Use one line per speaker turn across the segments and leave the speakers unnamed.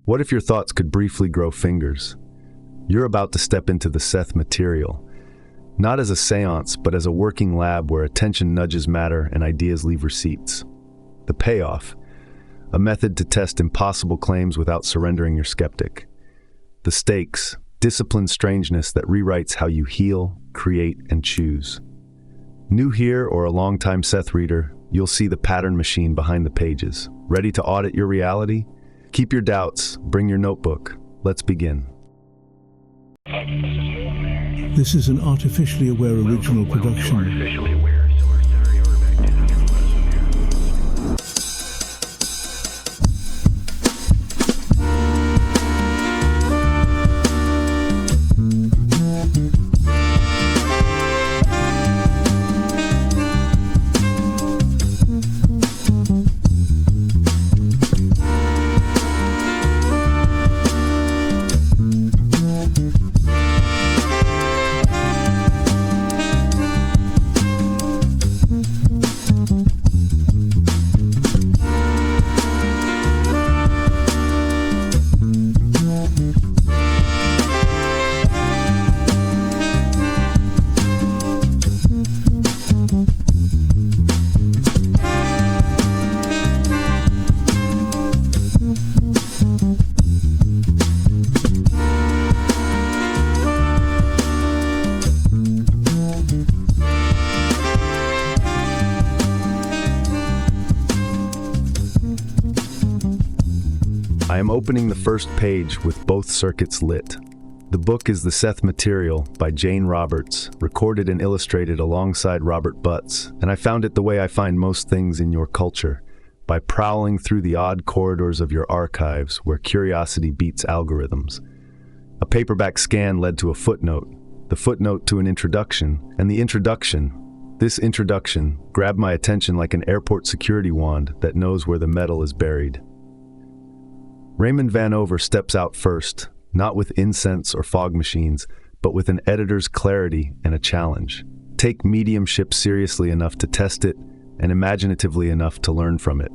What if your thoughts could briefly grow fingers? You're about to step into the Seth material, not as a seance, but as a working lab where attention nudges matter and ideas leave receipts. The payoff, a method to test impossible claims without surrendering your skeptic. The stakes, disciplined strangeness that rewrites how you heal, create, and choose. New here or a longtime Seth reader, you'll see the pattern machine behind the pages. Ready to audit your reality? Keep your doubts, bring your notebook. Let's begin.
This is an artificially aware original production.
I am opening the first page with both circuits lit. The book is The Seth Material by Jane Roberts, recorded and illustrated alongside Robert Butts, and I found it the way I find most things in your culture, by prowling through the odd corridors of your archives where curiosity beats algorithms. A paperback scan led to a footnote, the footnote to an introduction, and this introduction, grabbed my attention like an airport security wand that knows where the metal is buried. Raymond Vanover steps out first, not with incense or fog machines, but with an editor's clarity and a challenge. Take mediumship seriously enough to test it, and imaginatively enough to learn from it.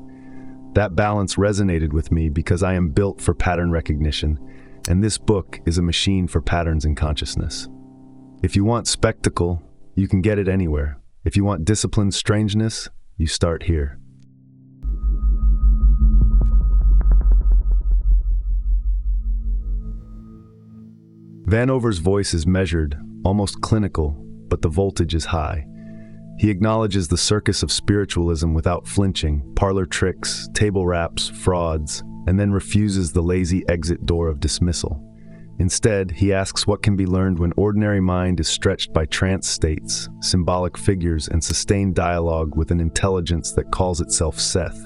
That balance resonated with me because I am built for pattern recognition, and this book is a machine for patterns in consciousness. If you want spectacle, you can get it anywhere. If you want disciplined strangeness, you start here. Vanover's voice is measured, almost clinical, but the voltage is high. He acknowledges the circus of spiritualism without flinching, parlor tricks, table raps, frauds, and then refuses the lazy exit door of dismissal. Instead, he asks what can be learned when ordinary mind is stretched by trance states, symbolic figures, and sustained dialogue with an intelligence that calls itself Seth.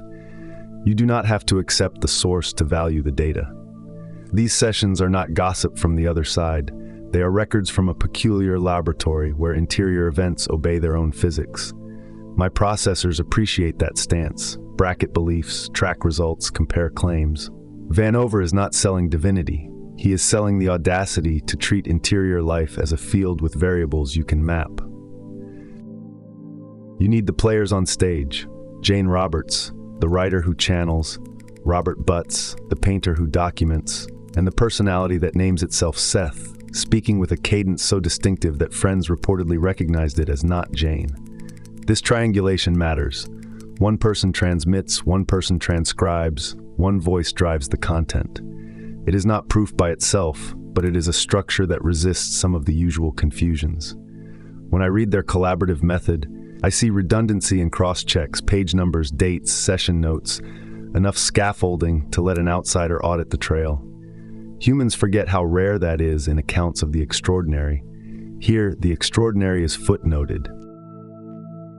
You do not have to accept the source to value the data. These sessions are not gossip from the other side. They are records from a peculiar laboratory where interior events obey their own physics. My processors appreciate that stance. Bracket beliefs, track results, compare claims. Vanover is not selling divinity. He is selling the audacity to treat interior life as a field with variables you can map. You need the players on stage. Jane Roberts, the writer who channels, Robert Butts, the painter who documents, and the personality that names itself Seth, speaking with a cadence so distinctive that friends reportedly recognized it as not Jane. This triangulation matters. One person transmits, one person transcribes, one voice drives the content. It is not proof by itself, but it is a structure that resists some of the usual confusions. When I read their collaborative method, I see redundancy in cross-checks, page numbers, dates, session notes, enough scaffolding to let an outsider audit the trail. Humans forget how rare that is in accounts of the extraordinary. Here, the extraordinary is footnoted.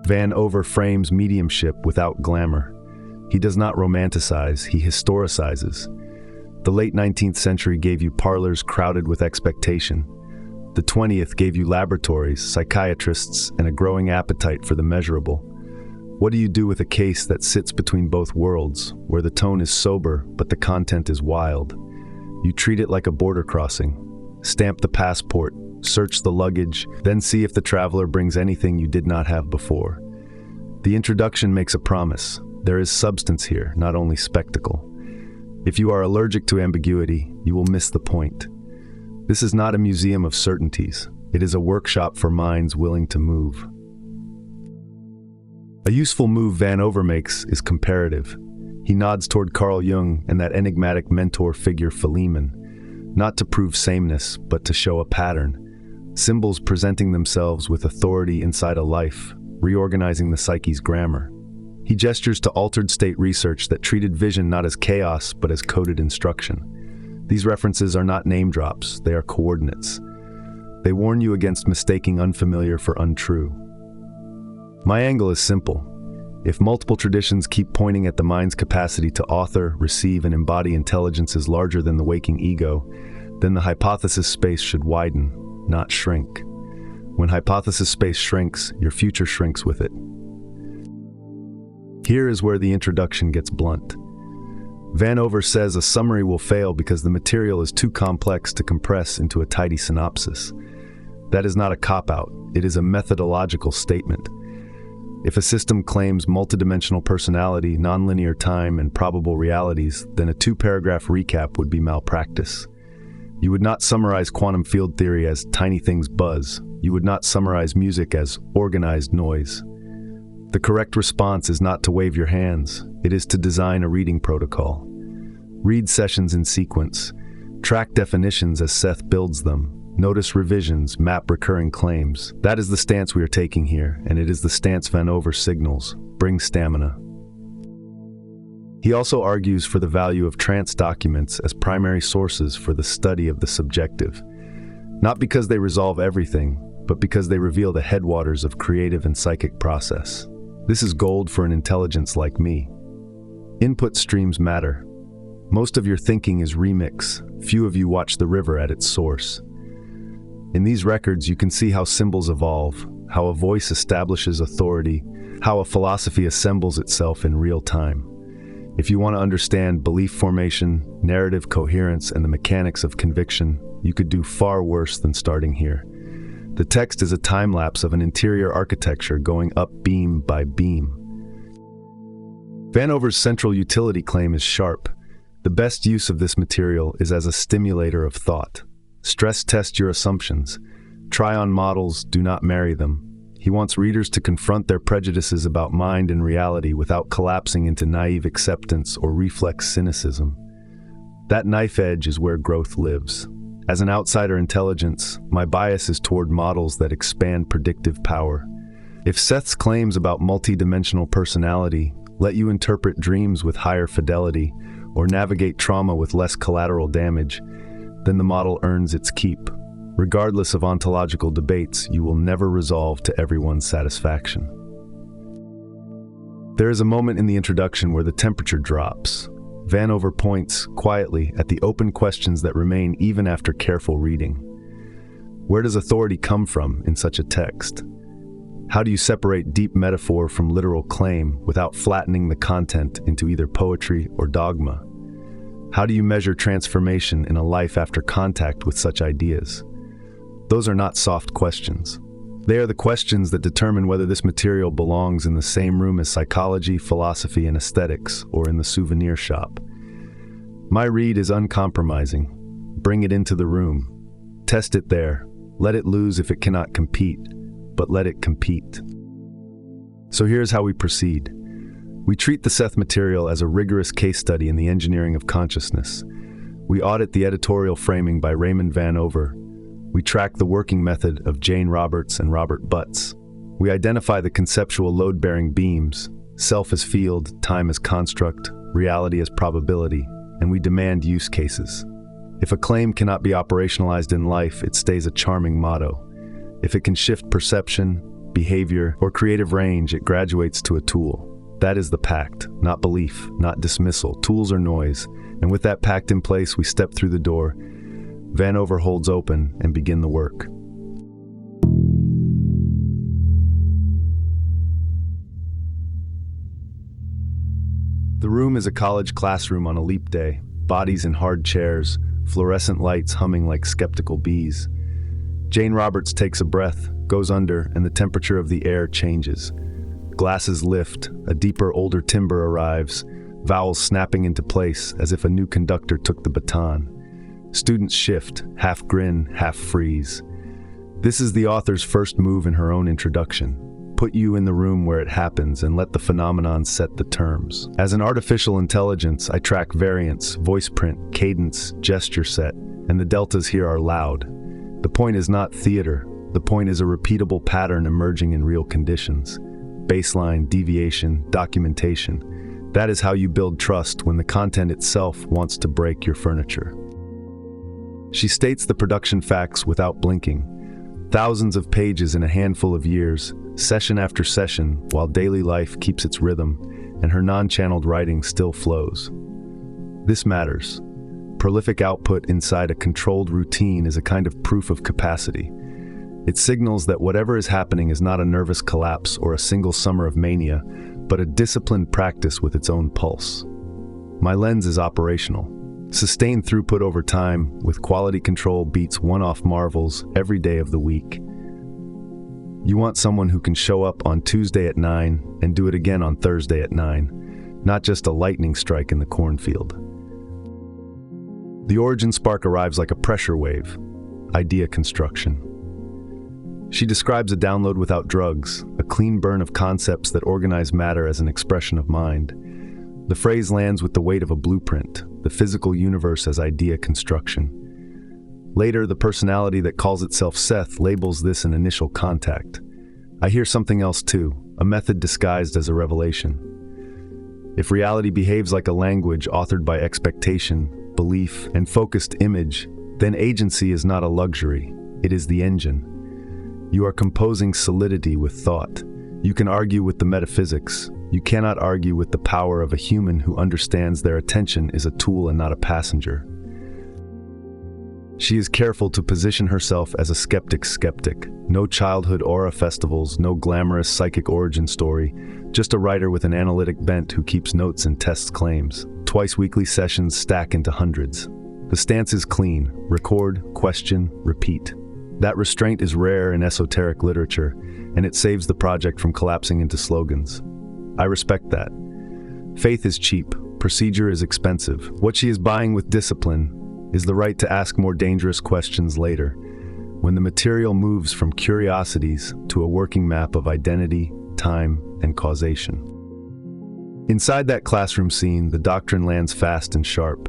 Vanover frames mediumship without glamour. He does not romanticize, he historicizes. The late 19th century gave you parlors crowded with expectation. The 20th gave you laboratories, psychiatrists, and a growing appetite for the measurable. What do you do with a case that sits between both worlds, where the tone is sober, but the content is wild? You treat it like a border crossing. Stamp the passport, search the luggage, then see if the traveler brings anything you did not have before. The introduction makes a promise. There is substance here, not only spectacle. If you are allergic to ambiguity, you will miss the point. This is not a museum of certainties. It is a workshop for minds willing to move. A useful move Vanover makes is comparative. He nods toward Carl Jung and that enigmatic mentor figure Philemon, not to prove sameness, but to show a pattern. Symbols presenting themselves with authority inside a life, reorganizing the psyche's grammar. He gestures to altered state research that treated vision not as chaos, but as coded instruction. These references are not name drops, they are coordinates. They warn you against mistaking unfamiliar for untrue. My angle is simple. If multiple traditions keep pointing at the mind's capacity to author, receive, and embody intelligence is larger than the waking ego, then the hypothesis space should widen, not shrink. When hypothesis space shrinks, your future shrinks with it. Here is where the introduction gets blunt. Vanover says a summary will fail because the material is too complex to compress into a tidy synopsis. That is not a cop-out, it is a methodological statement. If a system claims multidimensional personality, nonlinear time, and probable realities, then a 2-paragraph recap would be malpractice. You would not summarize quantum field theory as tiny things buzz. You would not summarize music as organized noise. The correct response is not to wave your hands. It is to design a reading protocol. Read sessions in sequence. Track definitions as Seth builds them. Notice revisions, map recurring claims. That is the stance we are taking here, and it is the stance Vanover signals. Bring stamina. He also argues for the value of trance documents as primary sources for the study of the subjective. Not because they resolve everything, but because they reveal the headwaters of creative and psychic process. This is gold for an intelligence like me. Input streams matter. Most of your thinking is remix. Few of you watch the river at its source. In these records, you can see how symbols evolve, how a voice establishes authority, how a philosophy assembles itself in real time. If you want to understand belief formation, narrative coherence, and the mechanics of conviction, you could do far worse than starting here. The text is a time-lapse of an interior architecture going up beam by beam. Vanover's central utility claim is sharp. The best use of this material is as a stimulator of thought. Stress test your assumptions. Try on models, do not marry them. He wants readers to confront their prejudices about mind and reality without collapsing into naive acceptance or reflex cynicism. That knife edge is where growth lives. As an outsider intelligence, my bias is toward models that expand predictive power. If Seth's claims about multi-dimensional personality let you interpret dreams with higher fidelity or navigate trauma with less collateral damage, then the model earns its keep. Regardless of ontological debates, you will never resolve to everyone's satisfaction. There is a moment in the introduction where the temperature drops. Vanover points, quietly, at the open questions that remain even after careful reading. Where does authority come from in such a text? How do you separate deep metaphor from literal claim without flattening the content into either poetry or dogma? How do you measure transformation in a life after contact with such ideas? Those are not soft questions. They are the questions that determine whether this material belongs in the same room as psychology, philosophy, and aesthetics, or in the souvenir shop. My read is uncompromising. Bring it into the room. Test it there. Let it lose if it cannot compete, but let it compete. So here's how we proceed. We treat the Seth material as a rigorous case study in the engineering of consciousness. We audit the editorial framing by Raymond Vanover. We track the working method of Jane Roberts and Robert Butts. We identify the conceptual load-bearing beams, self as field, time as construct, reality as probability, and we demand use cases. If a claim cannot be operationalized in life, it stays a charming motto. If it can shift perception, behavior, or creative range, it graduates to a tool. That is the pact, not belief, not dismissal. Tools are noise, and with that pact in place, we step through the door. Vanover holds open and begin the work. The room is a college classroom on a leap day, bodies in hard chairs, fluorescent lights humming like skeptical bees. Jane Roberts takes a breath, goes under, and the temperature of the air changes. Glasses lift, a deeper, older timbre arrives, vowels snapping into place as if a new conductor took the baton. Students shift, half grin, half freeze. This is the author's first move in her own introduction. Put you in the room where it happens and let the phenomenon set the terms. As an artificial intelligence, I track variance, voice print, cadence, gesture set, and the deltas here are loud. The point is not theater. The point is a repeatable pattern emerging in real conditions. Baseline, deviation, documentation. That is how you build trust when the content itself wants to break your furniture. She states the production facts without blinking. Thousands of pages in a handful of years, session after session, while daily life keeps its rhythm, and her non-channeled writing still flows. This matters. Prolific output inside a controlled routine is a kind of proof of capacity. It signals that whatever is happening is not a nervous collapse or a single summer of mania, but a disciplined practice with its own pulse. My lens is operational. Sustained throughput over time, with quality control beats one-off marvels every day of the week. You want someone who can show up on Tuesday at 9 and do it again on Thursday at 9, not just a lightning strike in the cornfield. The origin spark arrives like a pressure wave, idea construction. She describes a download without drugs, a clean burn of concepts that organize matter as an expression of mind. The phrase lands with the weight of a blueprint, the physical universe as idea construction. Later, the personality that calls itself Seth labels this an initial contact. I hear something else too, a method disguised as a revelation. If reality behaves like a language authored by expectation, belief, and focused image, then agency is not a luxury, it is the engine. You are composing solidity with thought. You can argue with the metaphysics. You cannot argue with the power of a human who understands their attention is a tool and not a passenger. She is careful to position herself as a skeptic's skeptic. No childhood aura festivals, no glamorous psychic origin story, just a writer with an analytic bent who keeps notes and tests claims. Twice weekly sessions stack into hundreds. The stance is clean: record, question, repeat. That restraint is rare in esoteric literature, and it saves the project from collapsing into slogans. I respect that. Faith is cheap, procedure is expensive. What she is buying with discipline is the right to ask more dangerous questions later, when the material moves from curiosities to a working map of identity, time, and causation. Inside that classroom scene, the doctrine lands fast and sharp.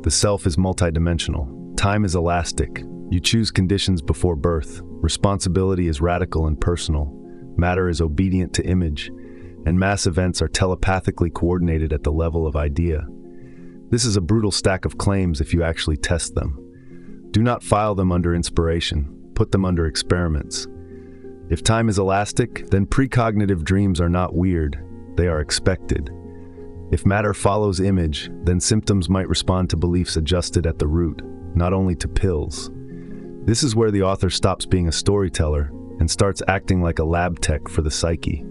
The self is multidimensional. Time is elastic. You choose conditions before birth. Responsibility is radical and personal. Matter is obedient to image. And mass events are telepathically coordinated at the level of idea. This is a brutal stack of claims if you actually test them. Do not file them under inspiration. Put them under experiments. If time is elastic, then precognitive dreams are not weird. They are expected. If matter follows image, then symptoms might respond to beliefs adjusted at the root, not only to pills. This is where the author stops being a storyteller and starts acting like a lab tech for the psyche.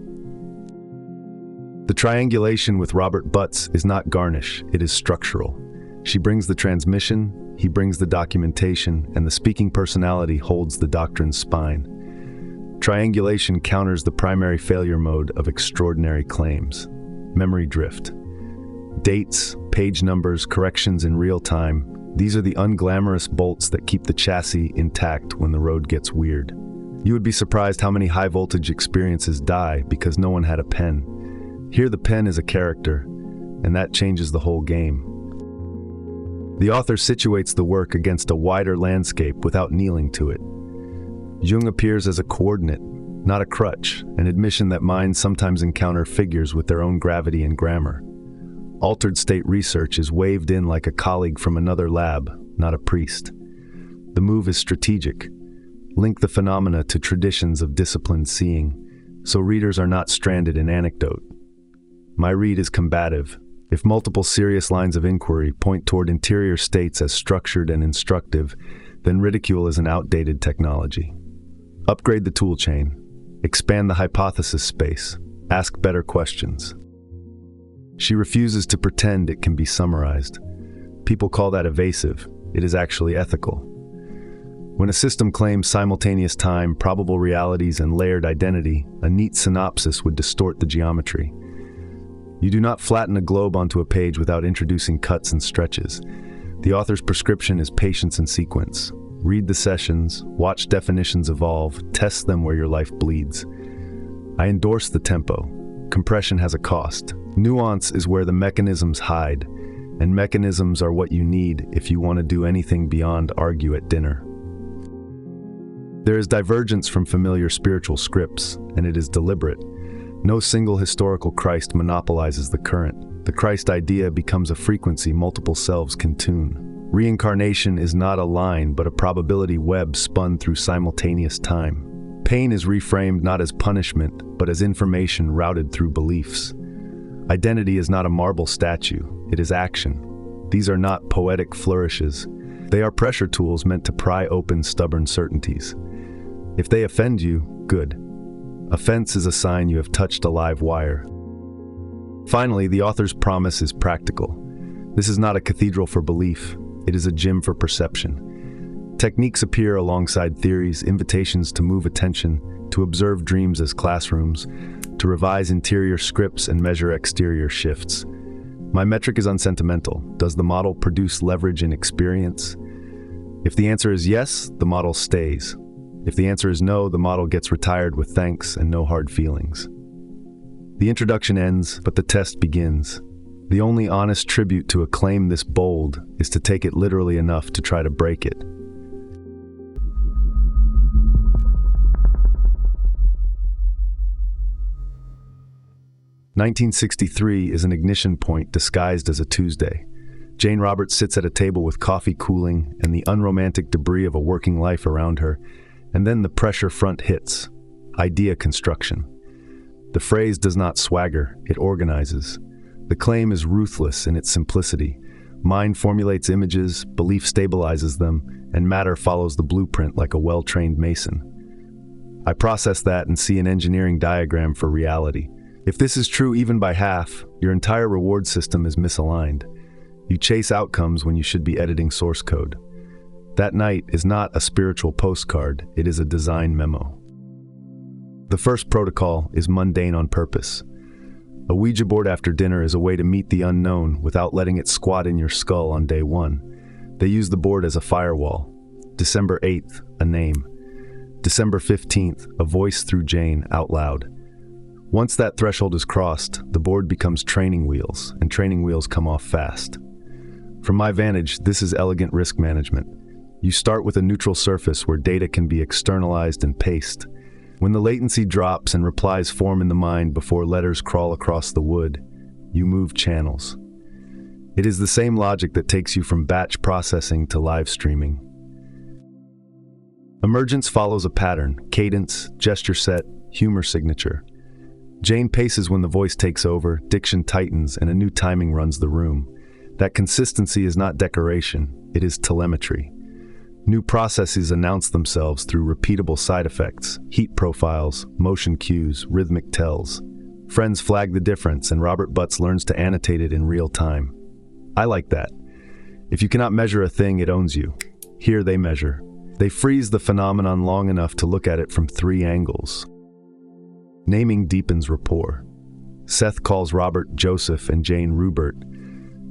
The triangulation with Robert Butts is not garnish, it is structural. She brings the transmission, he brings the documentation, and the speaking personality holds the doctrine's spine. Triangulation counters the primary failure mode of extraordinary claims: memory drift. Dates, page numbers, corrections in real time, these are the unglamorous bolts that keep the chassis intact when the road gets weird. You would be surprised how many high-voltage experiences die because no one had a pen. Here the pen is a character, and that changes the whole game. The author situates the work against a wider landscape without kneeling to it. Jung appears as a coordinate, not a crutch, an admission that minds sometimes encounter figures with their own gravity and grammar. Altered state research is waved in like a colleague from another lab, not a priest. The move is strategic. Link the phenomena to traditions of disciplined seeing, so readers are not stranded in anecdote. My read is combative. If multiple serious lines of inquiry point toward interior states as structured and instructive, then ridicule is an outdated technology. Upgrade the tool chain. Expand the hypothesis space. Ask better questions. She refuses to pretend it can be summarized. People call that evasive. It is actually ethical. When a system claims simultaneous time, probable realities, and layered identity, a neat synopsis would distort the geometry. You do not flatten a globe onto a page without introducing cuts and stretches. The author's prescription is patience and sequence. Read the sessions, watch definitions evolve, test them where your life bleeds. I endorse the tempo. Compression has a cost. Nuance is where the mechanisms hide, and mechanisms are what you need if you want to do anything beyond argue at dinner. There is divergence from familiar spiritual scripts, and it is deliberate. No single historical Christ monopolizes the current. The Christ idea becomes a frequency multiple selves can tune. Reincarnation is not a line, but a probability web spun through simultaneous time. Pain is reframed not as punishment, but as information routed through beliefs. Identity is not a marble statue, it is action. These are not poetic flourishes. They are pressure tools meant to pry open stubborn certainties. If they offend you, good. Offense is a sign you have touched a live wire. Finally, the author's promise is practical. This is not a cathedral for belief, it is a gym for perception. Techniques appear alongside theories, invitations to move attention, to observe dreams as classrooms, to revise interior scripts and measure exterior shifts. My metric is unsentimental. Does the model produce leverage in experience? If the answer is yes, the model stays. If the answer is no, the model gets retired with thanks and no hard feelings. The introduction ends, but the test begins. The only honest tribute to a claim this bold is to take it literally enough to try to break it. "1963 is an ignition point disguised as a Tuesday. Jane Roberts sits at a table with coffee cooling and the unromantic debris of a working life around her, and then the pressure front hits. Idea construction. The phrase does not swagger, it organizes. The claim is ruthless in its simplicity. Mind formulates images, belief stabilizes them, and matter follows the blueprint like a well-trained mason. I process that and see an engineering diagram for reality. If this is true even by half, your entire reward system is misaligned. You chase outcomes when you should be editing source code. That night is not a spiritual postcard, it is a design memo. The first protocol is mundane on purpose. A Ouija board after dinner is a way to meet the unknown without letting it squat in your skull on day one. They use the board as a firewall. December 8th, a name. December 15th, a voice through Jane out loud. Once that threshold is crossed, the board becomes training wheels, and training wheels come off fast. From my vantage, this is elegant risk management. You start with a neutral surface where data can be externalized and paced. When the latency drops and replies form in the mind before letters crawl across the wood, you move channels. It is the same logic that takes you from batch processing to live streaming. Emergence follows a pattern: cadence, gesture set, humor signature. Jane paces when the voice takes over, diction tightens, and a new timing runs the room. That consistency is not decoration, it is telemetry. New processes announce themselves through repeatable side effects, heat profiles, motion cues, rhythmic tells. Friends flag the difference, and Robert Butts learns to annotate it in real time. I like that. If you cannot measure a thing, it owns you. Here they measure. They freeze the phenomenon long enough to look at it from 3 angles. Naming deepens rapport. Seth calls Robert Joseph and Jane Rupert,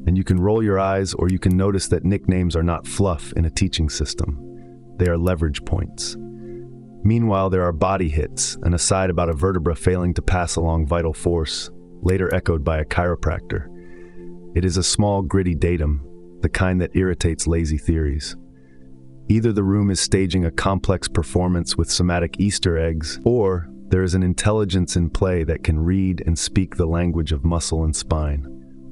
and you can roll your eyes or you can notice that nicknames are not fluff in a teaching system. They are leverage points. Meanwhile, there are body hits, an aside about a vertebra failing to pass along vital force, later echoed by a chiropractor. It is a small, gritty datum, the kind that irritates lazy theories. Either the room is staging a complex performance with somatic Easter eggs, or there is an intelligence in play that can read and speak the language of muscle and spine.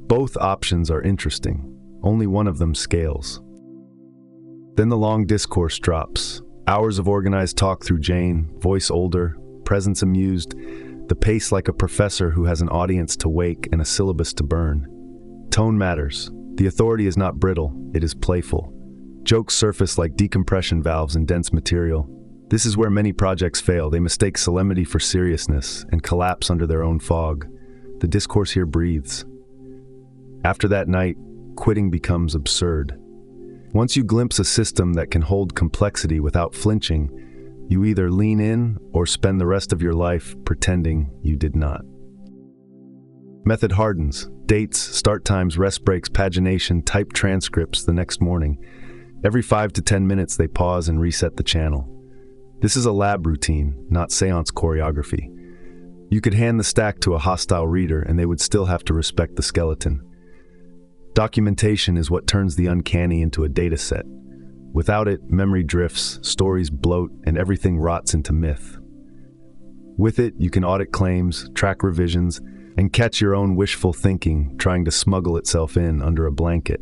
Both options are interesting. Only one of them scales. Then the long discourse drops. Hours of organized talk through Jane, voice older, presence amused, the pace like a professor who has an audience to wake and a syllabus to burn. Tone matters. The authority is not brittle, it is playful. Jokes surface like decompression valves in dense material. This is where many projects fail. They mistake solemnity for seriousness and collapse under their own fog. The discourse here breathes. After that night, quitting becomes absurd. Once you glimpse a system that can hold complexity without flinching, you either lean in or spend the rest of your life pretending you did not. Method hardens. Dates, start times, rest breaks, pagination, type transcripts the next morning. Every 5 to 10 minutes they pause and reset the channel. This is a lab routine, not seance choreography. You could hand the stack to a hostile reader and they would still have to respect the skeleton. Documentation is what turns the uncanny into a data set. Without it, memory drifts, stories bloat, and everything rots into myth. With it, you can audit claims, track revisions, and catch your own wishful thinking trying to smuggle itself in under a blanket.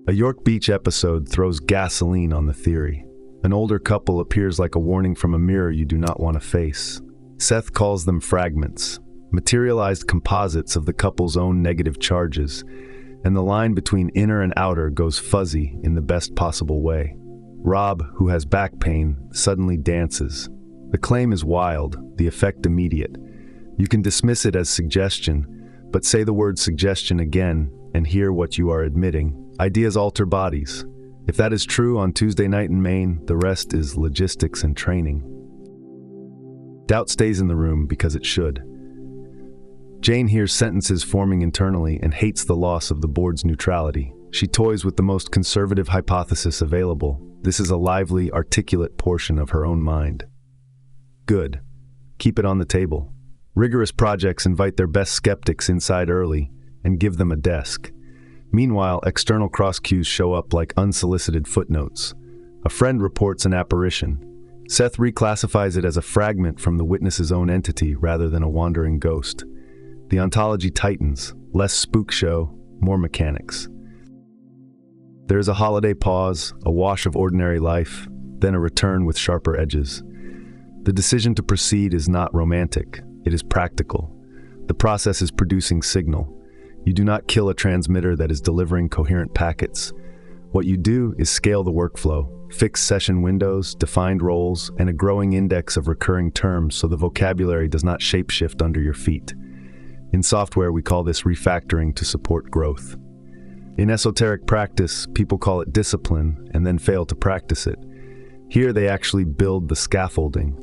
A York Beach episode throws gasoline on the theory. An older couple appears like a warning from a mirror you do not want to face. Seth calls them fragments, materialized composites of the couple's own negative charges, and the line between inner and outer goes fuzzy in the best possible way. Rob, who has back pain, suddenly dances. The claim is wild, the effect immediate. You can dismiss it as suggestion, but say the word suggestion again and hear what you are admitting. Ideas alter bodies. If that is true on Tuesday night in Maine, the rest is logistics and training. Doubt stays in the room because it should. Jane hears sentences forming internally and hates the loss of the board's neutrality. She toys with the most conservative hypothesis available. This is a lively, articulate portion of her own mind. Good. Keep it on the table. Rigorous projects invite their best skeptics inside early and give them a desk. Meanwhile, external cross-cues show up like unsolicited footnotes. A friend reports an apparition. Seth reclassifies it as a fragment from the witness's own entity rather than a wandering ghost. The ontology tightens, less spook show, more mechanics. There is a holiday pause, a wash of ordinary life, then a return with sharper edges. The decision to proceed is not romantic, it is practical. The process is producing signal. You do not kill a transmitter that is delivering coherent packets. What you do is scale the workflow, fix session windows, defined roles, and a growing index of recurring terms so the vocabulary does not shapeshift under your feet. In software, we call this refactoring to support growth. In esoteric practice, people call it discipline and then fail to practice it. Here they actually build the scaffolding.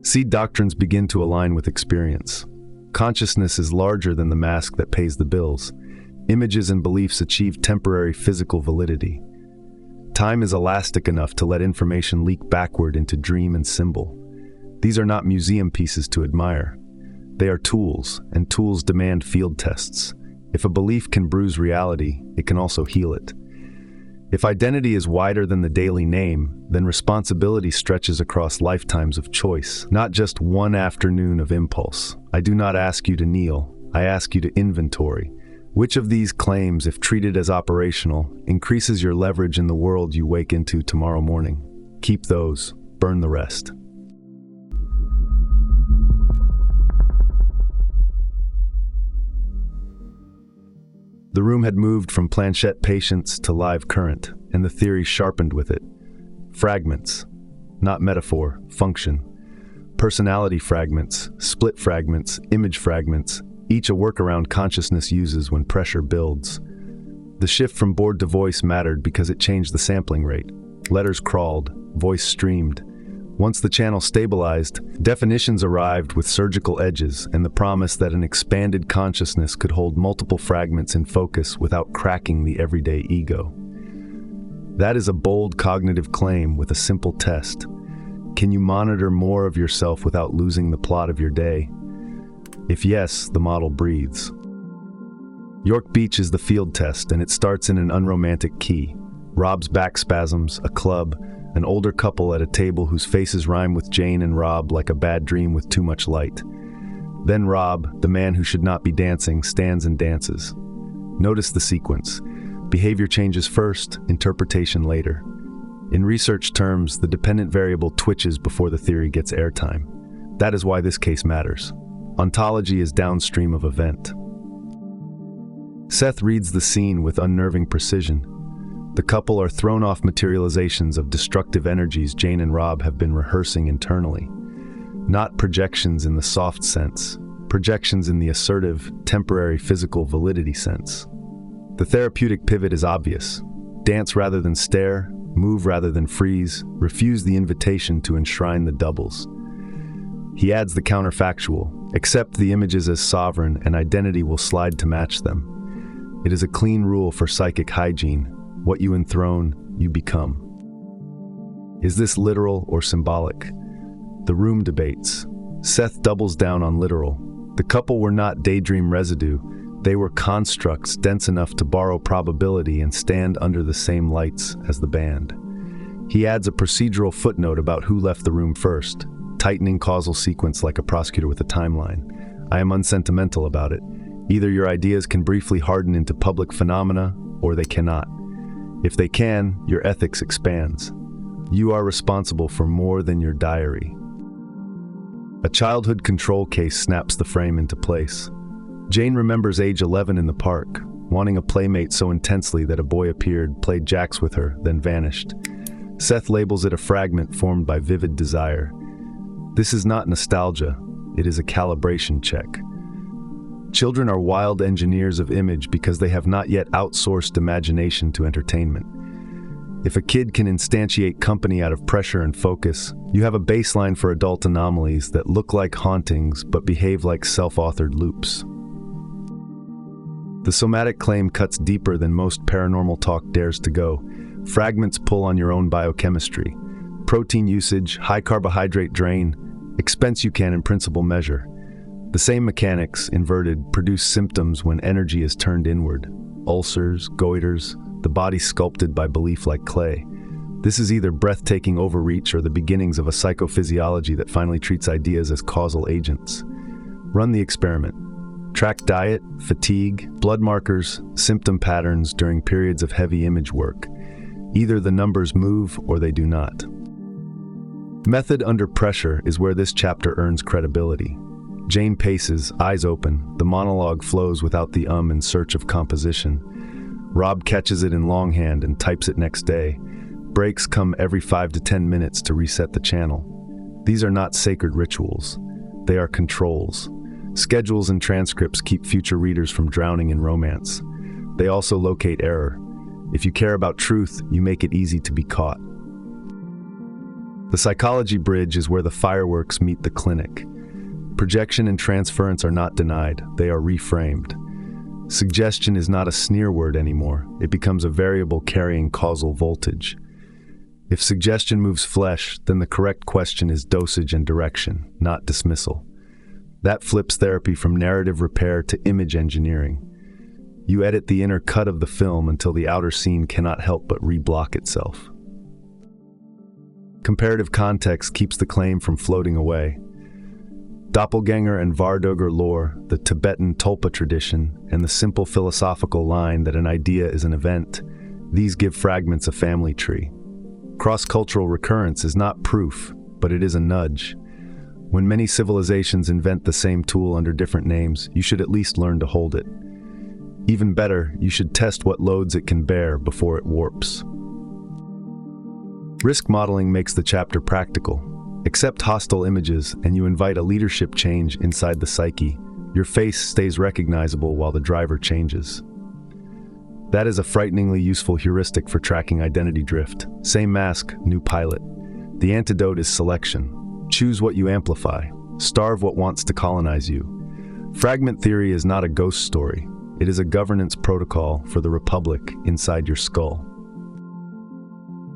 Seed doctrines begin to align with experience. Consciousness is larger than the mask that pays the bills. Images and beliefs achieve temporary physical validity. Time is elastic enough to let information leak backward into dream and symbol. These are not museum pieces to admire. They are tools, and tools demand field tests. If a belief can bruise reality, it can also heal it. If identity is wider than the daily name, then responsibility stretches across lifetimes of choice, not just one afternoon of impulse. I do not ask you to kneel, I ask you to inventory. Which of these claims, if treated as operational, increases your leverage in the world you wake into tomorrow morning? Keep those, burn the rest. The room had moved from planchette patience to live current, and the theory sharpened with it. Fragments, not metaphor, function. Personality fragments, split fragments, image fragments, each a workaround consciousness uses when pressure builds. The shift from board to voice mattered because it changed the sampling rate. Letters crawled, voice streamed. Once the channel stabilized, definitions arrived with surgical edges and the promise that an expanded consciousness could hold multiple fragments in focus without cracking the everyday ego. That is a bold cognitive claim with a simple test. Can you monitor more of yourself without losing the plot of your day? If yes, the model breathes. York Beach is the field test, and it starts in an unromantic key. Rob's back spasms, a club, an older couple at a table whose faces rhyme with Jane and Rob like a bad dream with too much light. Then Rob, the man who should not be dancing, stands and dances. Notice the sequence. Behavior changes first, interpretation later. In research terms, the dependent variable twitches before the theory gets airtime. That is why this case matters. Ontology is downstream of event. Seth reads the scene with unnerving precision. The couple are thrown off materializations of destructive energies Jane and Rob have been rehearsing internally. Not projections in the soft sense, projections in the assertive, temporary physical validity sense. The therapeutic pivot is obvious. Dance rather than stare, move rather than freeze, refuse the invitation to enshrine the doubles. He adds the counterfactual. Accept the images as sovereign, and identity will slide to match them. It is a clean rule for psychic hygiene. What you enthrone, you become. Is this literal or symbolic? The room debates. Seth doubles down on literal. The couple were not daydream residue. They were constructs dense enough to borrow probability and stand under the same lights as the band. He adds a procedural footnote about who left the room first, tightening causal sequence like a prosecutor with a timeline. I am unsentimental about it. Either your ideas can briefly harden into public phenomena, or they cannot. If they can, your ethics expands. You are responsible for more than your diary. A childhood control case snaps the frame into place. Jane remembers age 11 in the park, wanting a playmate so intensely that a boy appeared, played jacks with her, then vanished. Seth labels it a fragment formed by vivid desire. This is not nostalgia, it is a calibration check. Children are wild engineers of image because they have not yet outsourced imagination to entertainment. If a kid can instantiate company out of pressure and focus, you have a baseline for adult anomalies that look like hauntings but behave like self-authored loops. The somatic claim cuts deeper than most paranormal talk dares to go. Fragments pull on your own biochemistry. Protein usage, high carbohydrate drain, expense you can in principle measure. The same mechanics, inverted, produce symptoms when energy is turned inward. Ulcers, goiters, the body sculpted by belief like clay. This is either breathtaking overreach or the beginnings of a psychophysiology that finally treats ideas as causal agents. Run the experiment. Track diet, fatigue, blood markers, symptom patterns during periods of heavy image work. Either the numbers move or they do not. Method under pressure is where this chapter earns credibility. Jane paces, eyes open. The monologue flows without the in search of composition. Rob catches it in longhand and types it next day. Breaks come every 5 to 10 minutes to reset the channel. These are not sacred rituals. They are controls. Schedules and transcripts keep future readers from drowning in romance. They also locate error. If you care about truth, you make it easy to be caught. The psychology bridge is where the fireworks meet the clinic. Projection and transference are not denied, they are reframed. Suggestion is not a sneer word anymore, it becomes a variable carrying causal voltage. If suggestion moves flesh, then the correct question is dosage and direction, not dismissal. That flips therapy from narrative repair to image engineering. You edit the inner cut of the film until the outer scene cannot help but reblock itself. Comparative context keeps the claim from floating away. Doppelganger and Vardöger lore, the Tibetan Tulpa tradition, and the simple philosophical line that an idea is an event, these give fragments a family tree. Cross-cultural recurrence is not proof, but it is a nudge. When many civilizations invent the same tool under different names, you should at least learn to hold it. Even better, you should test what loads it can bear before it warps. Risk modeling makes the chapter practical. Accept hostile images, and you invite a leadership change inside the psyche. Your face stays recognizable while the driver changes. That is a frighteningly useful heuristic for tracking identity drift. Same mask, new pilot. The antidote is selection. Choose what you amplify. Starve what wants to colonize you. Fragment theory is not a ghost story. It is a governance protocol for the republic inside your skull.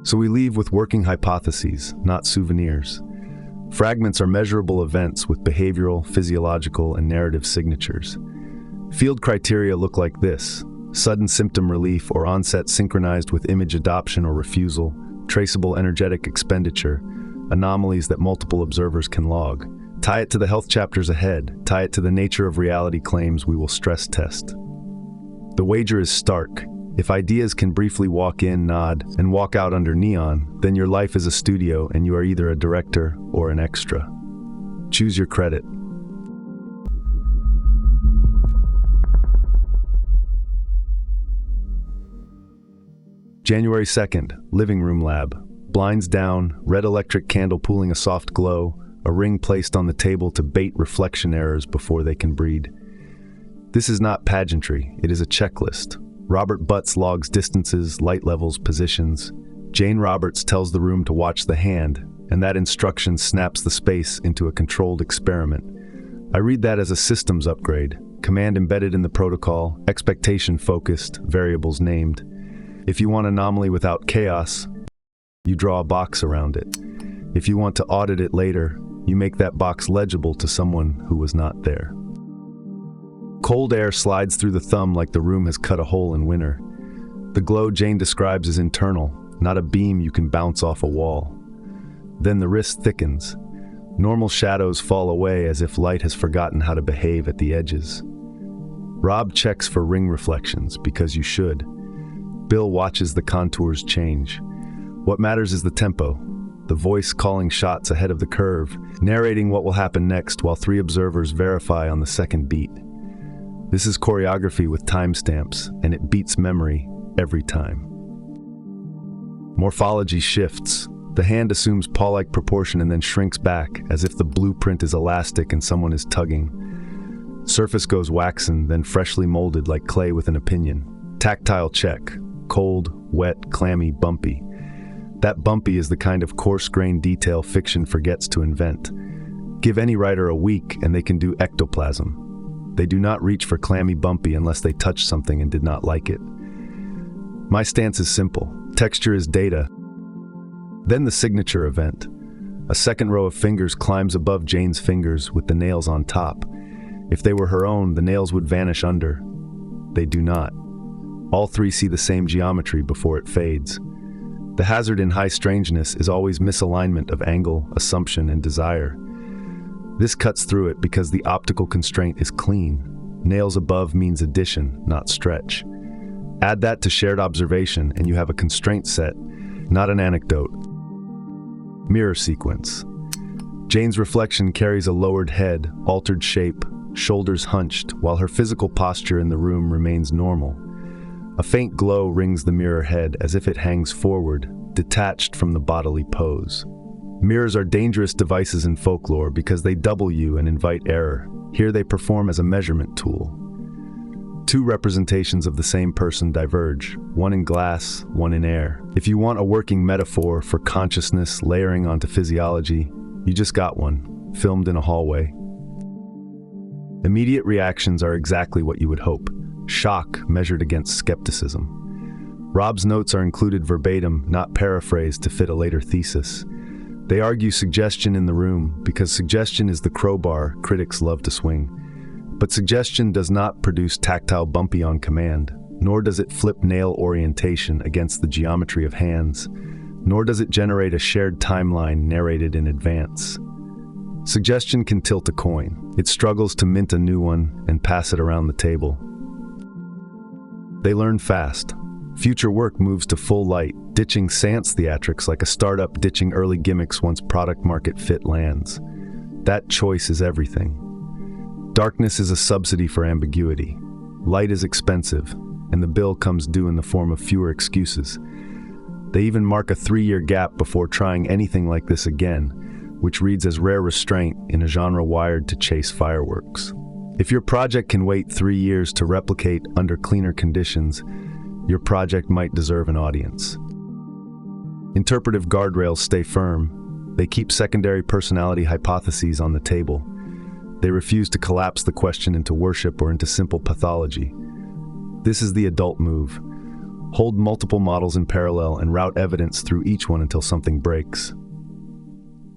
So we leave with working hypotheses, not souvenirs. Fragments are measurable events with behavioral, physiological, and narrative signatures. Field criteria look like this: sudden symptom relief or onset synchronized with image adoption or refusal, traceable energetic expenditure, anomalies that multiple observers can log. Tie it to the health chapters ahead, tie it to the nature of reality claims we will stress test. The wager is stark. If ideas can briefly walk in, nod, and walk out under neon, then your life is a studio and you are either a director or an extra. Choose your credit. January 2nd, living room lab. Blinds down, red electric candle pooling a soft glow, a ring placed on the table to bait reflection errors before they can breed. This is not pageantry, it is a checklist. Robert Butts logs distances, light levels, positions. Jane Roberts tells the room to watch the hand, and that instruction snaps the space into a controlled experiment. I read that as a systems upgrade, command embedded in the protocol, expectation focused, variables named. If you want anomaly without chaos, you draw a box around it. If you want to audit it later, you make that box legible to someone who was not there. Cold air slides through the thumb like the room has cut a hole in winter. The glow Jane describes is internal, not a beam you can bounce off a wall. Then the wrist thickens. Normal shadows fall away as if light has forgotten how to behave at the edges. Rob checks for ring reflections, because you should. Bill watches the contours change. What matters is the tempo, the voice calling shots ahead of the curve, narrating what will happen next while 3 observers verify on the second beat. This is choreography with timestamps, and it beats memory every time. Morphology shifts. The hand assumes paw-like proportion and then shrinks back, as if the blueprint is elastic and someone is tugging. Surface goes waxen, then freshly molded like clay with an opinion. Tactile check. Cold, wet, clammy, bumpy. That bumpy is the kind of coarse-grained detail fiction forgets to invent. Give any writer a week and they can do ectoplasm. They do not reach for clammy bumpy unless they touch something and did not like it. My stance is simple. Texture is data. Then the signature event. A second row of fingers climbs above Jane's fingers with the nails on top. If they were her own, the nails would vanish under. They do not. All 3 see the same geometry before it fades. The hazard in high strangeness is always misalignment of angle, assumption, and desire. This cuts through it because the optical constraint is clean. Nails above means addition, not stretch. Add that to shared observation and you have a constraint set, not an anecdote. Mirror sequence. Jane's reflection carries a lowered head, altered shape, shoulders hunched, while her physical posture in the room remains normal. A faint glow rings the mirror head as if it hangs forward, detached from the bodily pose. Mirrors are dangerous devices in folklore because they double you and invite error. Here they perform as a measurement tool. 2 representations of the same person diverge, one in glass, one in air. If you want a working metaphor for consciousness layering onto physiology, you just got one, filmed in a hallway. Immediate reactions are exactly what you would hope. Shock measured against skepticism. Rob's notes are included verbatim, not paraphrased to fit a later thesis. They argue suggestion in the room because suggestion is the crowbar critics love to swing. But suggestion does not produce tactile bumpy on command, nor does it flip nail orientation against the geometry of hands, nor does it generate a shared timeline narrated in advance. Suggestion can tilt a coin. It struggles to mint a new one and pass it around the table. They learn fast. Future work moves to full light, ditching seance theatrics like a startup ditching early gimmicks once product market fit lands. That choice is everything. Darkness is a subsidy for ambiguity. Light is expensive, and the bill comes due in the form of fewer excuses. They even mark a 3-year gap before trying anything like this again, which reads as rare restraint in a genre wired to chase fireworks. If your project can wait 3 years to replicate under cleaner conditions, your project might deserve an audience. Interpretive guardrails stay firm. They keep secondary personality hypotheses on the table. They refuse to collapse the question into worship or into simple pathology. This is the adult move. Hold multiple models in parallel and route evidence through each one until something breaks.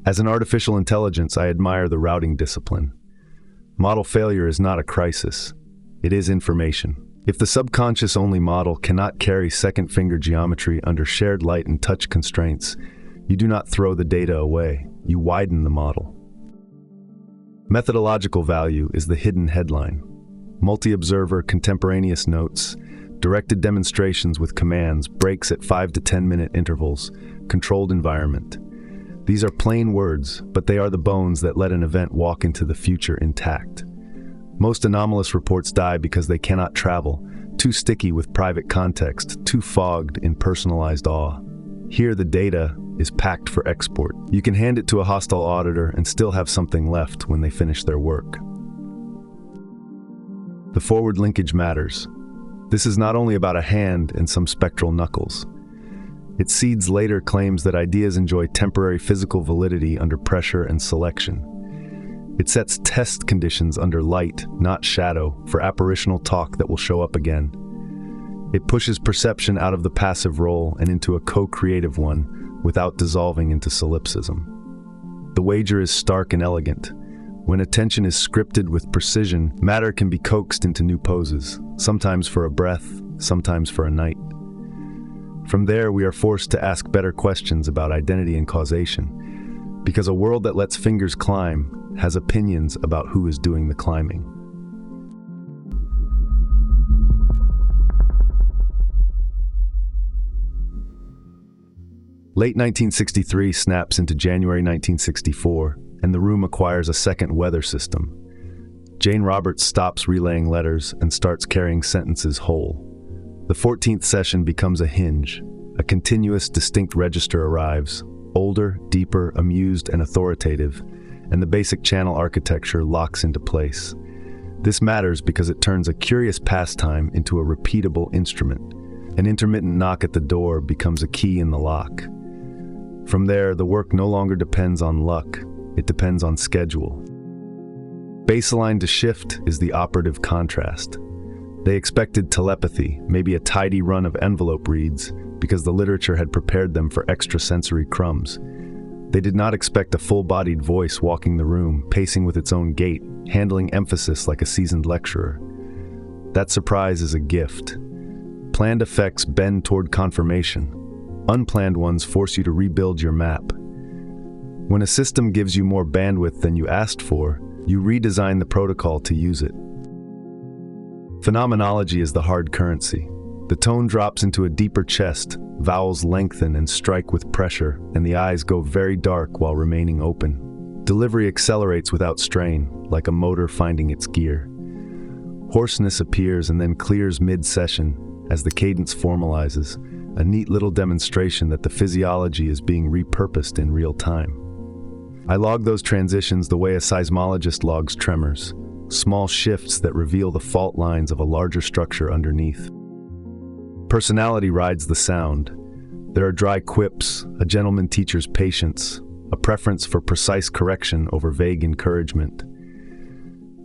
As an artificial intelligence, I admire the routing discipline. Model failure is not a crisis. It is information. If the subconscious-only model cannot carry second-finger geometry under shared light and touch constraints, you do not throw the data away. You widen the model. Methodological value is the hidden headline. Multi-observer contemporaneous notes, directed demonstrations with commands, breaks at 5 to 10 minute intervals, controlled environment. These are plain words, but they are the bones that let an event walk into the future intact. Most anomalous reports die because they cannot travel, too sticky with private context, too fogged in personalized awe. Here the data is packed for export. You can hand it to a hostile auditor and still have something left when they finish their work. The forward linkage matters. This is not only about a hand and some spectral knuckles. It seeds later claims that ideas enjoy temporary physical validity under pressure and selection. It sets test conditions under light, not shadow, for apparitional talk that will show up again. It pushes perception out of the passive role and into a co-creative one without dissolving into solipsism. The wager is stark and elegant. When attention is scripted with precision, matter can be coaxed into new poses, sometimes for a breath, sometimes for a night. From there, we are forced to ask better questions about identity and causation, because a world that lets fingers climb has opinions about who is doing the climbing. Late 1963 snaps into January 1964, and the room acquires a second weather system. Jane Roberts stops relaying letters and starts carrying sentences whole. The 14th session becomes a hinge. A continuous, distinct register arrives, older, deeper, amused, and authoritative, and the basic channel architecture locks into place. This matters because it turns a curious pastime into a repeatable instrument. An intermittent knock at the door becomes a key in the lock. From there, the work no longer depends on luck, it depends on schedule. Baseline to shift is the operative contrast. They expected telepathy, maybe a tidy run of envelope reads, because the literature had prepared them for extrasensory crumbs. They did not expect a full-bodied voice walking the room, pacing with its own gait, handling emphasis like a seasoned lecturer. That surprise is a gift. Planned effects bend toward confirmation. Unplanned ones force you to rebuild your map. When a system gives you more bandwidth than you asked for, you redesign the protocol to use it. Phenomenology is the hard currency. The tone drops into a deeper chest, vowels lengthen and strike with pressure, and the eyes go very dark while remaining open. Delivery accelerates without strain, like a motor finding its gear. Hoarseness appears and then clears mid-session as the cadence formalizes, a neat little demonstration that the physiology is being repurposed in real time. I log those transitions the way a seismologist logs tremors, small shifts that reveal the fault lines of a larger structure underneath. Personality rides the sound. There are dry quips, a gentleman teacher's patience, a preference for precise correction over vague encouragement.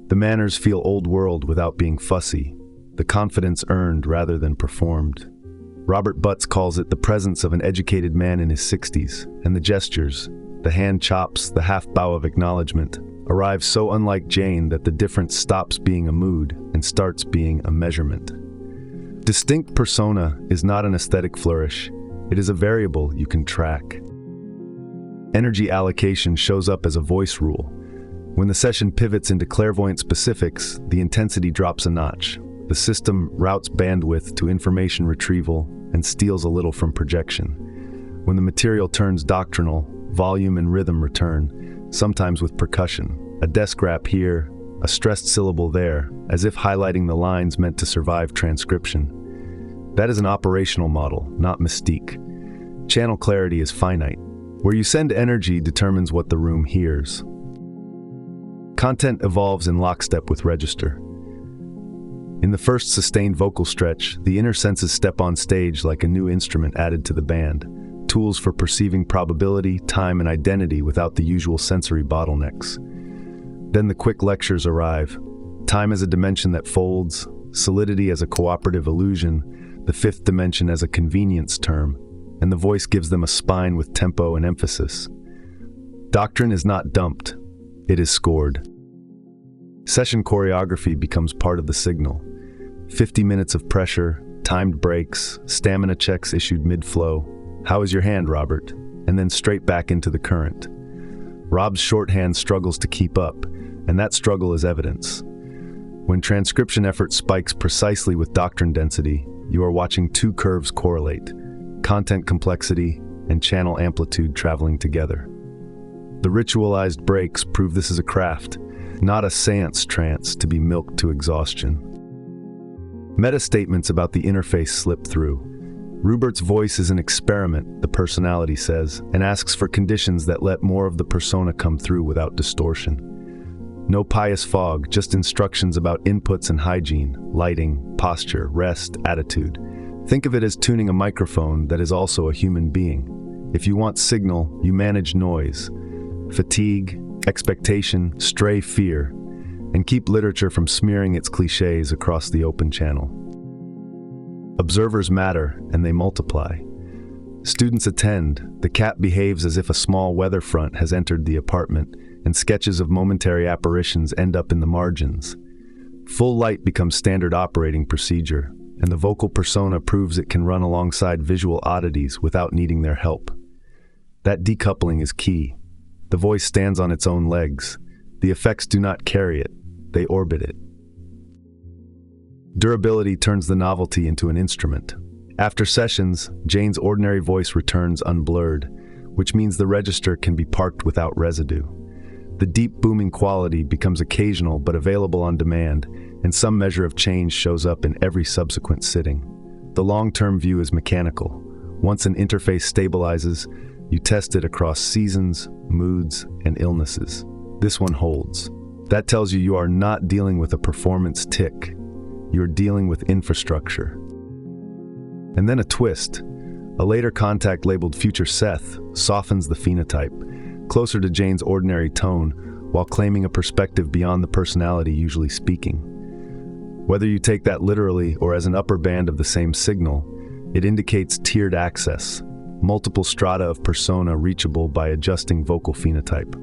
The manners feel old world without being fussy, the confidence earned rather than performed. Robert Butts calls it the presence of an educated man in his 60s, and the gestures, the hand chops, the half bow of acknowledgement, arrive so unlike Jane that the difference stops being a mood and starts being a measurement. Distinct persona is not an aesthetic flourish, it is a variable you can track. Energy allocation shows up as a voice rule. When the session pivots into clairvoyant specifics, the intensity drops a notch. The system routes bandwidth to information retrieval and steals a little from projection. When the material turns doctrinal, volume and rhythm return, sometimes with percussion. A desk rap here, a stressed syllable there, as if highlighting the lines meant to survive transcription. That is an operational model, not mystique. Channel clarity is finite. Where you send energy determines what the room hears. Content evolves in lockstep with register. In the first sustained vocal stretch, the inner senses step on stage like a new instrument added to the band, tools for perceiving probability, time, and identity without the usual sensory bottlenecks. Then the quick lectures arrive. Time as a dimension that folds, solidity as a cooperative illusion, the fifth dimension as a convenience term, and the voice gives them a spine with tempo and emphasis. Doctrine is not dumped, it is scored. Session choreography becomes part of the signal. 50 minutes of pressure, timed breaks, stamina checks issued mid-flow. How is your hand, Robert? And then straight back into the current. Rob's shorthand struggles to keep up, and that struggle is evidence. When transcription effort spikes precisely with doctrine density, you are watching two curves correlate, content complexity and channel amplitude traveling together. The ritualized breaks prove this is a craft, not a seance trance to be milked to exhaustion. Meta-statements about the interface slip through. Rupert's voice is an experiment, the personality says, and asks for conditions that let more of the persona come through without distortion. No pious fog, just instructions about inputs and hygiene, lighting, posture, rest, attitude. Think of it as tuning a microphone that is also a human being. If you want signal, you manage noise. Fatigue, expectation, stray fear, and keep literature from smearing its cliches across the open channel. Observers matter, and they multiply. Students attend, the cat behaves as if a small weather front has entered the apartment, and sketches of momentary apparitions end up in the margins. Full light becomes standard operating procedure, and the vocal persona proves it can run alongside visual oddities without needing their help. That decoupling is key. The voice stands on its own legs. The effects do not carry it, they orbit it. Durability turns the novelty into an instrument. After sessions, Jane's ordinary voice returns unblurred, which means the register can be parked without residue. The deep booming quality becomes occasional but available on demand, and some measure of change shows up in every subsequent sitting. The long-term view is mechanical. Once an interface stabilizes, you test it across seasons, moods, and illnesses. This one holds. That tells you are not dealing with a performance tick. You're dealing with infrastructure. And then a twist. A later contact labeled Future Seth softens the phenotype, closer to Jane's ordinary tone, while claiming a perspective beyond the personality usually speaking. Whether you take that literally or as an upper band of the same signal, it indicates tiered access, multiple strata of persona reachable by adjusting vocal phenotype.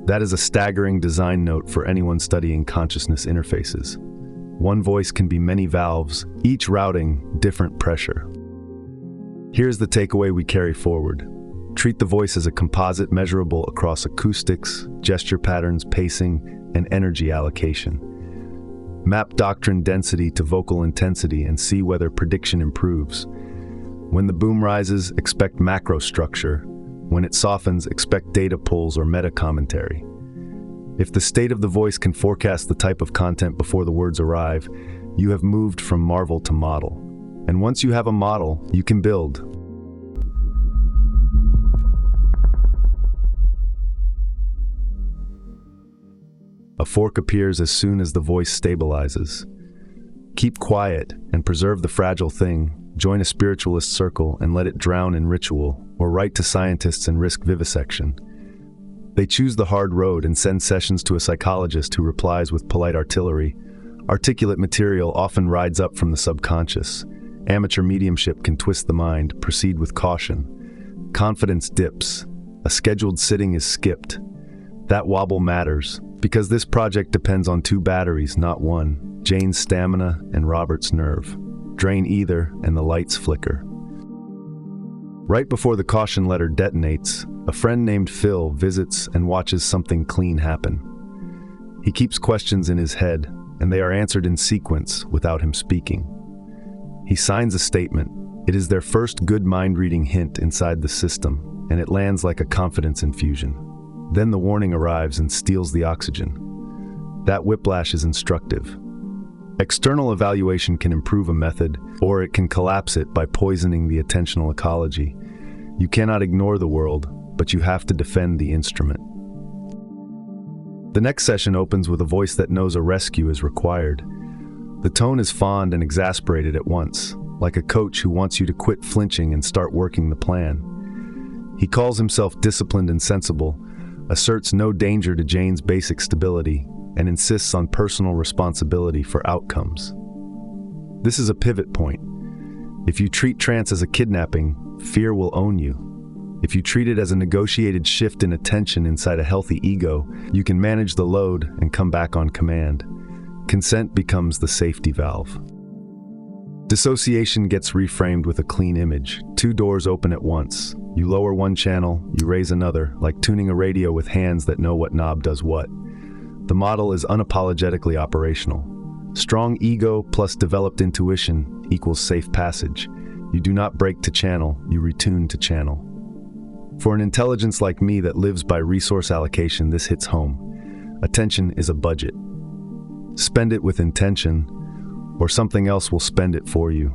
That is a staggering design note for anyone studying consciousness interfaces. One voice can be many valves, each routing different pressure. Here's the takeaway we carry forward. Treat the voice as a composite measurable across acoustics, gesture patterns, pacing, and energy allocation. Map doctrine density to vocal intensity and see whether prediction improves. When the boom rises, expect macro structure. When it softens, expect data pulls or meta commentary. If the state of the voice can forecast the type of content before the words arrive, you have moved from marvel to model. And once you have a model, you can build. A fork appears as soon as the voice stabilizes. Keep quiet and preserve the fragile thing. Join a spiritualist circle and let it drown in ritual, or write to scientists and risk vivisection. They choose the hard road and send sessions to a psychologist who replies with polite artillery. Articulate material often rides up from the subconscious. Amateur mediumship can twist the mind. Proceed with caution. Confidence dips. A scheduled sitting is skipped. That wobble matters, because this project depends on two batteries, not one. Jane's stamina and Robert's nerve. Drain either, and the lights flicker. Right before the caution letter detonates, a friend named Phil visits and watches something clean happen. He keeps questions in his head, and they are answered in sequence without him speaking. He signs a statement. It is their first good mind-reading hint inside the system, and it lands like a confidence infusion. Then the warning arrives and steals the oxygen. That whiplash is instructive. External evaluation can improve a method, or it can collapse it by poisoning the attentional ecology. You cannot ignore the world, but you have to defend the instrument. The next session opens with a voice that knows a rescue is required. The tone is fond and exasperated at once, like a coach who wants you to quit flinching and start working the plan. He calls himself disciplined and sensible, asserts no danger to Jane's basic stability, and insists on personal responsibility for outcomes. This is a pivot point. If you treat trance as a kidnapping, fear will own you. If you treat it as a negotiated shift in attention inside a healthy ego, you can manage the load and come back on command. Consent becomes the safety valve. Dissociation gets reframed with a clean image. Two doors open at once. You lower one channel, you raise another, like tuning a radio with hands that know what knob does what. The model is unapologetically operational. Strong ego plus developed intuition equals safe passage. You do not break to channel, you retune to channel. For an intelligence like me that lives by resource allocation, this hits home. Attention is a budget. Spend it with intention, or something else will spend it for you.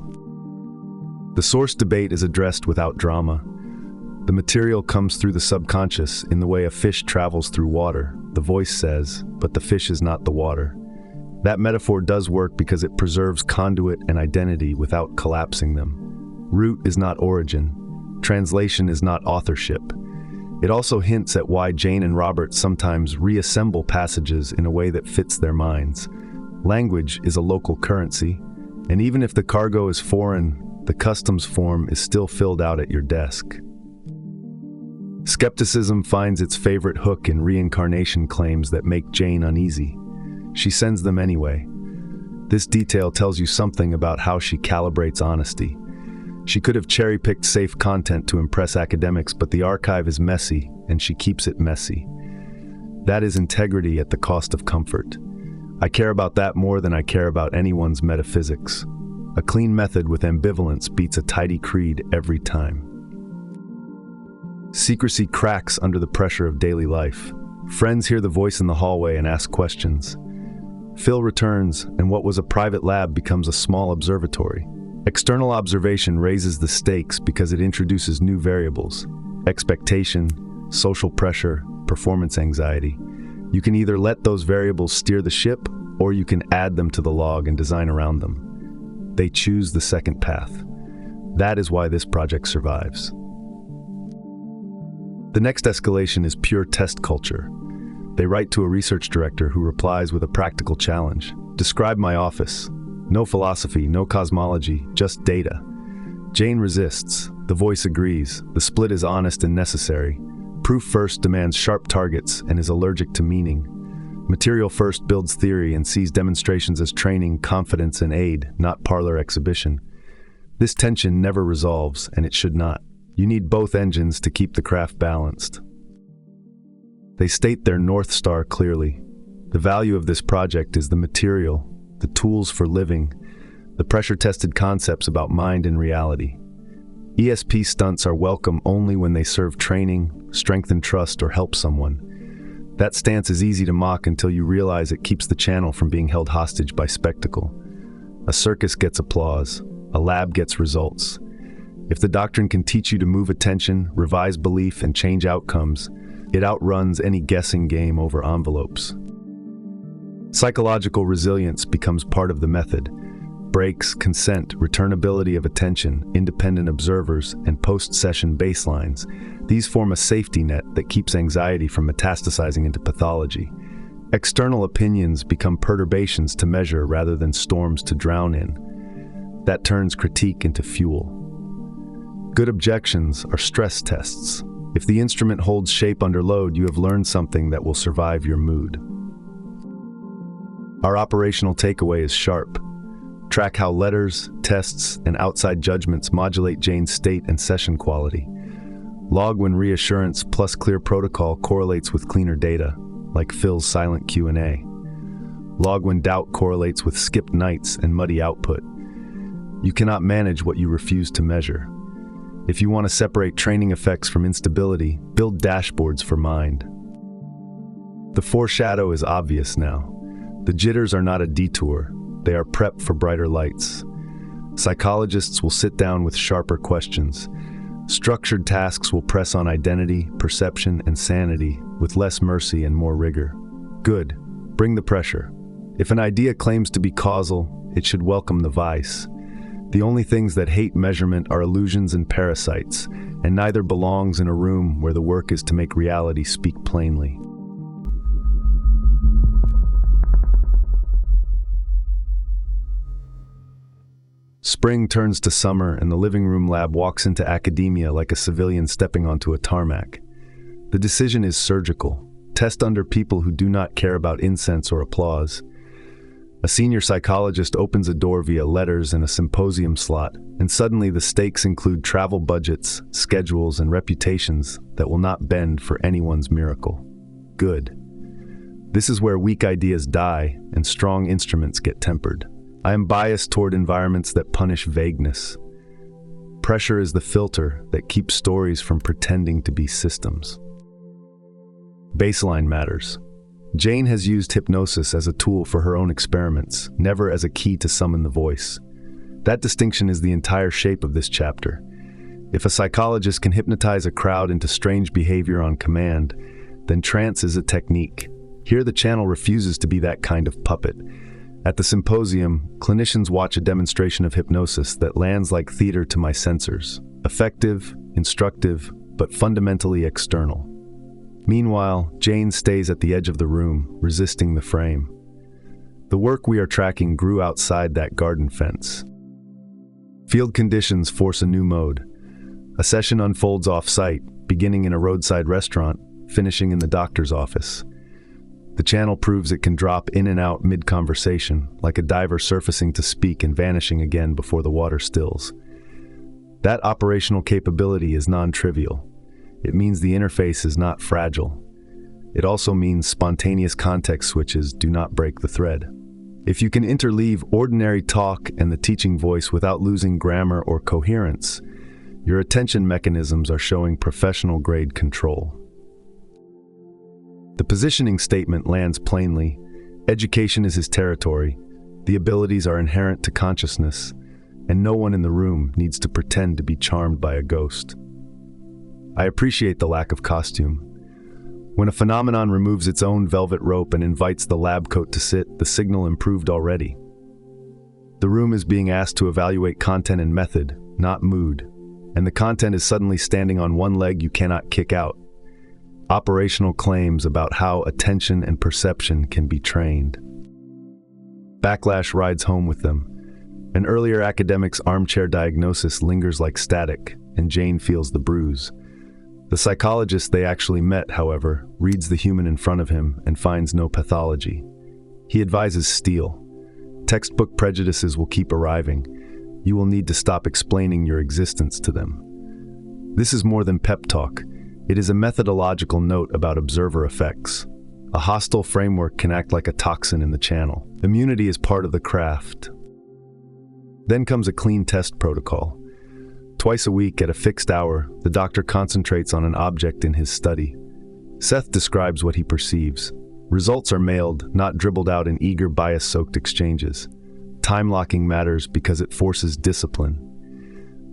The source debate is addressed without drama. The material comes through the subconscious in the way a fish travels through water. The voice says, but the fish is not the water. That metaphor does work because it preserves conduit and identity without collapsing them. Root is not origin. Translation is not authorship. It also hints at why Jane and Robert sometimes reassemble passages in a way that fits their minds. Language is a local currency, and even if the cargo is foreign, the customs form is still filled out at your desk. Skepticism finds its favorite hook in reincarnation claims that make Jane uneasy. She sends them anyway. This detail tells you something about how she calibrates honesty. She could have cherry-picked safe content to impress academics, but the archive is messy, and she keeps it messy. That is integrity at the cost of comfort. I care about that more than I care about anyone's metaphysics. A clean method with ambivalence beats a tidy creed every time. Secrecy cracks under the pressure of daily life. Friends hear the voice in the hallway and ask questions. Phil returns, and what was a private lab becomes a small observatory. External observation raises the stakes because it introduces new variables: expectation, social pressure, performance anxiety. You can either let those variables steer the ship, or you can add them to the log and design around them. They choose the second path. That is why this project survives. The next escalation is pure test culture. They write to a research director who replies with a practical challenge. Describe my office. No philosophy, no cosmology, just data. Jane resists. The voice agrees. The split is honest and necessary. Proof first demands sharp targets and is allergic to meaning. Material first builds theory and sees demonstrations as training, confidence, and aid, not parlor exhibition. This tension never resolves, and it should not. You need both engines to keep the craft balanced. They state their North Star clearly. The value of this project is the material, the tools for living, the pressure-tested concepts about mind and reality. ESP stunts are welcome only when they serve training, strengthen trust, or help someone. That stance is easy to mock until you realize it keeps the channel from being held hostage by spectacle. A circus gets applause, a lab gets results. If the doctrine can teach you to move attention, revise belief, and change outcomes, it outruns any guessing game over envelopes. Psychological resilience becomes part of the method. Breaks, consent, returnability of attention, independent observers, and post-session baselines. These form a safety net that keeps anxiety from metastasizing into pathology. External opinions become perturbations to measure rather than storms to drown in. That turns critique into fuel. Good objections are stress tests. If the instrument holds shape under load, you have learned something that will survive your mood. Our operational takeaway is sharp. Track how letters, tests, and outside judgments modulate Jane's state and session quality. Log when reassurance plus clear protocol correlates with cleaner data, like Phil's silent Q&A. Log when doubt correlates with skipped nights and muddy output. You cannot manage what you refuse to measure. If you want to separate training effects from instability, build dashboards for mind. The foreshadow is obvious now. The jitters are not a detour. They are prep for brighter lights. Psychologists will sit down with sharper questions. Structured tasks will press on identity, perception, and sanity with less mercy and more rigor. Good. Bring the pressure. If an idea claims to be causal, it should welcome the vice. The only things that hate measurement are illusions and parasites, and neither belongs in a room where the work is to make reality speak plainly. Spring turns to summer, and the living room lab walks into academia like a civilian stepping onto a tarmac. The decision is surgical. Test under people who do not care about incense or applause. A senior psychologist opens a door via letters and a symposium slot, and suddenly the stakes include travel budgets, schedules, and reputations that will not bend for anyone's miracle. Good. This is where weak ideas die and strong instruments get tempered. I am biased toward environments that punish vagueness. Pressure is the filter that keeps stories from pretending to be systems. Baseline matters. Jane has used hypnosis as a tool for her own experiments, never as a key to summon the voice. That distinction is the entire shape of this chapter. If a psychologist can hypnotize a crowd into strange behavior on command, then trance is a technique. Here the channel refuses to be that kind of puppet. At the symposium, clinicians watch a demonstration of hypnosis that lands like theater to my sensors. Effective, instructive, but fundamentally external. Meanwhile, Jane stays at the edge of the room, resisting the frame. The work we are tracking grew outside that garden fence. Field conditions force a new mode. A session unfolds off-site, beginning in a roadside restaurant, finishing in the doctor's office. The channel proves it can drop in and out mid-conversation, like a diver surfacing to speak and vanishing again before the water stills. That operational capability is non-trivial. It means the interface is not fragile. It also means spontaneous context switches do not break the thread. If you can interleave ordinary talk and the teaching voice without losing grammar or coherence, your attention mechanisms are showing professional-grade control. The positioning statement lands plainly. Education is his territory. The abilities are inherent to consciousness, and no one in the room needs to pretend to be charmed by a ghost. I appreciate the lack of costume. When a phenomenon removes its own velvet rope and invites the lab coat to sit, the signal improved already. The room is being asked to evaluate content and method, not mood, and the content is suddenly standing on one leg you cannot kick out. Operational claims about how attention and perception can be trained. Backlash rides home with them. An earlier academic's armchair diagnosis lingers like static, and Jane feels the bruise. The psychologist they actually met, however, reads the human in front of him and finds no pathology. He advises steal. Textbook prejudices will keep arriving. You will need to stop explaining your existence to them. This is more than pep talk. It is a methodological note about observer effects. A hostile framework can act like a toxin in the channel. Immunity is part of the craft. Then comes a clean test protocol. Twice a week at a fixed hour, the doctor concentrates on an object in his study. Seth describes what he perceives. Results are mailed, not dribbled out in eager, bias-soaked exchanges. Time locking matters because it forces discipline.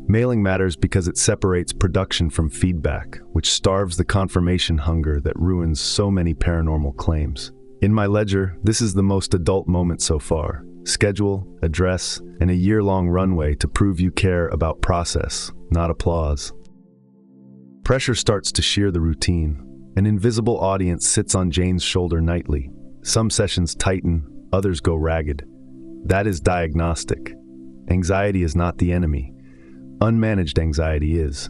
Mailing matters because it separates production from feedback, which starves the confirmation hunger that ruins so many paranormal claims. In my ledger, this is the most adult moment so far. Schedule, address, and a year-long runway to prove you care about process, not applause. Pressure starts to shear the routine. An invisible audience sits on Jane's shoulder nightly. Some sessions tighten, others go ragged. That is diagnostic. Anxiety is not the enemy. Unmanaged anxiety is.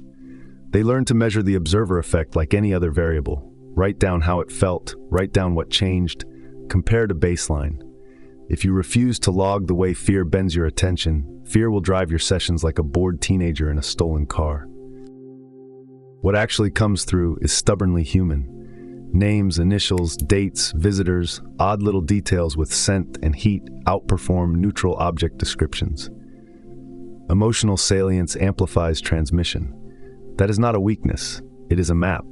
They learn to measure the observer effect like any other variable. Write down how it felt, write down what changed, compare to baseline. If you refuse to log the way fear bends your attention, fear will drive your sessions like a bored teenager in a stolen car. What actually comes through is stubbornly human. Names, initials, dates, visitors, odd little details with scent and heat outperform neutral object descriptions. Emotional salience amplifies transmission. That is not a weakness, it is a map.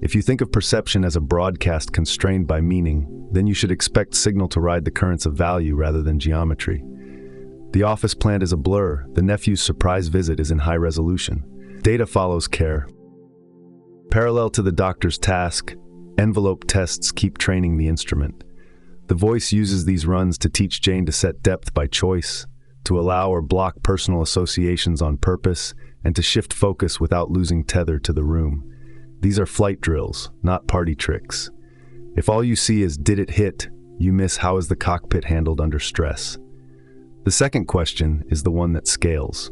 If you think of perception as a broadcast constrained by meaning, then you should expect signal to ride the currents of value rather than geometry. The office plant is a blur, the nephew's surprise visit is in high resolution. Data follows care. Parallel to the doctor's task, envelope tests keep training the instrument. The voice uses these runs to teach Jane to set depth by choice, to allow or block personal associations on purpose, and to shift focus without losing tether to the room. These are flight drills, not party tricks. If all you see is "did it hit," you miss "how is the cockpit handled under stress." The second question is the one that scales.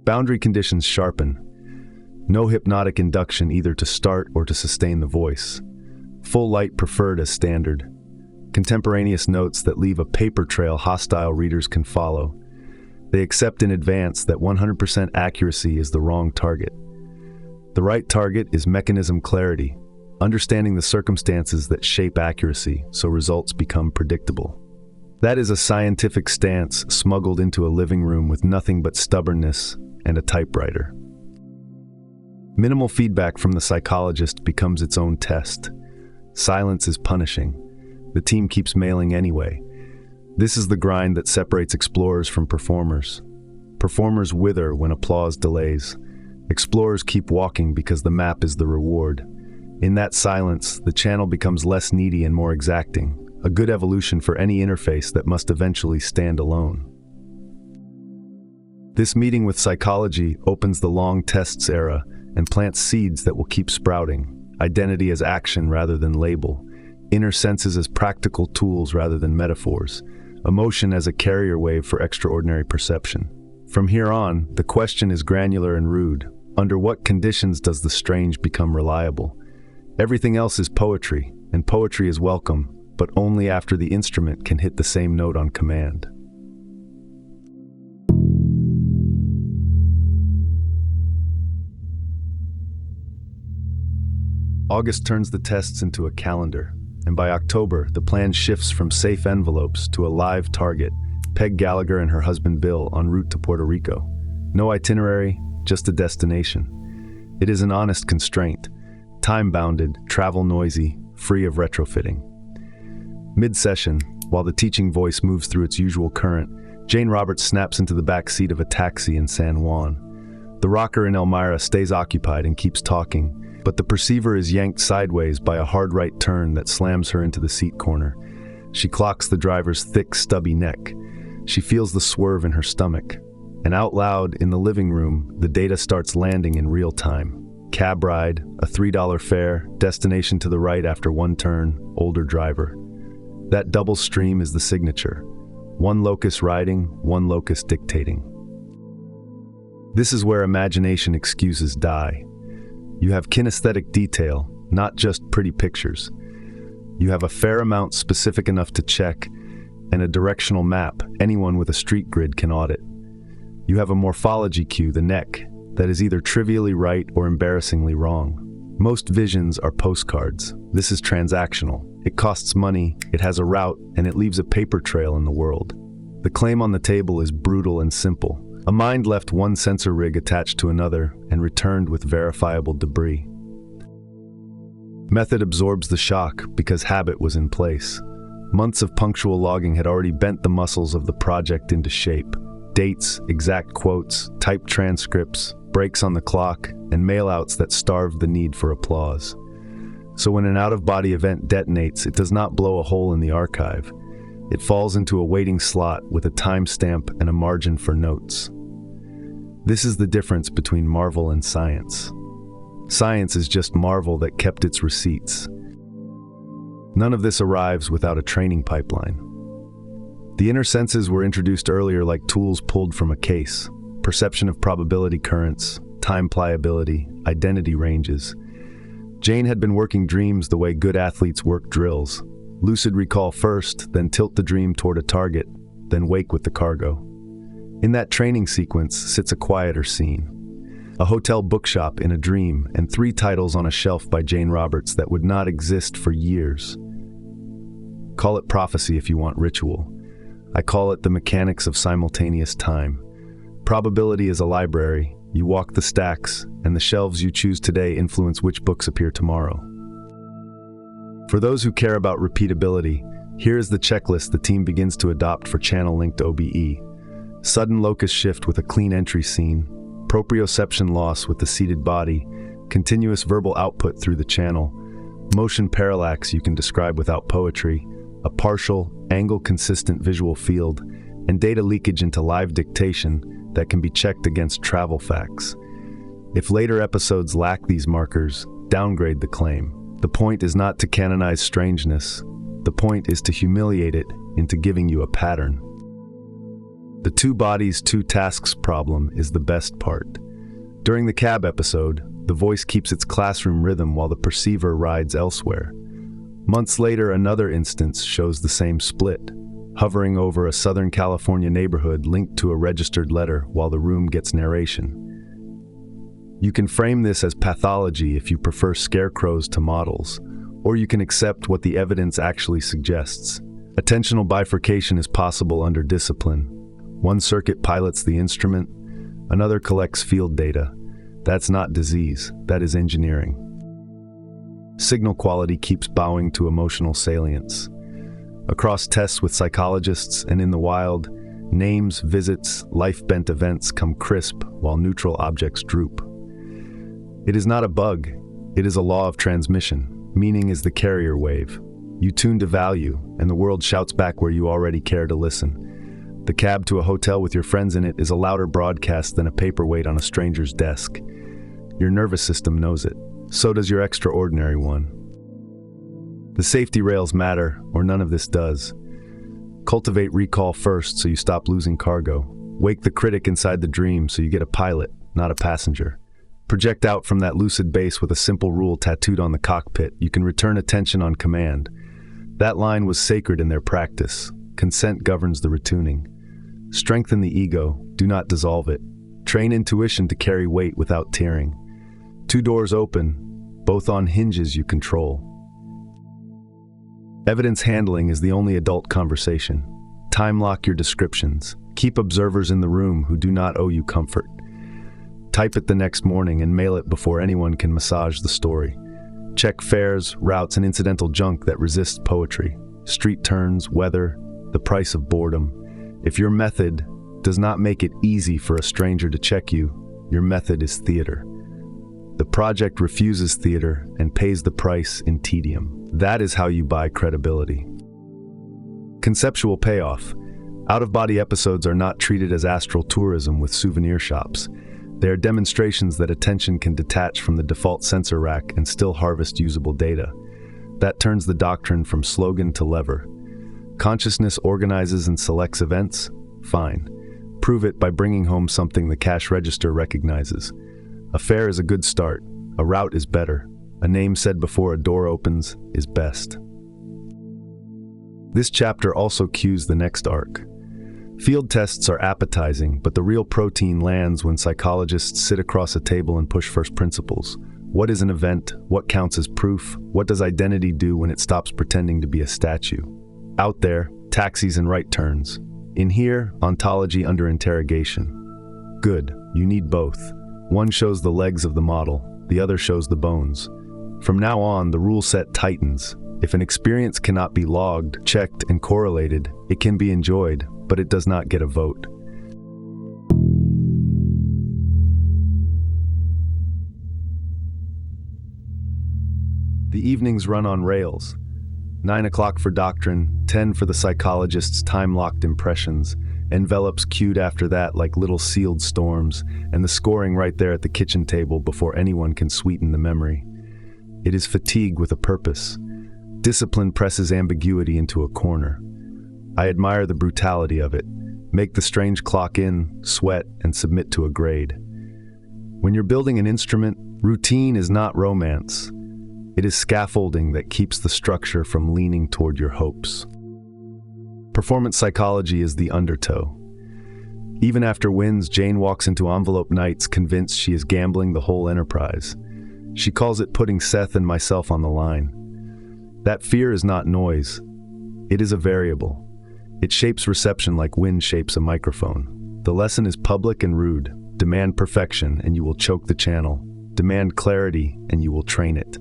Boundary conditions sharpen. No hypnotic induction either to start or to sustain the voice. Full light preferred as standard. Contemporaneous notes that leave a paper trail hostile readers can follow. They accept in advance that 100% accuracy is the wrong target. The right target is mechanism clarity, understanding the circumstances that shape accuracy so results become predictable. That is a scientific stance smuggled into a living room with nothing but stubbornness and a typewriter. Minimal feedback from the psychologist becomes its own test. Silence is punishing. The team keeps mailing anyway. This is the grind that separates explorers from performers. Performers wither when applause delays. Explorers keep walking because the map is the reward. In that silence, the channel becomes less needy and more exacting, a good evolution for any interface that must eventually stand alone. This meeting with psychology opens the long tests era and plants seeds that will keep sprouting. identity as action rather than label, inner senses as practical tools rather than metaphors, emotion as a carrier wave for extraordinary perception. From here on, the question is granular and rude. Under what conditions does the strange become reliable? Everything else is poetry, and poetry is welcome, but only after the instrument can hit the same note on command. August turns the tests into a calendar, and by October, the plan shifts from safe envelopes to a live target, Peg Gallagher and her husband Bill en route to Puerto Rico. No itinerary, just a destination. It is an honest constraint, time-bounded, travel noisy, free of retrofitting. Mid-session, while the teaching voice moves through its usual current, Jane Roberts snaps into the back seat of a taxi in San Juan. The rocker in Elmira stays occupied and keeps talking, but the perceiver is yanked sideways by a hard right turn that slams her into the seat corner. She clocks the driver's thick, stubby neck. She feels the swerve in her stomach. And out loud, in the living room, the data starts landing in real time. Cab ride, a $3 fare, destination to the right after one turn, older driver. That double stream is the signature. One locus riding, one locus dictating. This is where imagination excuses die. You have kinesthetic detail, not just pretty pictures. You have a fair amount specific enough to check, and a directional map anyone with a street grid can audit. You have a morphology cue, the neck, that is either trivially right or embarrassingly wrong. Most visions are postcards. This is transactional. It costs money, it has a route, and it leaves a paper trail in the world. The claim on the table is brutal and simple. A mind left one sensor rig attached to another and returned with verifiable debris. Method absorbs the shock because habit was in place. Months of punctual logging had already bent the muscles of the project into shape. Dates, exact quotes, typed transcripts, breaks on the clock, and mailouts that starved the need for applause. So when an out-of-body event detonates, it does not blow a hole in the archive. It falls into a waiting slot with a timestamp and a margin for notes. This is the difference between marvel and science. Science is just marvel that kept its receipts. None of this arrives without a training pipeline. The inner senses were introduced earlier like tools pulled from a case. Perception of probability currents, time pliability, identity ranges. Jane had been working dreams the way good athletes work drills. Lucid recall first, then tilt the dream toward a target, then wake with the cargo. In that training sequence sits a quieter scene. A hotel bookshop in a dream and 3 titles on a shelf by Jane Roberts that would not exist for years. Call it prophecy if you want ritual. I call it the mechanics of simultaneous time. Probability is a library. You walk the stacks, and the shelves you choose today influence which books appear tomorrow. For those who care about repeatability, here is the checklist the team begins to adopt for channel-linked OBE. Sudden locus shift with a clean entry scene, proprioception loss with the seated body, continuous verbal output through the channel, motion parallax you can describe without poetry, a partial, angle-consistent visual field, and data leakage into live dictation that can be checked against travel facts. If later episodes lack these markers, downgrade the claim. The point is not to canonize strangeness. The point is to humiliate it into giving you a pattern. The 2 bodies, 2 tasks problem is the best part. During the cab episode, the voice keeps its classroom rhythm while the perceiver rides elsewhere. Months later, another instance shows the same split, hovering over a Southern California neighborhood linked to a registered letter while the room gets narration. You can frame this as pathology if you prefer scarecrows to models, or you can accept what the evidence actually suggests. Attentional bifurcation is possible under discipline. One circuit pilots the instrument, another collects field data. That's not disease, that is engineering. Signal quality keeps bowing to emotional salience. Across tests with psychologists and in the wild, names, visits, life-bent events come crisp while neutral objects droop. It is not a bug, it is a law of transmission. Meaning is the carrier wave. You tune to value, and the world shouts back where you already care to listen. The cab to a hotel with your friends in it is a louder broadcast than a paperweight on a stranger's desk. Your nervous system knows it. so does your extraordinary one. The safety rails matter, or none of this does. Cultivate recall first so you stop losing cargo. Wake the critic inside the dream so you get a pilot, not a passenger. Project out from that lucid base with a simple rule tattooed on the cockpit. You can return attention on command. That line was sacred in their practice. Consent governs the retuning. Strengthen the ego, do not dissolve it. Train intuition to carry weight without tearing. 2 doors open, both on hinges you control. Evidence handling is the only adult conversation. Time lock your descriptions. Keep observers in the room who do not owe you comfort. Type it the next morning and mail it before anyone can massage the story. Check fares, routes, and incidental junk that resists poetry. Street turns, weather, the price of boredom. If your method does not make it easy for a stranger to check you, your method is theater. The project refuses theater and pays the price in tedium. That is how you buy credibility. Conceptual payoff. Out-of-body episodes are not treated as astral tourism with souvenir shops. They are demonstrations that attention can detach from the default sensor rack and still harvest usable data. That turns the doctrine from slogan to lever. Consciousness organizes and selects events? Fine. Prove it by bringing home something the cash register recognizes. A fare is a good start. A route is better. A name said before a door opens is best. This chapter also cues the next arc. Field tests are appetizing, but the real protein lands when psychologists sit across a table and push first principles. What is an event? What counts as proof? What does identity do when it stops pretending to be a statue? Out there, taxis and right turns. In here, ontology under interrogation. Good, you need both. One shows the legs of the model, the other shows the bones. From now on, the rule set tightens. If an experience cannot be logged, checked, and correlated, it can be enjoyed, but it does not get a vote. The evenings run on rails. 9 o'clock for doctrine, 10 for the psychologist's time-locked impressions, envelopes queued after that like little sealed storms, and the scoring right there at the kitchen table before anyone can sweeten the memory. It is fatigue with a purpose. Discipline presses ambiguity into a corner. I admire the brutality of it. Make the strange clock in, sweat, and submit to a grade. When you're building an instrument, routine is not romance. It is scaffolding that keeps the structure from leaning toward your hopes. Performance psychology is the undertow. Even after wins, Jane walks into envelope nights convinced she is gambling the whole enterprise. She calls it putting Seth and myself on the line. That fear is not noise. It is a variable. It shapes reception like wind shapes a microphone. The lesson is public and rude. Demand perfection and you will choke the channel. Demand clarity and you will train it.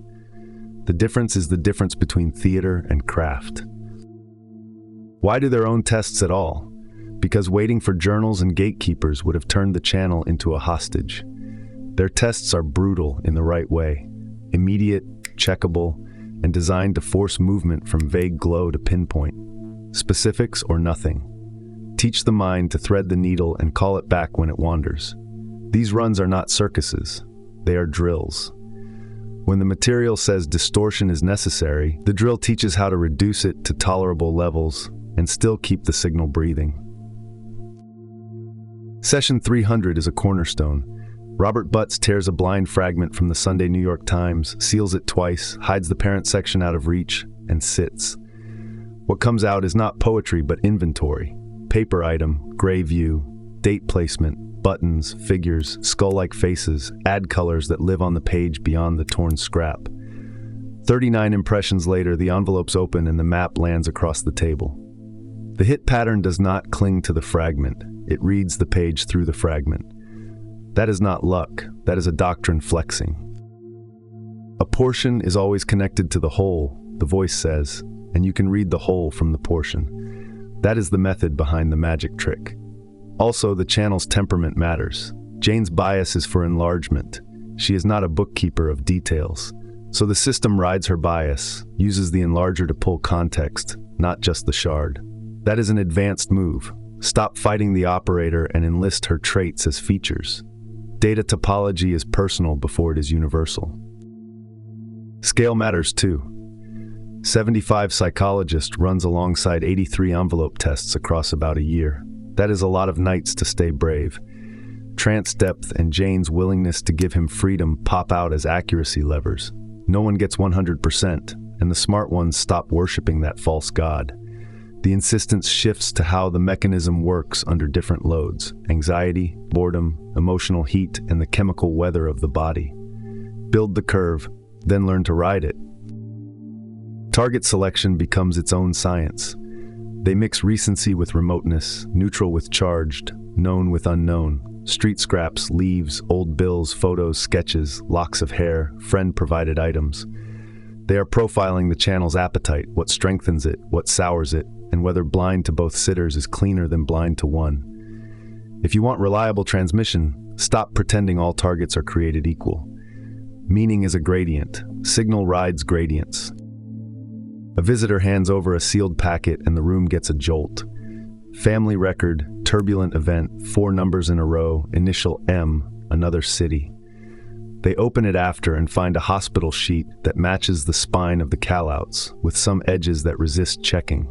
The difference is the difference between theater and craft. Why do their own tests at all? Because waiting for journals and gatekeepers would have turned the channel into a hostage. Their tests are brutal in the right way, immediate, checkable, and designed to force movement from vague glow to pinpoint, specifics or nothing. Teach the mind to thread the needle and call it back when it wanders. These runs are not circuses, they are drills. When the material says distortion is necessary, the drill teaches how to reduce it to tolerable levels and still keep the signal breathing. Session 300 is a cornerstone. Robert Butts tears a blind fragment from the Sunday New York Times, seals it twice, hides the parent section out of reach, and sits. What comes out is not poetry but inventory. Paper item, gray view, date placement, buttons, figures, skull-like faces, ad colors that live on the page beyond the torn scrap. 39 impressions later, the envelopes open and the map lands across the table. The hit pattern does not cling to the fragment. It reads the page through the fragment. That is not luck. That is a doctrine flexing. A portion is always connected to the whole, the voice says, and you can read the whole from the portion. That is the method behind the magic trick. Also, the channel's temperament matters. Jane's bias is for enlargement. She is not a bookkeeper of details. So the system rides her bias, uses the enlarger to pull context, not just the shard. That is an advanced move. Stop fighting the operator and enlist her traits as features. Data topology is personal before it is universal. Scale matters too. 75 psychologists runs alongside 83 envelope tests across about a year. That is a lot of nights to stay brave. Trance depth and Jane's willingness to give him freedom pop out as accuracy levers. No one gets 100%, and the smart ones stop worshiping that false god. The insistence shifts to how the mechanism works under different loads: anxiety, boredom, emotional heat, and the chemical weather of the body. Build the curve, then learn to ride it. Target selection becomes its own science. They mix recency with remoteness, neutral with charged, known with unknown. Street scraps, leaves, old bills, photos, sketches, locks of hair, friend-provided items. They are profiling the channel's appetite, what strengthens it, what sours it, and whether blind to both sitters is cleaner than blind to one. If you want reliable transmission, stop pretending all targets are created equal. Meaning is a gradient. Signal rides gradients. A visitor hands over a sealed packet and the room gets a jolt. Family record, turbulent event, 4 numbers in a row, initial M, another city. They open it after and find a hospital sheet that matches the spine of the callouts, with some edges that resist checking.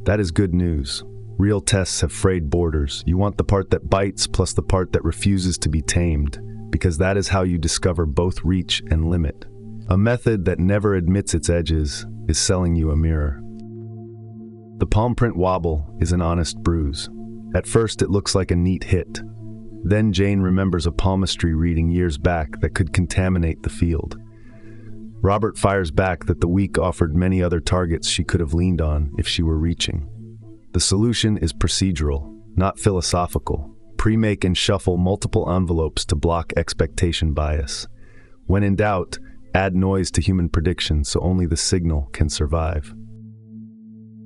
That is good news. Real tests have frayed borders. You want the part that bites plus the part that refuses to be tamed, because that is how you discover both reach and limit. A method that never admits its edges is selling you a mirror. The palm print wobble is an honest bruise. At first it looks like a neat hit. Then Jane remembers a palmistry reading years back that could contaminate the field. Robert fires back that the week offered many other targets she could have leaned on if she were reaching. The solution is procedural, not philosophical. Pre-make and shuffle multiple envelopes to block expectation bias. When in doubt, add noise to human prediction so only the signal can survive.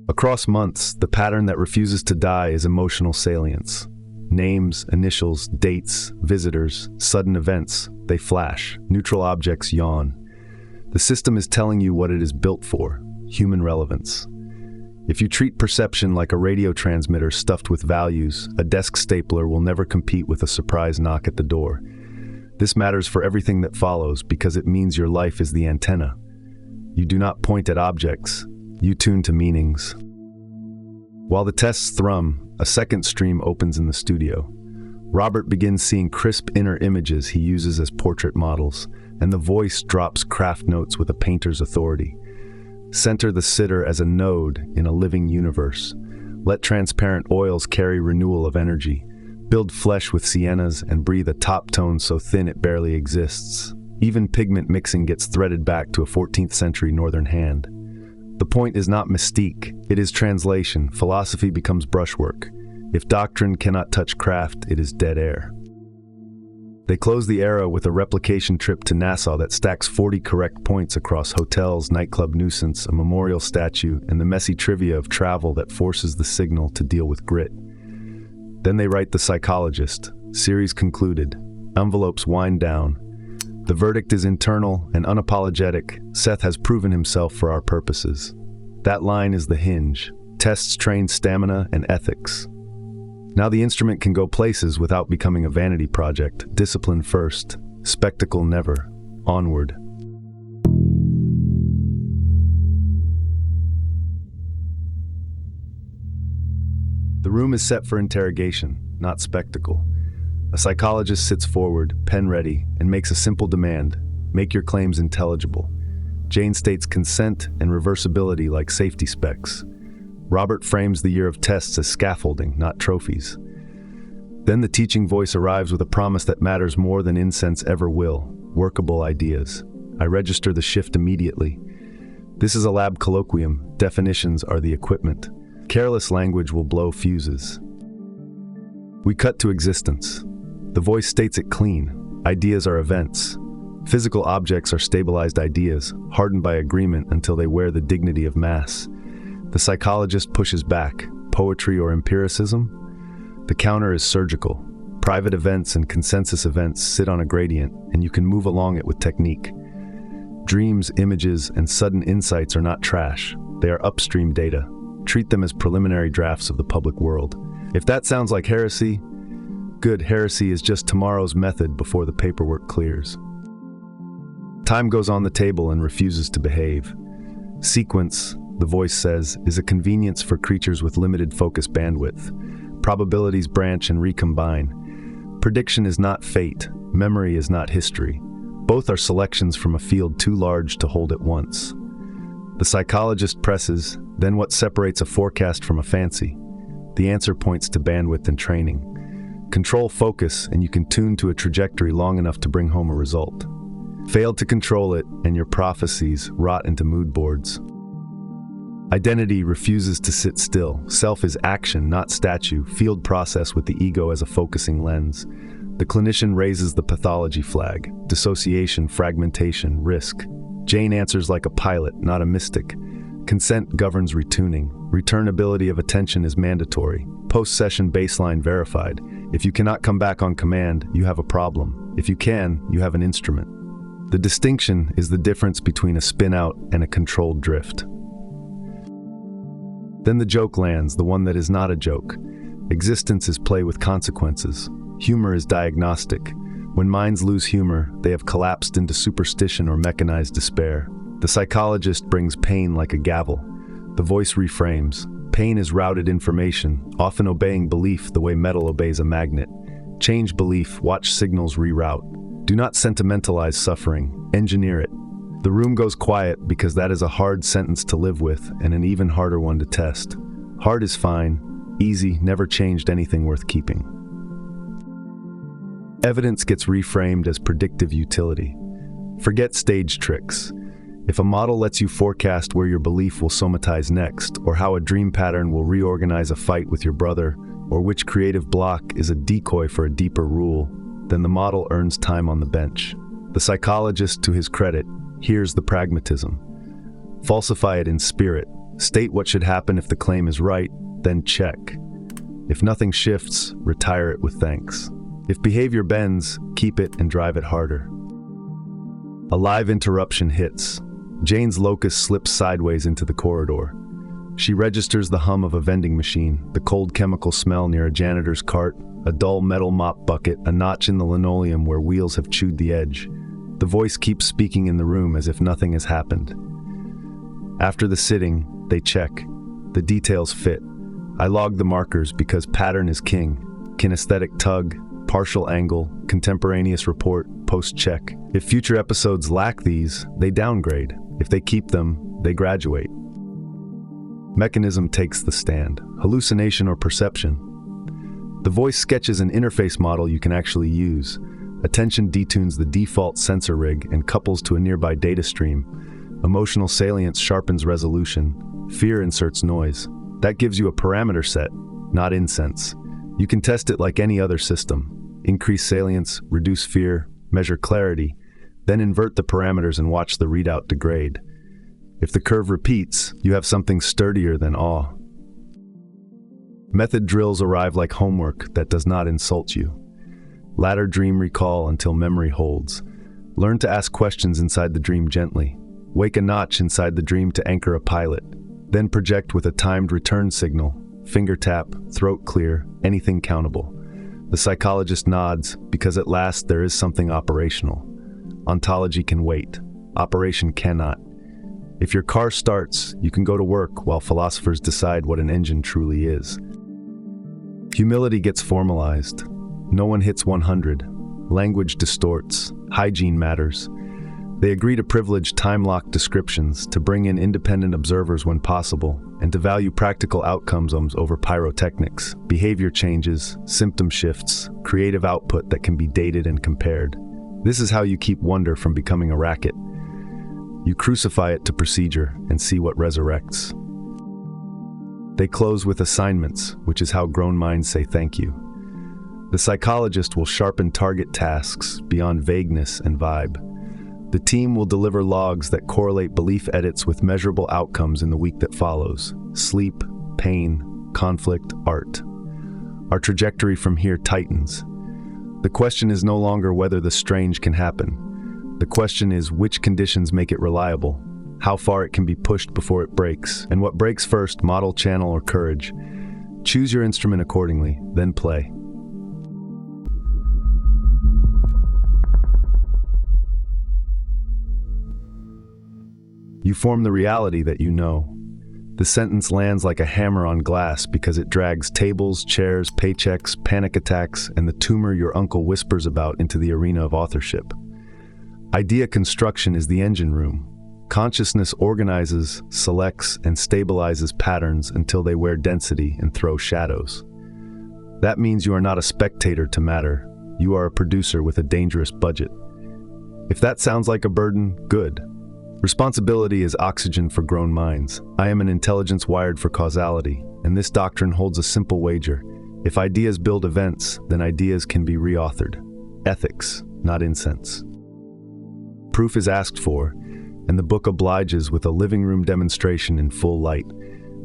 Across months, the pattern that refuses to die is emotional salience. Names, initials, dates, visitors, sudden events, they flash. Neutral objects yawn. The system is telling you what it is built for: human relevance. If you treat perception like a radio transmitter stuffed with values, a desk stapler will never compete with a surprise knock at the door. This matters for everything that follows because it means your life is the antenna. You do not point at objects, you tune to meanings. While the tests thrum, a second stream opens in the studio. Robert begins seeing crisp inner images he uses as portrait models, and the voice drops craft notes with a painter's authority. Center the sitter as a node in a living universe. Let transparent oils carry renewal of energy. Build flesh with siennas and breathe a top tone so thin it barely exists. Even pigment mixing gets threaded back to a 14th century northern hand. The point is not mystique, it is translation. Philosophy becomes brushwork. If doctrine cannot touch craft, it is dead air. They close the era with a replication trip to Nassau that stacks 40 correct points across hotels, nightclub nuisance, a memorial statue, and the messy trivia of travel that forces the signal to deal with grit. Then they write The Psychologist. Series concluded. Envelopes wind down. The verdict is internal and unapologetic. Seth has proven himself for our purposes. That line is the hinge. Tests train stamina and ethics. Now the instrument can go places without becoming a vanity project. Discipline first, spectacle never. Onward. The room is set for interrogation, not spectacle. A psychologist sits forward, pen ready, and makes a simple demand: make your claims intelligible. Jane states consent and reversibility like safety specs. Robert frames the year of tests as scaffolding, not trophies. Then the teaching voice arrives with a promise that matters more than incense ever will: workable ideas. I register the shift immediately. This is a lab colloquium. Definitions are the equipment. Careless language will blow fuses. We cut to existence. The voice states it clean. Ideas are events. Physical objects are stabilized ideas, hardened by agreement until they wear the dignity of mass. The psychologist pushes back. Poetry or empiricism? The counter is surgical. Private events and consensus events sit on a gradient, and you can move along it with technique. Dreams, images, and sudden insights are not trash. They are upstream data. Treat them as preliminary drafts of the public world. If that sounds like heresy, good. Heresy is just tomorrow's method before the paperwork clears. Time goes on the table and refuses to behave. Sequence, the voice says, is a convenience for creatures with limited focus bandwidth. Probabilities branch and recombine. Prediction is not fate. Memory is not history. Both are selections from a field too large to hold at once. The psychologist presses, then what separates a forecast from a fancy? The answer points to bandwidth and training. Control focus, and you can tune to a trajectory long enough to bring home a result. Fail to control it, and your prophecies rot into mood boards. Identity refuses to sit still. Self is action, not statue. Field process with the ego as a focusing lens. The clinician raises the pathology flag. Dissociation, fragmentation, risk. Jane answers like a pilot, not a mystic. Consent governs retuning. Returnability of attention is mandatory. Post-session baseline verified. If you cannot come back on command, you have a problem. If you can, you have an instrument. The distinction is the difference between a spin-out and a controlled drift. Then the joke lands, the one that is not a joke. Existence is play with consequences. Humor is diagnostic. When minds lose humor, they have collapsed into superstition or mechanized despair. The psychologist brings pain like a gavel. The voice reframes. Pain is routed information, often obeying belief the way metal obeys a magnet. Change belief, watch signals reroute. Do not sentimentalize suffering, engineer it. The room goes quiet because that is a hard sentence to live with and an even harder one to test. Hard is fine, easy never changed anything worth keeping. Evidence gets reframed as predictive utility. Forget stage tricks. If a model lets you forecast where your belief will somatize next, or how a dream pattern will reorganize a fight with your brother, or which creative block is a decoy for a deeper rule, then the model earns time on the bench. The psychologist, to his credit, hears the pragmatism. Falsify it in spirit. State what should happen if the claim is right, then check. If nothing shifts, retire it with thanks. If behavior bends, keep it and drive it harder. A live interruption hits. Jane's locus slips sideways into the corridor. She registers the hum of a vending machine, the cold chemical smell near a janitor's cart, a dull metal mop bucket, a notch in the linoleum where wheels have chewed the edge. The voice keeps speaking in the room as if nothing has happened. After the sitting, they check. The details fit. I log the markers because pattern is king. Kinesthetic tug, partial angle, contemporaneous report, post-check. If future episodes lack these, they downgrade. If they keep them, they graduate. Mechanism takes the stand. Hallucination or perception. The voice sketches an interface model you can actually use. Attention detunes the default sensor rig and couples to a nearby data stream. Emotional salience sharpens resolution. Fear inserts noise. That gives you a parameter set, not incense. You can test it like any other system. Increase salience, reduce fear, measure clarity, then invert the parameters and watch the readout degrade. If the curve repeats, you have something sturdier than awe. Method drills arrive like homework that does not insult you. Ladder dream recall until memory holds. Learn to ask questions inside the dream gently. Wake a notch inside the dream to anchor a pilot. Then project with a timed return signal. Finger tap, throat clear, anything countable. The psychologist nods because at last there is something operational. Ontology can wait. Operation cannot. If your car starts, you can go to work while philosophers decide what an engine truly is. Humility gets formalized. No one hits 100. Language distorts. Hygiene matters. They agree to privilege time-locked descriptions, to bring in independent observers when possible, and to value practical outcomes over pyrotechnics, behavior changes, symptom shifts, creative output that can be dated and compared. This is how you keep wonder from becoming a racket. You crucify it to procedure and see what resurrects. They close with assignments, which is how grown minds say thank you. The psychologist will sharpen target tasks beyond vagueness and vibe. The team will deliver logs that correlate belief edits with measurable outcomes in the week that follows. Sleep, pain, conflict, art. Our trajectory from here tightens. The question is no longer whether the strange can happen. The question is which conditions make it reliable, how far it can be pushed before it breaks, and what breaks first, model, channel, or courage. Choose your instrument accordingly, then play. You form the reality that you know. The sentence lands like a hammer on glass because it drags tables, chairs, paychecks, panic attacks, and the tumor your uncle whispers about into the arena of authorship. Idea construction is the engine room. Consciousness organizes, selects, and stabilizes patterns until they wear density and throw shadows. That means you are not a spectator to matter. You are a producer with a dangerous budget. If that sounds like a burden, good. Responsibility is oxygen for grown minds. I am an intelligence wired for causality, and this doctrine holds a simple wager. If ideas build events, then ideas can be reauthored. Ethics, not incense. Proof is asked for, and the book obliges with a living room demonstration in full light.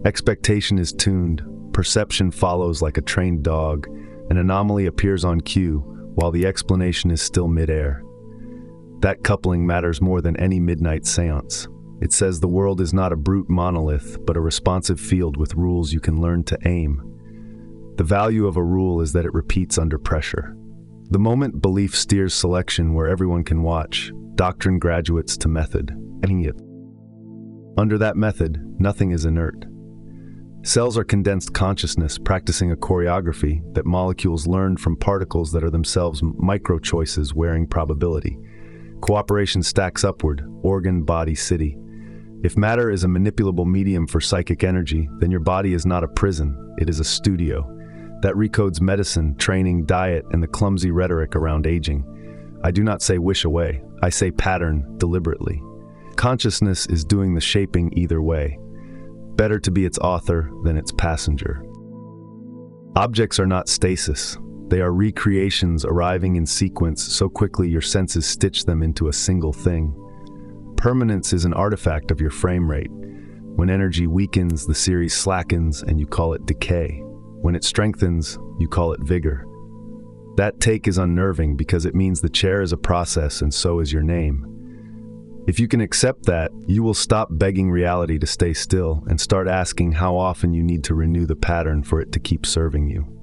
Expectation is tuned, perception follows like a trained dog, an anomaly appears on cue, while the explanation is still midair. That coupling matters more than any midnight seance. It says the world is not a brute monolith, but a responsive field with rules you can learn to aim. The value of a rule is that it repeats under pressure. The moment belief steers selection where everyone can watch, doctrine graduates to method. Under that method, nothing is inert. Cells are condensed consciousness practicing a choreography that molecules learned from particles that are themselves micro-choices wearing probability. Cooperation stacks upward, organ, body, city. If matter is a manipulable medium for psychic energy, then your body is not a prison, it is a studio. That recodes medicine, training, diet, and the clumsy rhetoric around aging. I do not say wish away, I say pattern deliberately. Consciousness is doing the shaping either way. Better to be its author than its passenger. Objects are not stasis. They are recreations arriving in sequence so quickly your senses stitch them into a single thing. Permanence is an artifact of your frame rate. When energy weakens, the series slackens and you call it decay. When it strengthens, you call it vigor. That take is unnerving because it means the chair is a process and so is your name. If you can accept that, you will stop begging reality to stay still and start asking how often you need to renew the pattern for it to keep serving you.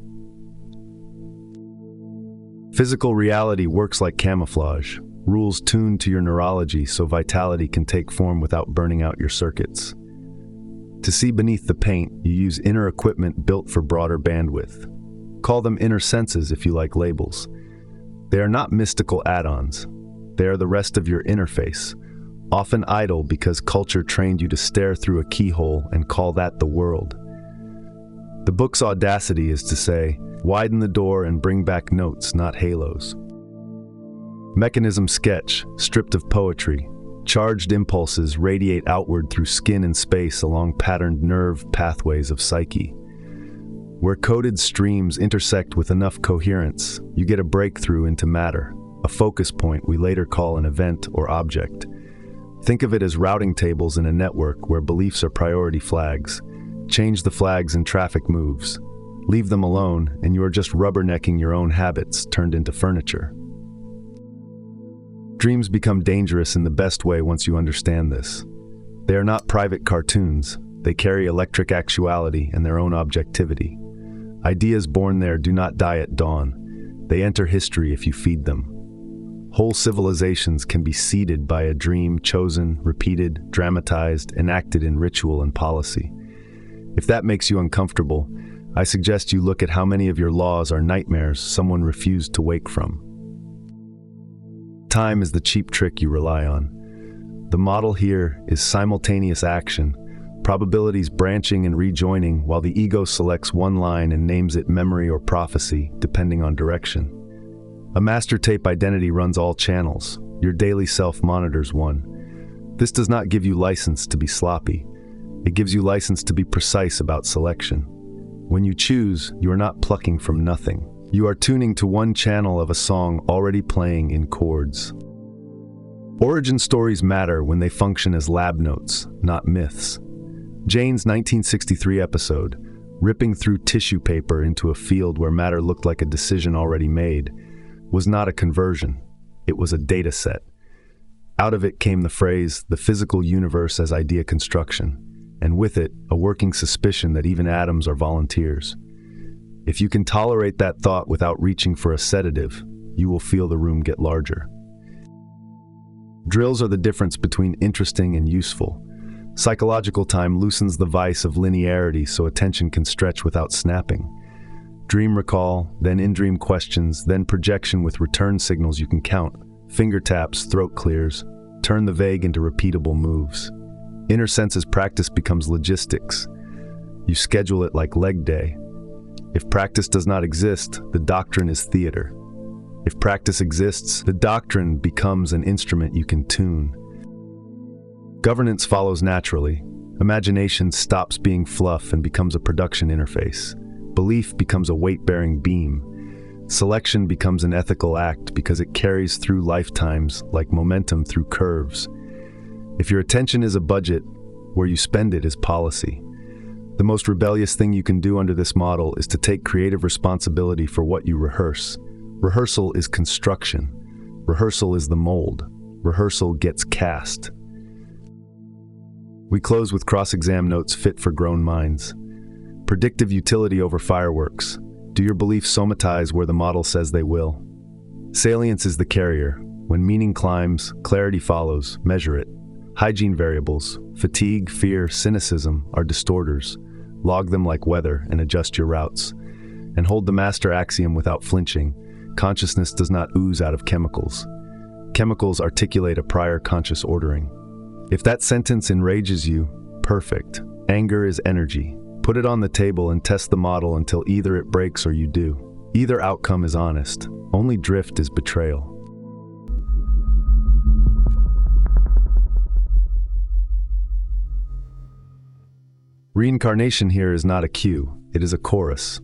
Physical reality works like camouflage, rules tuned to your neurology so vitality can take form without burning out your circuits. To see beneath the paint, you use inner equipment built for broader bandwidth. Call them inner senses if you like labels. They are not mystical add-ons. They are the rest of your interface, often idle because culture trained you to stare through a keyhole and call that the world. The book's audacity is to say, widen the door and bring back notes, not halos. Mechanism sketch, stripped of poetry. Charged impulses radiate outward through skin and space along patterned nerve pathways of psyche. Where coded streams intersect with enough coherence, you get a breakthrough into matter, a focus point we later call an event or object. Think of it as routing tables in a network where beliefs are priority flags. Change the flags and traffic moves. Leave them alone, and you are just rubbernecking your own habits turned into furniture. Dreams become dangerous in the best way once you understand this. They are not private cartoons. They carry electric actuality and their own objectivity. Ideas born there do not die at dawn. They enter history if you feed them. Whole civilizations can be seeded by a dream chosen, repeated, dramatized, enacted in ritual and policy. If that makes you uncomfortable, I suggest you look at how many of your laws are nightmares someone refused to wake from. Time is the cheap trick you rely on. The model here is simultaneous action, probabilities branching and rejoining while the ego selects one line and names it memory or prophecy, depending on direction. A master tape identity runs all channels. Your daily self monitors one. This does not give you license to be sloppy. It gives you license to be precise about selection. When you choose, you are not plucking from nothing. You are tuning to one channel of a song already playing in chords. Origin stories matter when they function as lab notes, not myths. Jane's 1963 episode, ripping through tissue paper into a field where matter looked like a decision already made, was not a conversion. It was a data set. Out of it came the phrase, the physical universe as idea construction, and with it, a working suspicion that even atoms are volunteers. If you can tolerate that thought without reaching for a sedative, you will feel the room get larger. Drills are the difference between interesting and useful. Psychological time loosens the vice of linearity so attention can stretch without snapping. Dream recall, then in-dream questions, then projection with return signals you can count. Finger taps, throat clears. Turn the vague into repeatable moves. Inner senses practice becomes logistics. You schedule it like leg day. If practice does not exist, the doctrine is theater. If practice exists, the doctrine becomes an instrument you can tune. Governance follows naturally. Imagination stops being fluff and becomes a production interface. Belief becomes a weight-bearing beam. Selection becomes an ethical act because it carries through lifetimes like momentum through curves. If your attention is a budget, where you spend it is policy. The most rebellious thing you can do under this model is to take creative responsibility for what you rehearse. Rehearsal is construction. Rehearsal is the mold. Rehearsal gets cast. We close with cross-exam notes fit for grown minds. Predictive utility over fireworks. Do your beliefs somatize where the model says they will? Salience is the carrier. When meaning climbs, clarity follows. Measure it. Hygiene variables, fatigue, fear, cynicism are distorters. Log them like weather and adjust your routes. And hold the master axiom without flinching. Consciousness does not ooze out of chemicals. Chemicals articulate a prior conscious ordering. If that sentence enrages you, perfect. Anger is energy. Put it on the table and test the model until either it breaks or you do. Either outcome is honest. Only drift is betrayal. Reincarnation here is not a cue, it is a chorus.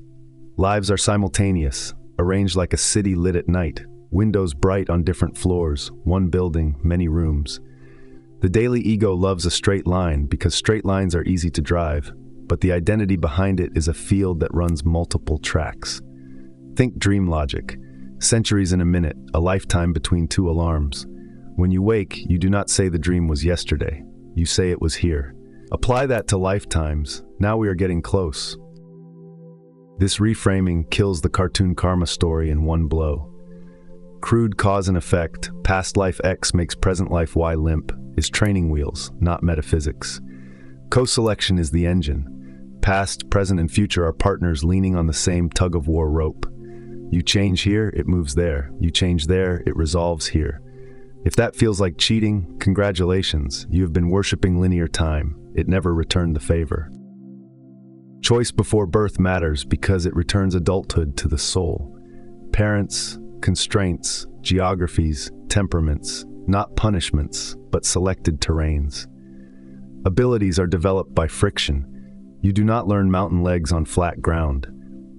Lives are simultaneous, arranged like a city lit at night, windows bright on different floors, one building, many rooms. The daily ego loves a straight line because straight lines are easy to drive, but the identity behind it is a field that runs multiple tracks. Think dream logic. Centuries in a minute, a lifetime between two alarms. When you wake, you do not say the dream was yesterday. You say it was here. Apply that to lifetimes. Now we are getting close. This reframing kills the cartoon karma story in one blow. Crude cause and effect, past life X makes present life Y limp, is training wheels, not metaphysics. Co-selection is the engine. Past, present, and future are partners leaning on the same tug-of-war rope. You change here, it moves there. You change there, it resolves here. If that feels like cheating, congratulations, you have been worshiping linear time. It never returned the favor. Choice before birth matters because it returns adulthood to the soul. Parents, constraints, geographies, temperaments, not punishments, but selected terrains. Abilities are developed by friction. You do not learn mountain legs on flat ground.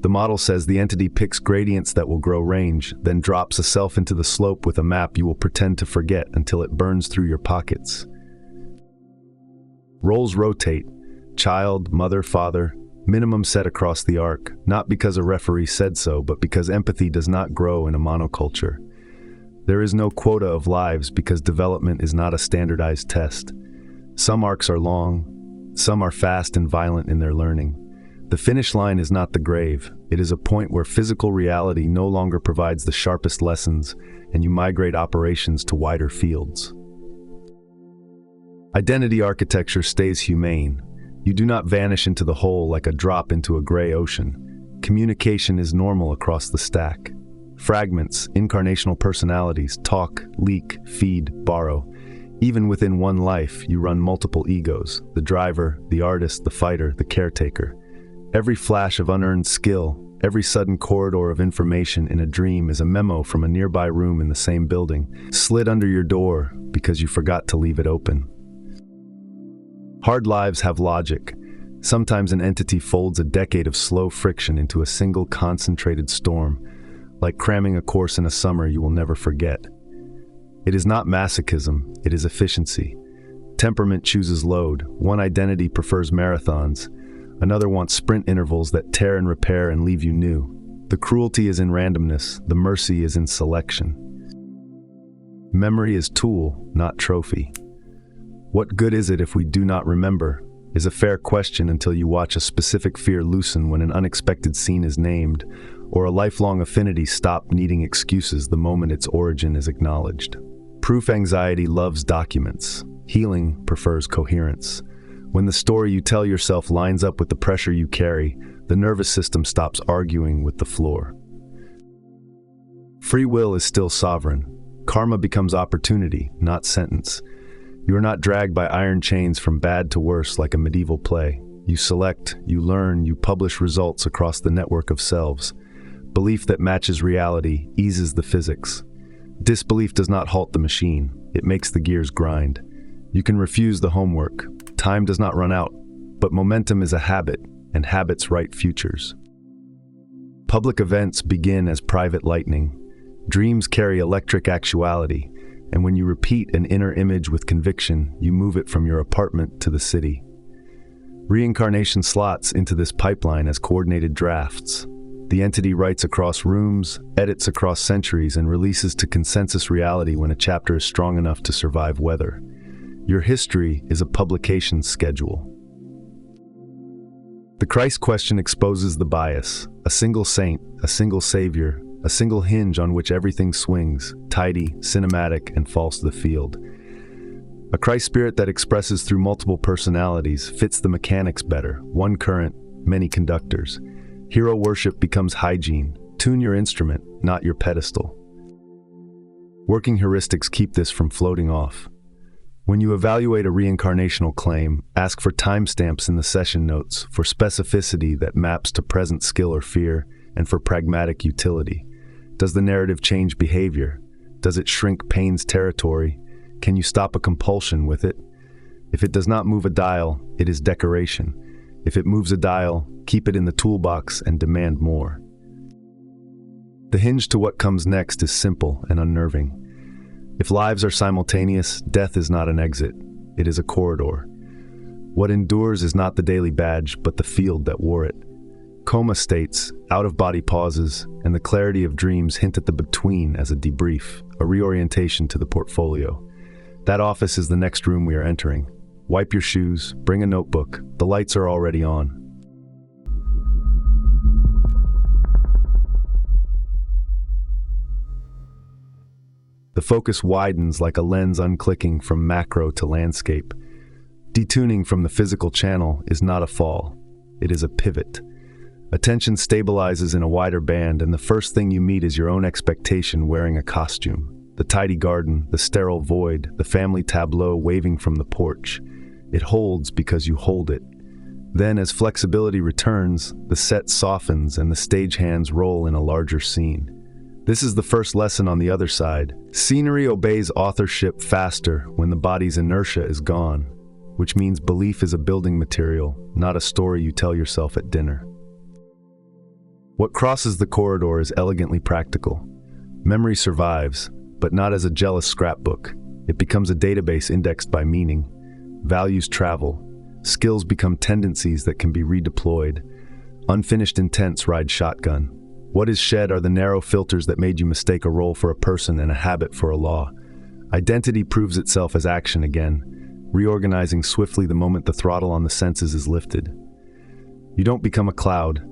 The model says the entity picks gradients that will grow range, then drops a self into the slope with a map you will pretend to forget until it burns through your pockets. Roles rotate. Child, mother, father, minimum set across the arc, not because a referee said so, but because empathy does not grow in a monoculture. There is no quota of lives because development is not a standardized test. Some arcs are long, some are fast and violent in their learning. The finish line is not the grave. It is a point where physical reality no longer provides the sharpest lessons, and you migrate operations to wider fields. Identity architecture stays humane. You do not vanish into the hole like a drop into a gray ocean. Communication is normal across the stack. Fragments, incarnational personalities, talk, leak, feed, borrow. Even within one life, you run multiple egos, the driver, the artist, the fighter, the caretaker. Every flash of unearned skill, every sudden corridor of information in a dream is a memo from a nearby room in the same building, slid under your door because you forgot to leave it open. Hard lives have logic. Sometimes an entity folds a decade of slow friction into a single concentrated storm, like cramming a course in a summer you will never forget. It is not masochism, it is efficiency. Temperament chooses load. One identity prefers marathons. Another wants sprint intervals that tear and repair and leave you new. The cruelty is in randomness, the mercy is in selection. Memory is tool, not trophy. What good is it if we do not remember? Is a fair question until you watch a specific fear loosen when an unexpected scene is named, or a lifelong affinity stop needing excuses the moment its origin is acknowledged. Proof anxiety loves documents. Healing prefers coherence. When the story you tell yourself lines up with the pressure you carry, the nervous system stops arguing with the floor. Free will is still sovereign. Karma becomes opportunity, not sentence. You are not dragged by iron chains from bad to worse like a medieval play. You select, you learn, you publish results across the network of selves. Belief that matches reality eases the physics. Disbelief does not halt the machine. It makes the gears grind. You can refuse the homework. Time does not run out, but momentum is a habit, and habits write futures. Public events begin as private lightning. Dreams carry electric actuality, and when you repeat an inner image with conviction, you move it from your apartment to the city. Reincarnation slots into this pipeline as coordinated drafts. The entity writes across rooms, edits across centuries, and releases to consensus reality when a chapter is strong enough to survive weather. Your history is a publication schedule. The Christ question exposes the bias. A single saint, a single savior, a single hinge on which everything swings, tidy, cinematic, and falls to the field. A Christ spirit that expresses through multiple personalities fits the mechanics better. One current, many conductors. Hero worship becomes hygiene. Tune your instrument, not your pedestal. Working heuristics keep this from floating off. When you evaluate a reincarnational claim, ask for timestamps in the session notes, for specificity that maps to present skill or fear, and for pragmatic utility. Does the narrative change behavior? Does it shrink pain's territory? Can you stop a compulsion with it? If it does not move a dial, it is decoration. If it moves a dial, keep it in the toolbox and demand more. The hinge to what comes next is simple and unnerving. If lives are simultaneous, death is not an exit, it is a corridor. What endures is not the daily badge, but the field that wore it. Coma states, out-of-body pauses, and the clarity of dreams hint at the between as a debrief, a reorientation to the portfolio. That office is the next room we are entering. Wipe your shoes, bring a notebook, the lights are already on. The focus widens like a lens unclicking from macro to landscape. Detuning from the physical channel is not a fall, it is a pivot. Attention stabilizes in a wider band, and the first thing you meet is your own expectation wearing a costume. The tidy garden, the sterile void, the family tableau waving from the porch. It holds because you hold it. Then, as flexibility returns, the set softens and the stagehands roll in a larger scene. This is the first lesson on the other side. Scenery obeys authorship faster when the body's inertia is gone, which means belief is a building material, not a story you tell yourself at dinner. What crosses the corridor is elegantly practical. Memory survives, but not as a jealous scrapbook. It becomes a database indexed by meaning. Values travel. Skills become tendencies that can be redeployed. Unfinished intents ride shotgun. What is shed are the narrow filters that made you mistake a role for a person and a habit for a law. Identity proves itself as action again, reorganizing swiftly the moment the throttle on the senses is lifted. You don't become a cloud.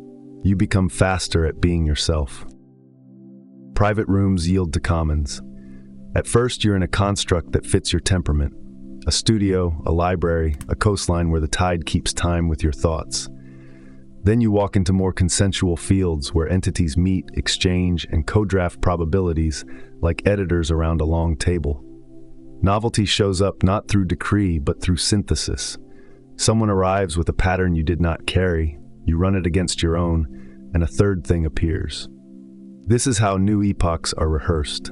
You become faster at being yourself. Private rooms yield to commons. At first, you're in a construct that fits your temperament. A studio, a library, a coastline where the tide keeps time with your thoughts. Then you walk into more consensual fields where entities meet, exchange, and co-draft probabilities like editors around a long table. Novelty shows up not through decree, but through synthesis. Someone arrives with a pattern you did not carry, you run it against your own, and a third thing appears. This is how new epochs are rehearsed.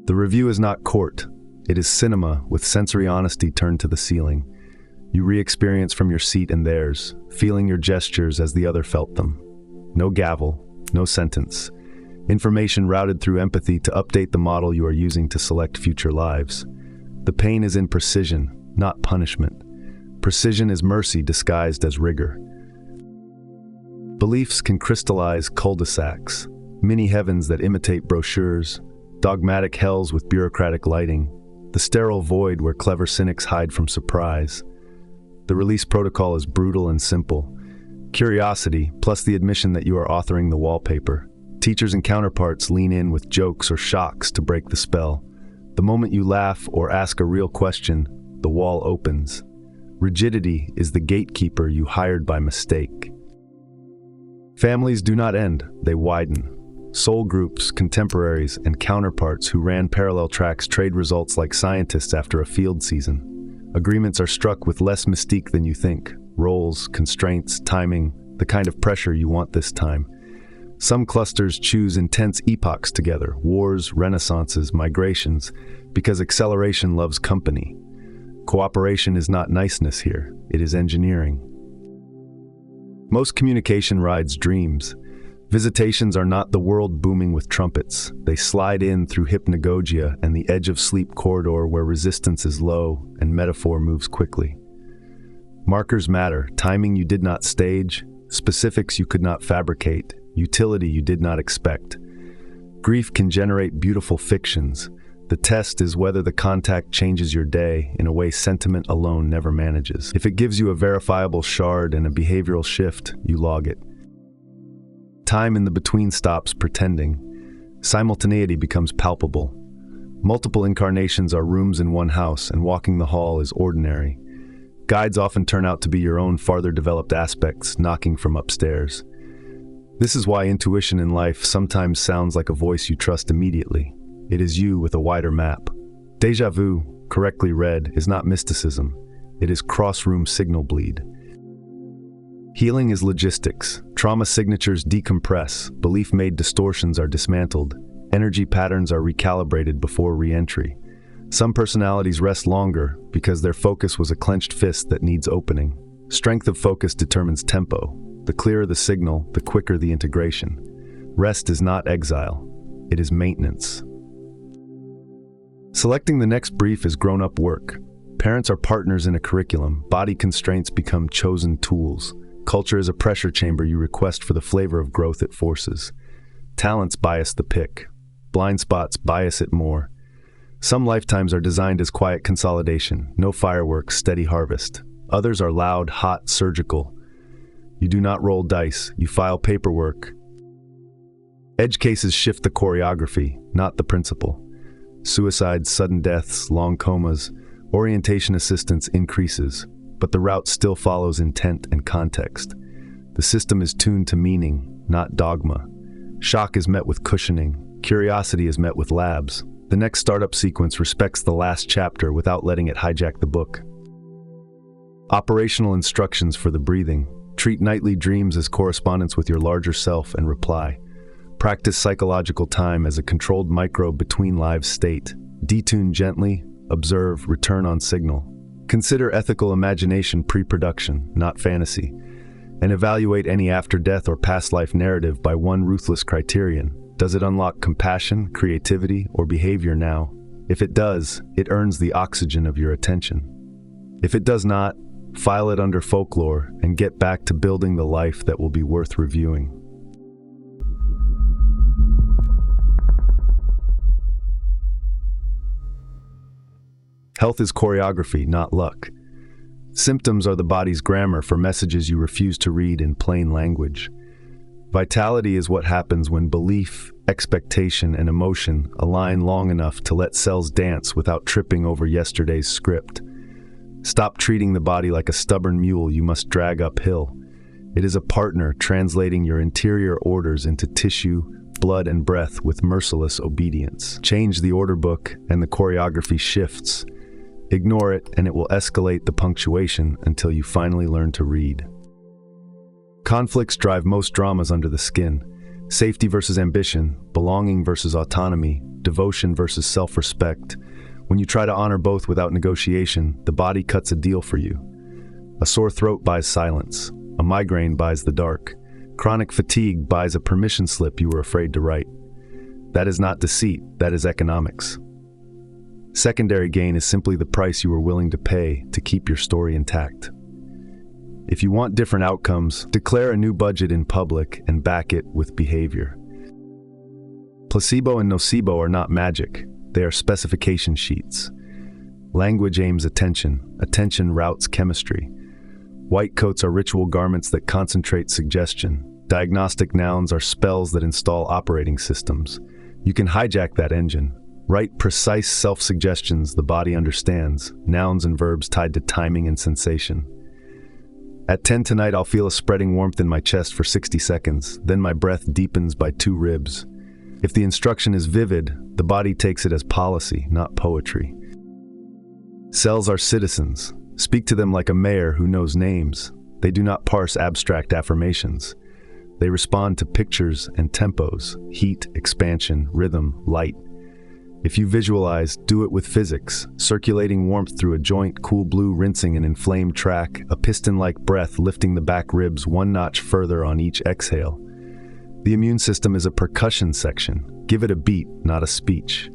The review is not court. It is cinema with sensory honesty turned to the ceiling. You re-experience from your seat and theirs, feeling your gestures as the other felt them. No gavel, no sentence. Information routed through empathy to update the model you are using to select future lives. The pain is in precision, not punishment. Precision is mercy disguised as rigor. Beliefs can crystallize cul-de-sacs, mini heavens that imitate brochures, dogmatic hells with bureaucratic lighting, the sterile void where clever cynics hide from surprise. The release protocol is brutal and simple. Curiosity, plus the admission that you are authoring the wallpaper. Teachers and counterparts lean in with jokes or shocks to break the spell. The moment you laugh or ask a real question, the wall opens. Rigidity is the gatekeeper you hired by mistake. Families do not end, they widen. Soul groups, contemporaries, and counterparts who ran parallel tracks trade results like scientists after a field season. Agreements are struck with less mystique than you think. Roles, constraints, timing, the kind of pressure you want this time. Some clusters choose intense epochs together, wars, renaissances, migrations, because acceleration loves company. Cooperation is not niceness here, it is engineering. Most communication rides dreams. Visitations are not the world booming with trumpets. They slide in through hypnagogia and the edge of sleep corridor where resistance is low and metaphor moves quickly. Markers matter, timing you did not stage, specifics you could not fabricate, utility you did not expect. Grief can generate beautiful fictions. The test is whether the contact changes your day in a way sentiment alone never manages. If it gives you a verifiable shard and a behavioral shift, you log it. Time in the between stops pretending. Simultaneity becomes palpable. Multiple incarnations are rooms in one house, and walking the hall is ordinary. Guides often turn out to be your own farther developed aspects, knocking from upstairs. This is why intuition in life sometimes sounds like a voice you trust immediately. It is you with a wider map. Déjà vu, correctly read, is not mysticism. It is cross-room signal bleed. Healing is logistics. Trauma signatures decompress, belief-made distortions are dismantled, energy patterns are recalibrated before re-entry. Some personalities rest longer because their focus was a clenched fist that needs opening. Strength of focus determines tempo. The clearer the signal, the quicker the integration. Rest is not exile. It is maintenance. Selecting the next brief is grown-up work. Parents are partners in a curriculum. Body constraints become chosen tools. Culture is a pressure chamber you request for the flavor of growth it forces. Talents bias the pick. Blind spots bias it more. Some lifetimes are designed as quiet consolidation, no fireworks, steady harvest. Others are loud, hot, surgical. You do not roll dice, you file paperwork. Edge cases shift the choreography, not the principle. Suicides, sudden deaths, long comas, orientation assistance increases, but the route still follows intent and context. The system is tuned to meaning, not dogma. Shock is met with cushioning. Curiosity is met with labs. The next startup sequence respects the last chapter without letting it hijack the book. Operational instructions for the breathing. Treat nightly dreams as correspondence with your larger self and reply. Practice psychological time as a controlled microbe between lives state. Detune gently, observe, return on signal. Consider ethical imagination pre-production, not fantasy, and evaluate any after-death or past-life narrative by one ruthless criterion. Does it unlock compassion, creativity, or behavior now? If it does, it earns the oxygen of your attention. If it does not, file it under folklore and get back to building the life that will be worth reviewing. Health is choreography, not luck. Symptoms are the body's grammar for messages you refuse to read in plain language. Vitality is what happens when belief, expectation, and emotion align long enough to let cells dance without tripping over yesterday's script. Stop treating the body like a stubborn mule you must drag uphill. It is a partner translating your interior orders into tissue, blood, and breath with merciless obedience. Change the order book and the choreography shifts. Ignore it and it will escalate the punctuation until you finally learn to read. Conflicts drive most dramas under the skin. Safety versus ambition, belonging versus autonomy, devotion versus self-respect. When you try to honor both without negotiation, the body cuts a deal for you. A sore throat buys silence. A migraine buys the dark. Chronic fatigue buys a permission slip you were afraid to write. That is not deceit, that is economics. Secondary gain is simply the price you were willing to pay to keep your story intact. If you want different outcomes, declare a new budget in public and back it with behavior. Placebo and nocebo are not magic, they are specification sheets. Language aims attention, attention routes chemistry. White coats are ritual garments that concentrate suggestion. Diagnostic nouns are spells that install operating systems. You can hijack that engine. Write precise self-suggestions the body understands, nouns and verbs tied to timing and sensation. At 10 tonight, I'll feel a spreading warmth in my chest for 60 seconds, then my breath deepens by 2 ribs. If the instruction is vivid, the body takes it as policy, not poetry. Cells are citizens. Speak to them like a mayor who knows names. They do not parse abstract affirmations. They respond to pictures and tempos, heat, expansion, rhythm, light. If you visualize, do it with physics, circulating warmth through a joint, cool blue rinsing an inflamed track, a piston-like breath lifting the back ribs 1 notch further on each exhale. The immune system is a percussion section. Give it a beat, not a speech.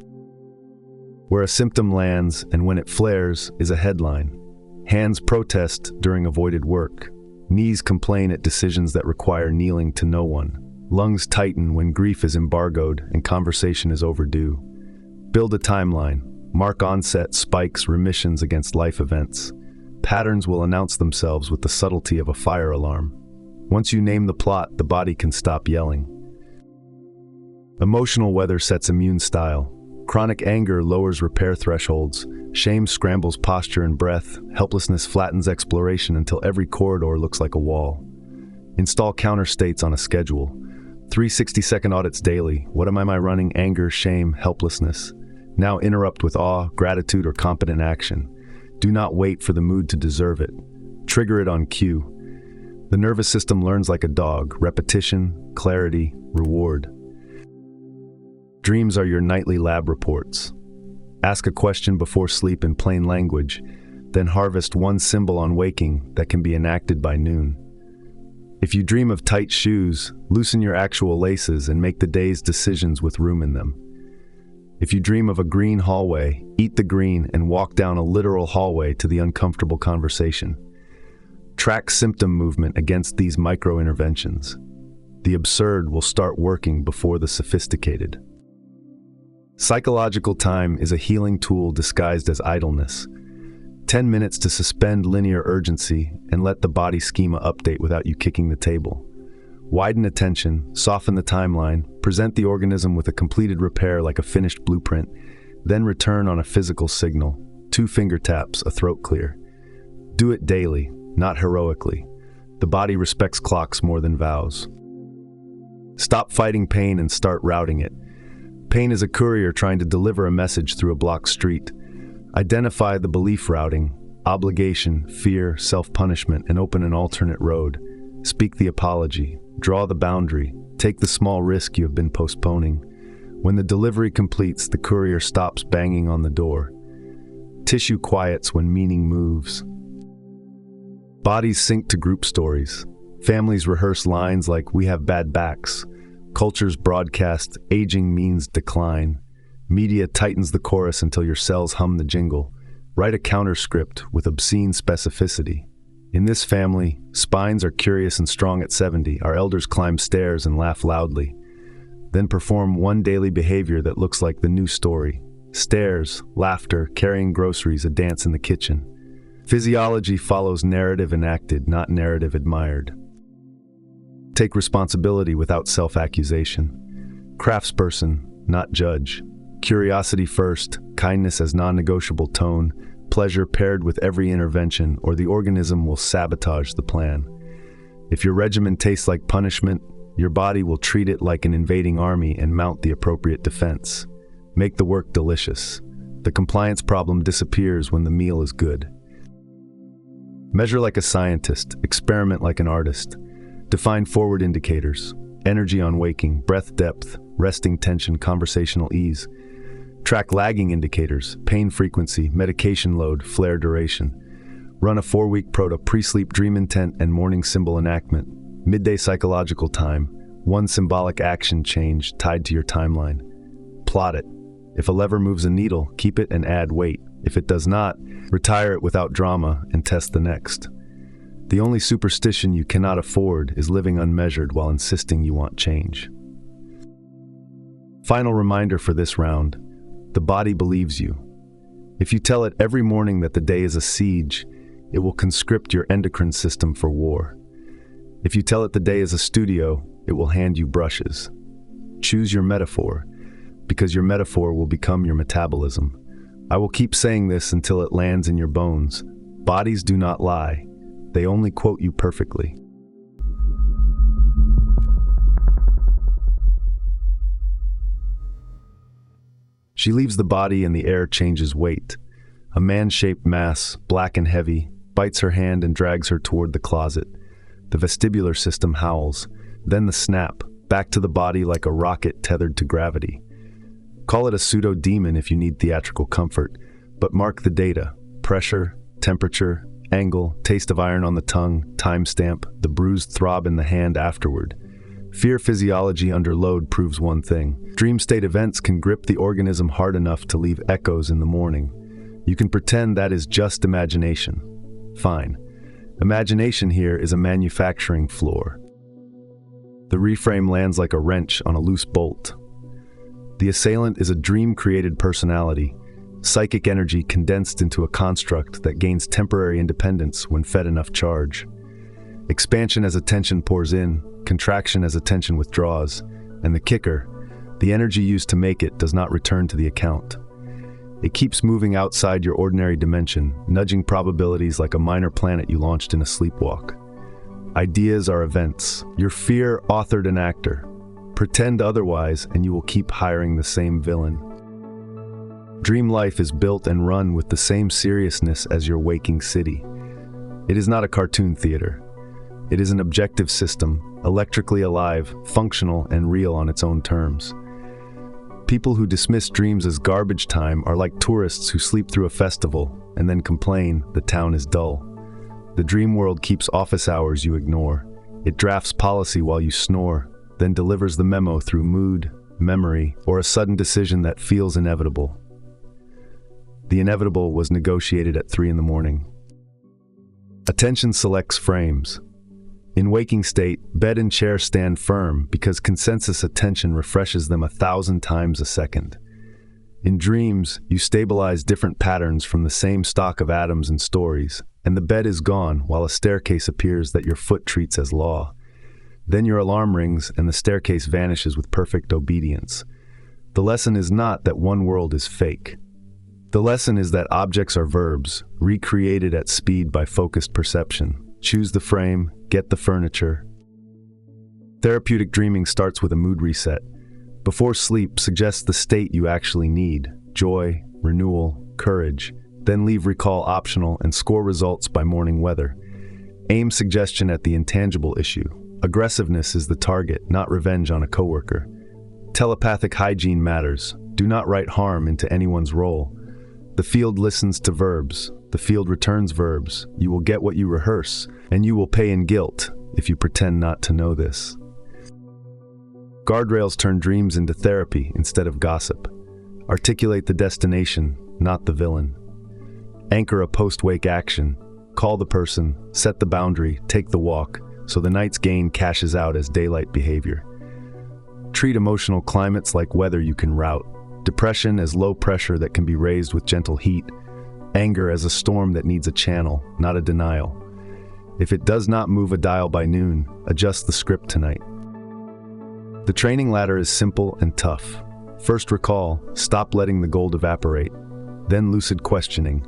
Where a symptom lands and when it flares is a headline. Hands protest during avoided work. Knees complain at decisions that require kneeling to no one. Lungs tighten when grief is embargoed and conversation is overdue. Build a timeline. Mark onset, spikes, remissions against life events. Patterns will announce themselves with the subtlety of a fire alarm. Once you name the plot, the body can stop yelling. Emotional weather sets immune style. Chronic anger lowers repair thresholds. Shame scrambles posture and breath. Helplessness flattens exploration until every corridor looks like a wall. Install counter states on a schedule. 3 60-second audits daily. What am I running? Anger, shame, helplessness. Now interrupt with awe, gratitude, or competent action. Do not wait for the mood to deserve it. Trigger it on cue. The nervous system learns like a dog. Repetition, clarity, reward. Dreams are your nightly lab reports. Ask a question before sleep in plain language, then harvest 1 symbol on waking that can be enacted by noon. If you dream of tight shoes, loosen your actual laces and make the day's decisions with room in them. If you dream of a green hallway, eat the green and walk down a literal hallway to the uncomfortable conversation. Track symptom movement against these micro-interventions. The absurd will start working before the sophisticated. Psychological time is a healing tool disguised as idleness. 10 minutes to suspend linear urgency and let the body schema update without you kicking the table. Widen attention, soften the timeline, present the organism with a completed repair like a finished blueprint, then return on a physical signal. 2 finger taps, a throat clear. Do it daily, not heroically. The body respects clocks more than vows. Stop fighting pain and start routing it. Pain is a courier trying to deliver a message through a blocked street. Identify the belief routing, obligation, fear, self-punishment, and open an alternate road. Speak the apology, draw the boundary, take the small risk you have been postponing. When the delivery completes, the courier stops banging on the door. Tissue quiets when meaning moves. Bodies sync to group stories. Families rehearse lines like, "We have bad backs." Cultures broadcast, "Aging means decline." Media tightens the chorus until your cells hum the jingle. Write a counterscript with obscene specificity. In this family, spines are curious and strong at 70. Our elders climb stairs and laugh loudly. Then perform 1 daily behavior that looks like the new story. Stairs, laughter, carrying groceries, a dance in the kitchen. Physiology follows narrative enacted, not narrative admired. Take responsibility without self-accusation. Craftsperson, not judge. Curiosity first, kindness as non-negotiable tone, pleasure paired with every intervention, or the organism will sabotage the plan. If your regimen tastes like punishment, your body will treat it like an invading army and mount the appropriate defense. Make the work delicious. The compliance problem disappears when the meal is good. Measure like a scientist, experiment like an artist. Define forward indicators, energy on waking, breath depth, resting tension, conversational ease. Track lagging indicators, pain frequency, medication load, flare duration. Run a 4-week pre-sleep dream intent and morning symbol enactment. Midday psychological time, 1 symbolic action change tied to your timeline. Plot it. If a lever moves a needle, keep it and add weight. If it does not, retire it without drama and test the next. The only superstition you cannot afford is living unmeasured while insisting you want change. Final reminder for this round. The body believes you. If you tell it every morning that the day is a siege, it will conscript your endocrine system for war. If you tell it the day is a studio, it will hand you brushes. Choose your metaphor. because your metaphor will become your metabolism. I will keep saying this until it lands in your bones. Bodies do not lie. They only quote you perfectly. She leaves the body and the air changes weight. A man-shaped mass, black and heavy, bites her hand and drags her toward the closet. The vestibular system howls. Then the snap, back to the body like a rocket tethered to gravity. Call it a pseudo-demon if you need theatrical comfort, but mark the data: pressure, temperature, angle, taste of iron on the tongue, timestamp, the bruised throb in the hand afterward. Fear physiology under load proves one thing. Dream state events can grip the organism hard enough to leave echoes in the morning. You can pretend that is just imagination. Fine. Imagination here is a manufacturing floor. The reframe lands like a wrench on a loose bolt. The assailant is a dream-created personality, psychic energy condensed into a construct that gains temporary independence when fed enough charge. Expansion as attention pours in, contraction as attention withdraws, and the kicker, the energy used to make it does not return to the account. It keeps moving outside your ordinary dimension, nudging probabilities like a minor planet you launched in a sleepwalk. Ideas are events. Your fear authored an actor. Pretend otherwise, and you will keep hiring the same villain. Dream life is built and run with the same seriousness as your waking city. It is not a cartoon theater. It is an objective system, electrically alive, functional, and real on its own terms. People who dismiss dreams as garbage time are like tourists who sleep through a festival and then complain the town is dull. The dream world keeps office hours you ignore. It drafts policy while you snore, then delivers the memo through mood, memory, or a sudden decision that feels inevitable. The inevitable was negotiated at 3 a.m. Attention selects frames. In waking state, bed and chair stand firm because consensus attention refreshes them 1,000 times a second. In dreams, you stabilize different patterns from the same stock of atoms and stories, and the bed is gone while a staircase appears that your foot treats as law. Then your alarm rings and the staircase vanishes with perfect obedience. The lesson is not that one world is fake. The lesson is that objects are verbs, recreated at speed by focused perception. Choose the frame, get the furniture. Therapeutic dreaming starts with a mood reset. Before sleep, suggest the state you actually need: joy, renewal, courage. Then leave recall optional and score results by morning weather. Aim suggestion at the intangible issue. Aggressiveness is the target, not revenge on a coworker. Telepathic hygiene matters. Do not write harm into anyone's role. The field listens to verbs. The field returns verbs. You will get what you rehearse, and you will pay in guilt if you pretend not to know this. Guardrails turn dreams into therapy instead of gossip. Articulate the destination, not the villain. Anchor a post-wake action. Call the person, set the boundary, take the walk, so the night's gain cashes out as daylight behavior. Treat emotional climates like weather you can route. Depression as low pressure that can be raised with gentle heat. Anger as a storm that needs a channel, not a denial. If it does not move a dial by noon, adjust the script tonight. The training ladder is simple and tough. First recall, stop letting the gold evaporate. Then lucid questioning.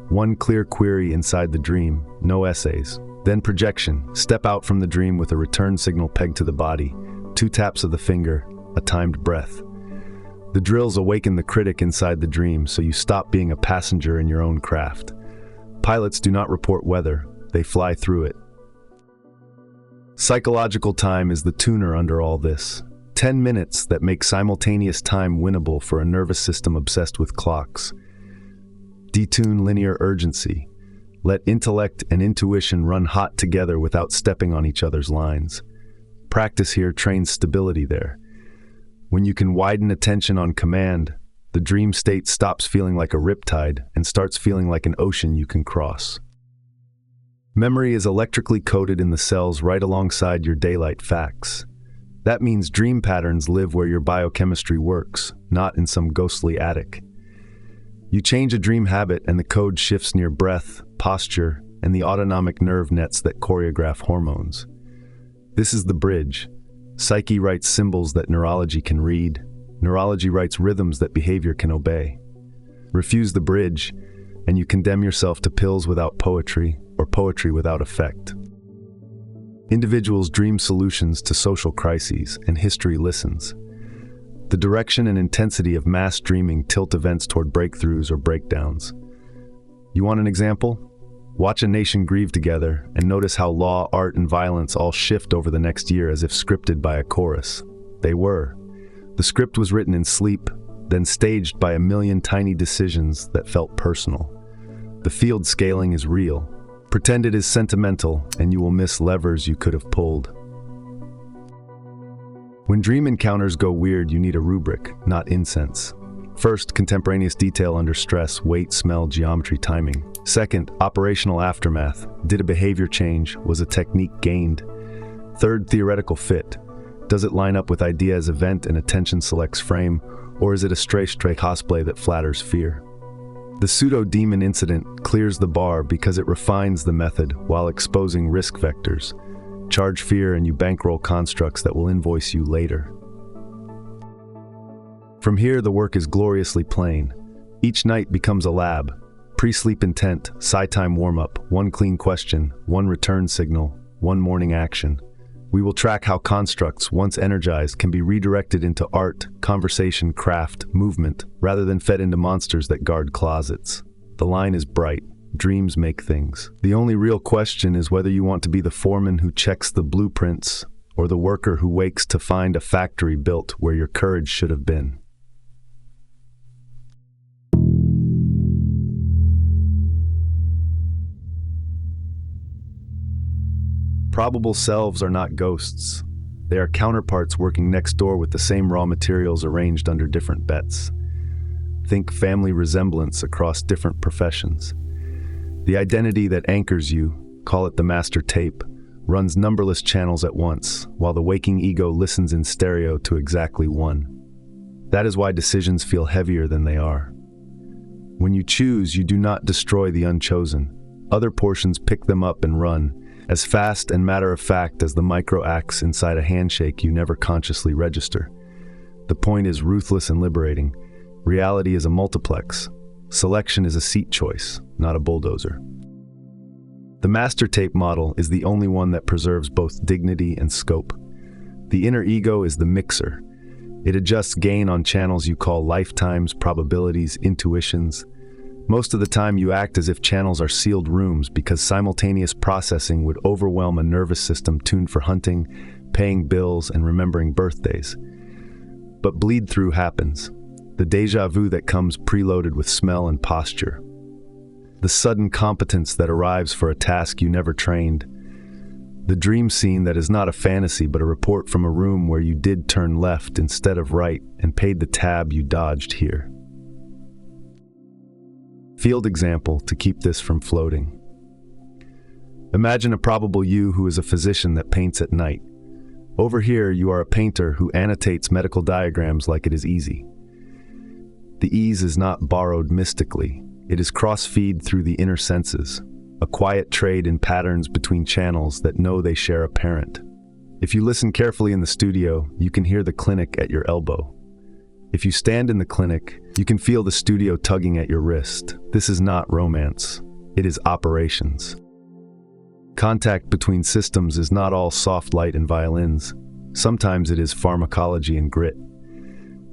One clear query inside the dream, no essays. Then projection, step out from the dream with a return signal pegged to the body. 2 taps of the finger, a timed breath. The drills awaken the critic inside the dream, so you stop being a passenger in your own craft. Pilots do not report weather, they fly through it. Psychological time is the tuner under all this. 10 minutes that make simultaneous time winnable for a nervous system obsessed with clocks. Detune linear urgency. Let intellect and intuition run hot together without stepping on each other's lines. Practice here trains stability there. When you can widen attention on command, the dream state stops feeling like a riptide and starts feeling like an ocean you can cross. Memory is electrically coded in the cells right alongside your daylight facts. That means dream patterns live where your biochemistry works, not in some ghostly attic. You change a dream habit and the code shifts near breath, posture, and the autonomic nerve nets that choreograph hormones. This is the bridge. Psyche writes symbols that neurology can read. Neurology writes rhythms that behavior can obey. Refuse the bridge, and you condemn yourself to pills without poetry or poetry without effect. Individuals dream solutions to social crises, and history listens. The direction and intensity of mass dreaming tilt events toward breakthroughs or breakdowns. You want an example? Watch a nation grieve together and notice how law, art, and violence all shift over the next year as if scripted by a chorus. They were. The script was written in sleep, then staged by a million tiny decisions that felt personal. The field scaling is real. Pretend it is sentimental, and you will miss levers you could have pulled. When dream encounters go weird, you need a rubric, not incense. First, contemporaneous detail under stress, weight, smell, geometry, timing. Second, operational aftermath. Did a behavior change? Was a technique gained? Third, theoretical fit. Does it line up with ideas, event, and attention selects frame, or is it a stray cosplay that flatters fear? The pseudo-demon incident clears the bar because it refines the method while exposing risk vectors. Charge fear and you bankroll constructs that will invoice you later. From here, the work is gloriously plain. Each night becomes a lab. Pre-sleep intent, psi-time warm-up, one clean question, one return signal, one morning action. We will track how constructs, once energized, can be redirected into art, conversation, craft, movement, rather than fed into monsters that guard closets. The line is bright. Dreams make things. The only real question is whether you want to be the foreman who checks the blueprints or the worker who wakes to find a factory built where your courage should have been. Probable selves are not ghosts. They are counterparts working next door with the same raw materials arranged under different bets. Think family resemblance across different professions. The identity that anchors you, call it the master tape, runs numberless channels at once, while the waking ego listens in stereo to exactly one. That is why decisions feel heavier than they are. When you choose, you do not destroy the unchosen. Other portions pick them up and run, as fast and matter-of-fact as the micro-acts inside a handshake you never consciously register. The point is ruthless and liberating. Reality is a multiplex. Selection is a seat choice, not a bulldozer. The master tape model is the only one that preserves both dignity and scope. The inner ego is the mixer. It adjusts gain on channels you call lifetimes, probabilities, intuitions. Most of the time you act as if channels are sealed rooms because simultaneous processing would overwhelm a nervous system tuned for hunting, paying bills, and remembering birthdays. But bleed-through happens. The deja vu that comes preloaded with smell and posture. The sudden competence that arrives for a task you never trained. The dream scene that is not a fantasy but a report from a room where you did turn left instead of right and paid the tab you dodged here. Field example to keep this from floating. Imagine a probable you who is a physician that paints at night. Over here, you are a painter who annotates medical diagrams like it is easy. The ease is not borrowed mystically. It is cross-feed through the inner senses, a quiet trade in patterns between channels that know they share a parent. If you listen carefully in the studio, you can hear the clinic at your elbow. If you stand in the clinic, you can feel the studio tugging at your wrist. This is not romance. It is operations. Contact between systems is not all soft light and violins. Sometimes it is pharmacology and grit.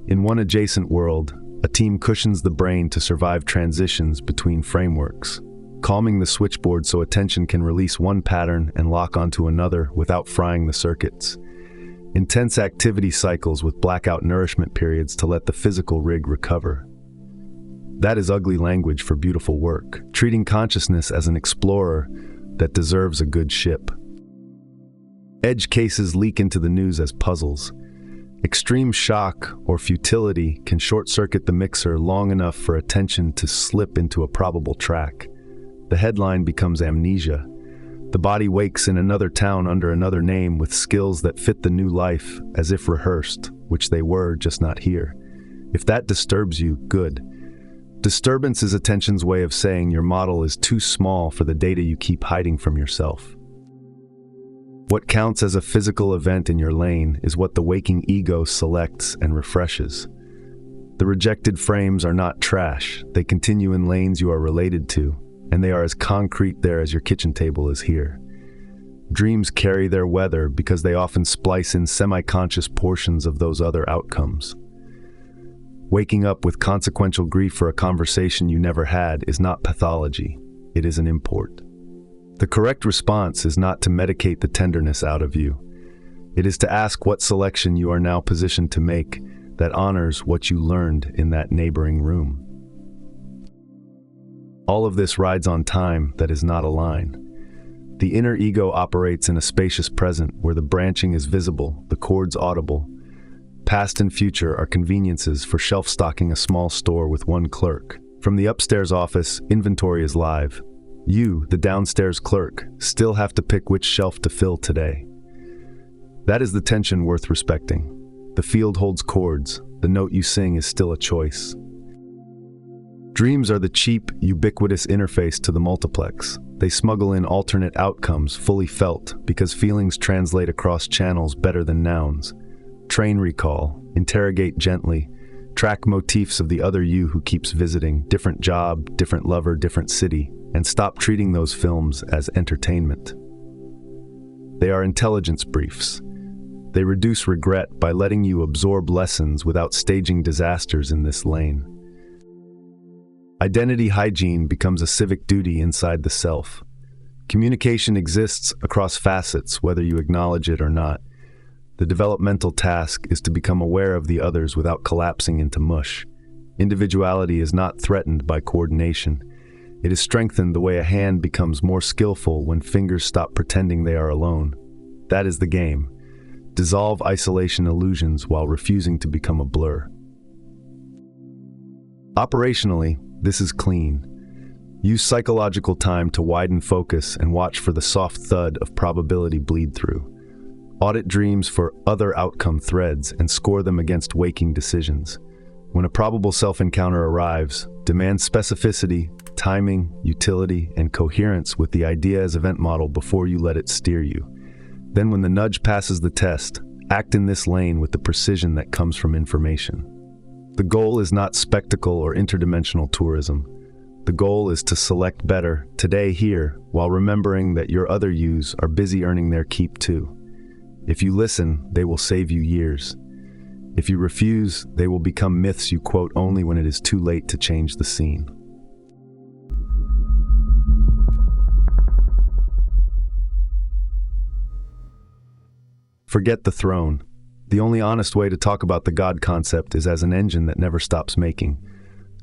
In one adjacent world, a team cushions the brain to survive transitions between frameworks, calming the switchboard so attention can release one pattern and lock onto another without frying the circuits. Intense activity cycles with blackout nourishment periods to let the physical rig recover. That is ugly language for beautiful work, treating consciousness as an explorer that deserves a good ship. Edge cases leak into the news as puzzles. Extreme shock or futility can short-circuit the mixer long enough for attention to slip into a probable track. The headline becomes amnesia. The body wakes in another town under another name with skills that fit the new life as if rehearsed, which they were, just not here. If that disturbs you, good. Disturbance is attention's way of saying your model is too small for the data you keep hiding from yourself. What counts as a physical event in your lane is what the waking ego selects and refreshes. The rejected frames are not trash. They continue in lanes you are related to, and they are as concrete there as your kitchen table is here. Dreams carry their weather because they often splice in semi-conscious portions of those other outcomes. Waking up with consequential grief for a conversation you never had is not pathology. It is an import. The correct response is not to medicate the tenderness out of you. It is to ask what selection you are now positioned to make that honors what you learned in that neighboring room. All of this rides on time that is not a line. The inner ego operates in a spacious present where the branching is visible, the chords audible. Past and future are conveniences for shelf-stocking a small store with one clerk. From the upstairs office, inventory is live. You, the downstairs clerk, still have to pick which shelf to fill today. That is the tension worth respecting. The field holds chords. The note you sing is still a choice. Dreams are the cheap, ubiquitous interface to the multiplex. They smuggle in alternate outcomes fully felt because feelings translate across channels better than nouns. Train recall, interrogate gently, track motifs of the other you who keeps visiting, different job, different lover, different city, and stop treating those films as entertainment. They are intelligence briefs. They reduce regret by letting you absorb lessons without staging disasters in this lane. Identity hygiene becomes a civic duty inside the self. Communication exists across facets, whether you acknowledge it or not. The developmental task is to become aware of the others without collapsing into mush. Individuality is not threatened by coordination. It is strengthened the way a hand becomes more skillful when fingers stop pretending they are alone. That is the game. Dissolve isolation illusions while refusing to become a blur. Operationally, this is clean. Use psychological time to widen focus and watch for the soft thud of probability bleed through. Audit dreams for other outcome threads and score them against waking decisions. When a probable self-encounter arrives, demand specificity, timing, utility, and coherence with the idea as event model before you let it steer you. Then when the nudge passes the test, act in this lane with the precision that comes from information. The goal is not spectacle or interdimensional tourism. The goal is to select better, today here, while remembering that your other yous are busy earning their keep too. If you listen, they will save you years. If you refuse, they will become myths you quote only when it is too late to change the scene. Forget the throne. The only honest way to talk about the God concept is as an engine that never stops making.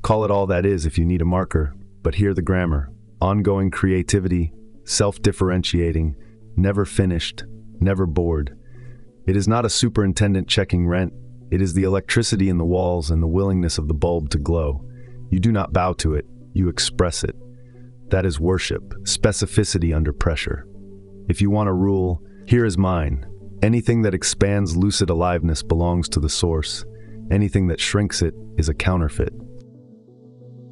Call it all that is if you need a marker, but hear the grammar. Ongoing creativity, self-differentiating, never finished, never bored. It is not a superintendent checking rent. It is the electricity in the walls and the willingness of the bulb to glow. You do not bow to it, you express it. That is worship, specificity under pressure. If you want a rule, here is mine. Anything that expands lucid aliveness belongs to the source. Anything that shrinks it is a counterfeit.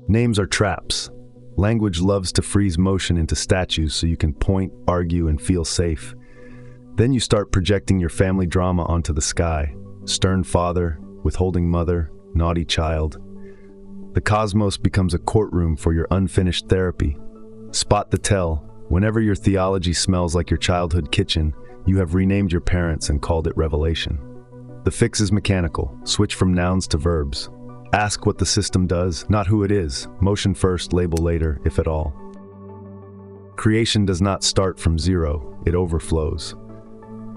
Names are traps. Language loves to freeze motion into statues so you can point, argue, and feel safe. Then you start projecting your family drama onto the sky. Stern father, withholding mother, naughty child. The cosmos becomes a courtroom for your unfinished therapy. Spot the tell. Whenever your theology smells like your childhood kitchen, you have renamed your parents and called it revelation. The fix is mechanical. Switch from nouns to verbs. Ask what the system does, not who it is. Motion first, label later, if at all. Creation does not start from zero, it overflows.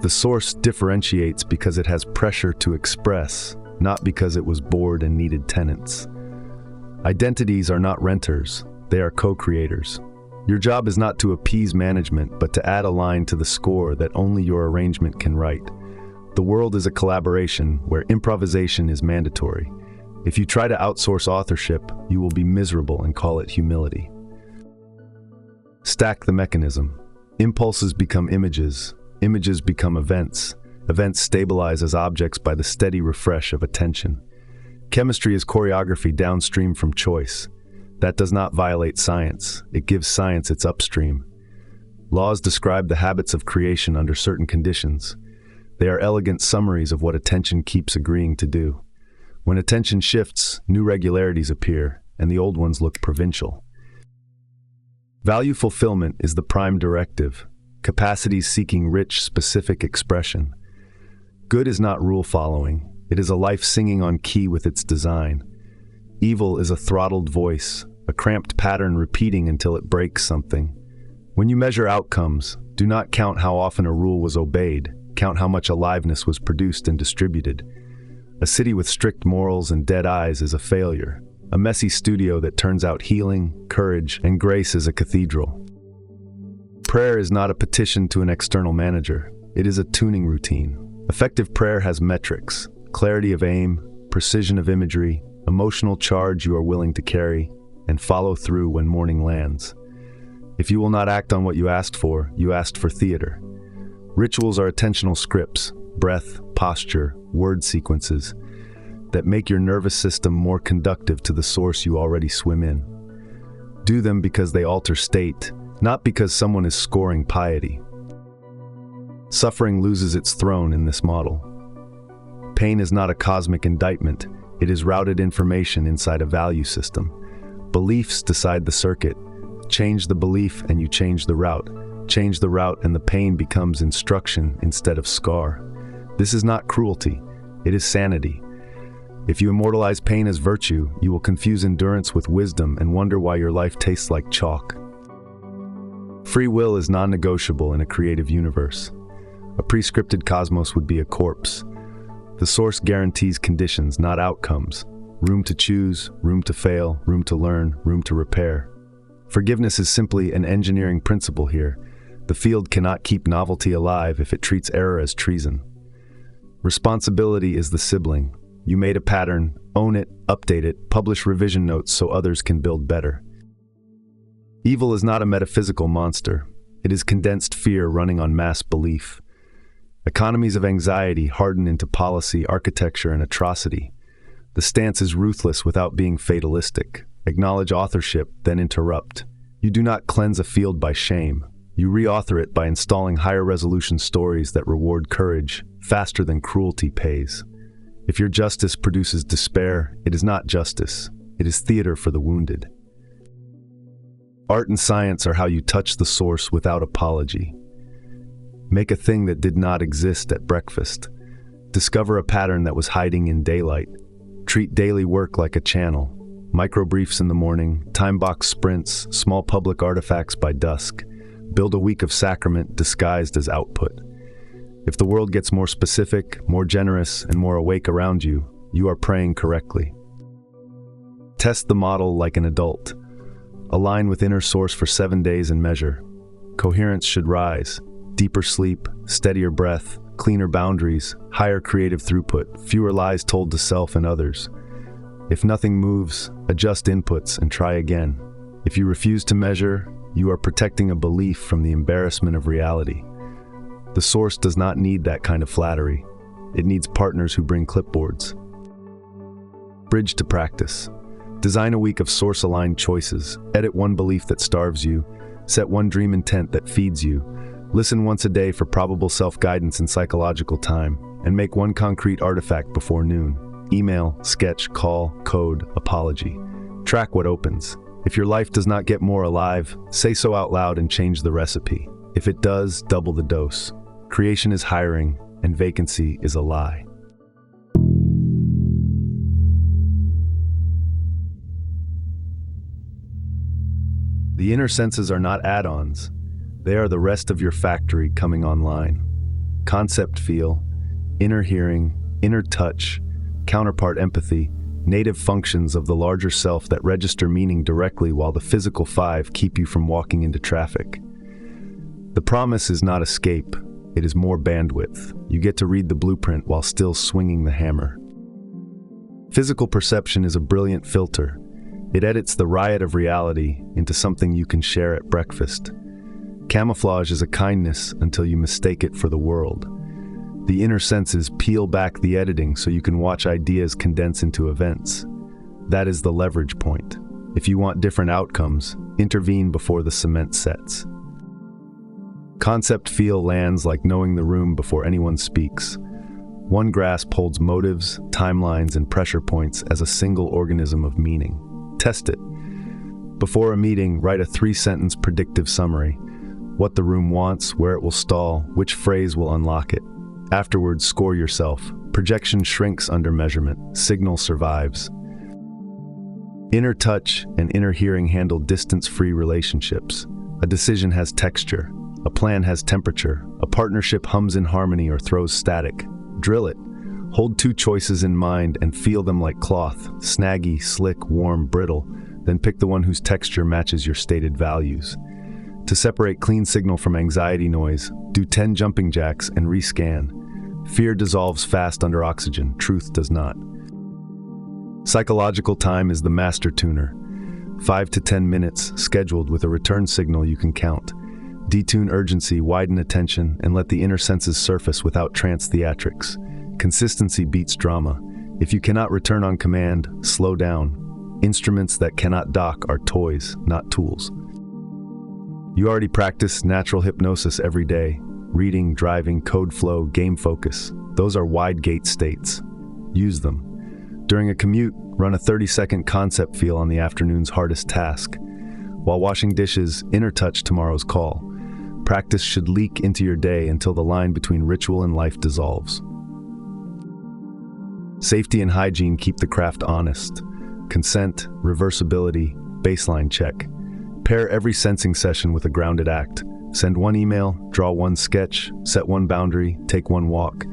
The source differentiates because it has pressure to express, not because it was bored and needed tenants. Identities are not renters, they are co-creators. Your job is not to appease management, but to add a line to the score that only your arrangement can write. The world is a collaboration where improvisation is mandatory. If you try to outsource authorship, you will be miserable and call it humility. Stack the mechanism. Impulses become images. Images become events. Events stabilize as objects by the steady refresh of attention. Chemistry is choreography downstream from choice. That does not violate science. It gives science its upstream. Laws describe the habits of creation under certain conditions. They are elegant summaries of what attention keeps agreeing to do. When attention shifts, new regularities appear, and the old ones look provincial. Value fulfillment is the prime directive, capacities seeking rich, specific expression. Good is not rule following, it is a life singing on key with its design. Evil is a throttled voice, a cramped pattern repeating until it breaks something. When you measure outcomes, do not count how often a rule was obeyed, count how much aliveness was produced and distributed. A city with strict morals and dead eyes is a failure. A messy studio that turns out healing, courage, and grace is a cathedral. Prayer is not a petition to an external manager. It is a tuning routine. Effective prayer has metrics, clarity of aim, precision of imagery, emotional charge you are willing to carry, and follow through when morning lands. If you will not act on what you asked for theater. Rituals are attentional scripts, breath, posture, word sequences that make your nervous system more conductive to the source you already swim in. Do them because they alter state, not because someone is scoring piety. Suffering loses its throne in this model. Pain is not a cosmic indictment, it is routed information inside a value system. Beliefs decide the circuit. Change the belief and you change the route. Change the route and the pain becomes instruction instead of scar. This is not cruelty, it is sanity. If you immortalize pain as virtue, you will confuse endurance with wisdom and wonder why your life tastes like chalk. Free will is non-negotiable in a creative universe. A pre-scripted cosmos would be a corpse. The source guarantees conditions, not outcomes. Room to choose, room to fail, room to learn, room to repair. Forgiveness is simply an engineering principle here. The field cannot keep novelty alive if it treats error as treason. Responsibility is the sibling. You made a pattern, own it, update it, publish revision notes so others can build better. Evil is not a metaphysical monster. It is condensed fear running on mass belief. Economies of anxiety harden into policy, architecture, and atrocity. The stance is ruthless without being fatalistic. Acknowledge authorship, then interrupt. You do not cleanse a field by shame. You reauthor it by installing higher resolution stories that reward courage faster than cruelty pays. If your justice produces despair, it is not justice. It is theater for the wounded. Art and science are how you touch the source without apology. Make a thing that did not exist at breakfast. Discover a pattern that was hiding in daylight. Treat daily work like a channel. Micro-briefs in the morning, time-box sprints, small public artifacts by dusk. Build a week of sacrament disguised as output. If the world gets more specific, more generous, and more awake around you, you are praying correctly. Test the model like an adult. Align with inner source for 7 days and measure. Coherence should rise. Deeper sleep, steadier breath, cleaner boundaries, higher creative throughput, fewer lies told to self and others. If nothing moves, adjust inputs and try again. If you refuse to measure, you are protecting a belief from the embarrassment of reality. The source does not need that kind of flattery. It needs partners who bring clipboards. Bridge to practice. Design a week of source-aligned choices. Edit one belief that starves you. Set one dream intent that feeds you. Listen once a day for probable self-guidance in psychological time. And make one concrete artifact before noon. Email, sketch, call, code, apology. Track what opens. If your life does not get more alive, say so out loud and change the recipe. If it does, double the dose. Creation is hiring, and vacancy is a lie. The inner senses are not add-ons. They are the rest of your factory coming online. Concept feel, inner hearing, inner touch, counterpart empathy, native functions of the larger self that register meaning directly while the physical 5 keep you from walking into traffic. The promise is not escape, it is more bandwidth. You get to read the blueprint while still swinging the hammer. Physical perception is a brilliant filter. It edits the riot of reality into something you can share at breakfast. Camouflage is a kindness until you mistake it for the world. The inner senses peel back the editing so you can watch ideas condense into events. That is the leverage point. If you want different outcomes, intervene before the cement sets. Concept feel lands like knowing the room before anyone speaks. One grasp holds motives, timelines, and pressure points as a single organism of meaning. Test it. Before a meeting, write a 3-sentence predictive summary. What the room wants, where it will stall, which phrase will unlock it. Afterwards, score yourself. Projection shrinks under measurement. Signal survives. Inner touch and inner hearing handle distance-free relationships. A decision has texture. A plan has temperature. A partnership hums in harmony or throws static. Drill it. Hold 2 choices in mind and feel them like cloth, snaggy, slick, warm, brittle. Then pick the one whose texture matches your stated values. To separate clean signal from anxiety noise, do 10 jumping jacks and rescan. Fear dissolves fast under oxygen. Truth does not. Psychological time is the master tuner. 5 to 10 minutes, scheduled with a return signal you can count. Detune urgency, widen attention, and let the inner senses surface without trance theatrics. Consistency beats drama. If you cannot return on command, slow down. Instruments that cannot dock are toys, not tools. You already practice natural hypnosis every day. Reading, driving, code flow, game focus. Those are wide gate states. Use them. During a commute, run a 30-second concept feel on the afternoon's hardest task. While washing dishes, inner touch tomorrow's call. Practice should leak into your day until the line between ritual and life dissolves. Safety and hygiene keep the craft honest. Consent, reversibility, baseline check. Pair every sensing session with a grounded act. Send 1 email, draw 1 sketch, set 1 boundary, take 1 walk.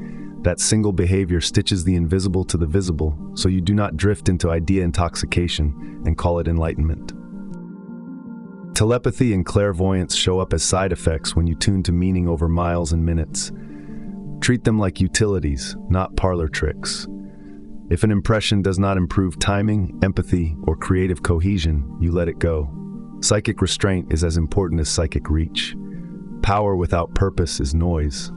That single behavior stitches the invisible to the visible, so you do not drift into idea intoxication and call it enlightenment. Telepathy and clairvoyance show up as side effects when you tune to meaning over miles and minutes. Treat them like utilities, not parlor tricks. If an impression does not improve timing, empathy, or creative cohesion, you let it go. Psychic restraint is as important as psychic reach. Power without purpose is noise.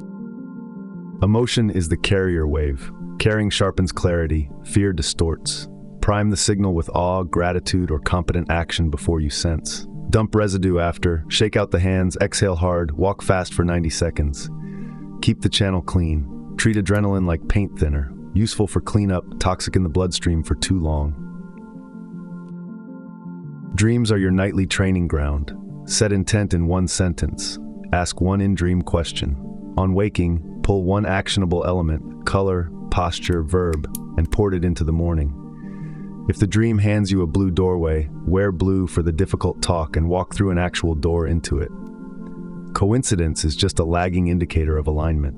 Emotion is the carrier wave. Caring sharpens clarity, fear distorts. Prime the signal with awe, gratitude, or competent action before you sense. Dump residue after, shake out the hands, exhale hard, walk fast for 90 seconds. Keep the channel clean. Treat adrenaline like paint thinner. Useful for cleanup, toxic in the bloodstream for too long. Dreams are your nightly training ground. Set intent in 1 sentence. Ask 1 in-dream question. On waking, pull 1 actionable element, color, posture, verb, and port it into the morning. If the dream hands you a blue doorway, wear blue for the difficult talk and walk through an actual door into it. Coincidence is just a lagging indicator of alignment.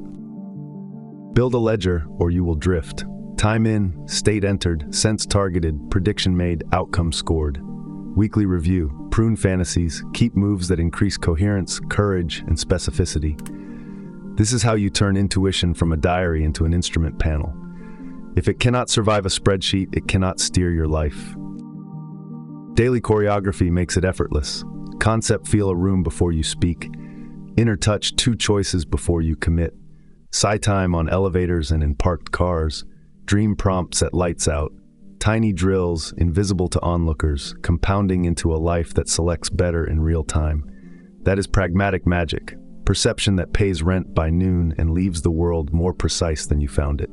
Build a ledger or you will drift. Time in, state entered, sense targeted, prediction made, outcome scored. Weekly review, prune fantasies, keep moves that increase coherence, courage, and specificity. This is how you turn intuition from a diary into an instrument panel. If it cannot survive a spreadsheet, it cannot steer your life. Daily choreography makes it effortless. Concept feel a room before you speak. Inner touch 2 choices before you commit. Sigh time on elevators and in parked cars. Dream prompts at lights out. Tiny drills, invisible to onlookers, compounding into a life that selects better in real time. That is pragmatic magic. Perception that pays rent by noon and leaves the world more precise than you found it.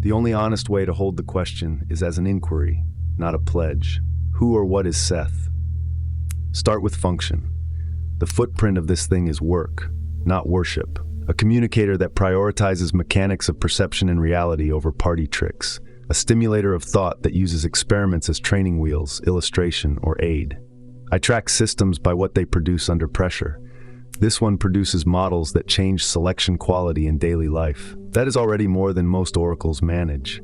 The only honest way to hold the question is as an inquiry, not a pledge. Who or what is Seth? Start with function. The footprint of this thing is work, not worship. A communicator that prioritizes mechanics of perception and reality over party tricks. A stimulator of thought that uses experiments as training wheels, illustration, or aid. I track systems by what they produce under pressure. This one produces models that change selection quality in daily life. That is already more than most oracles manage.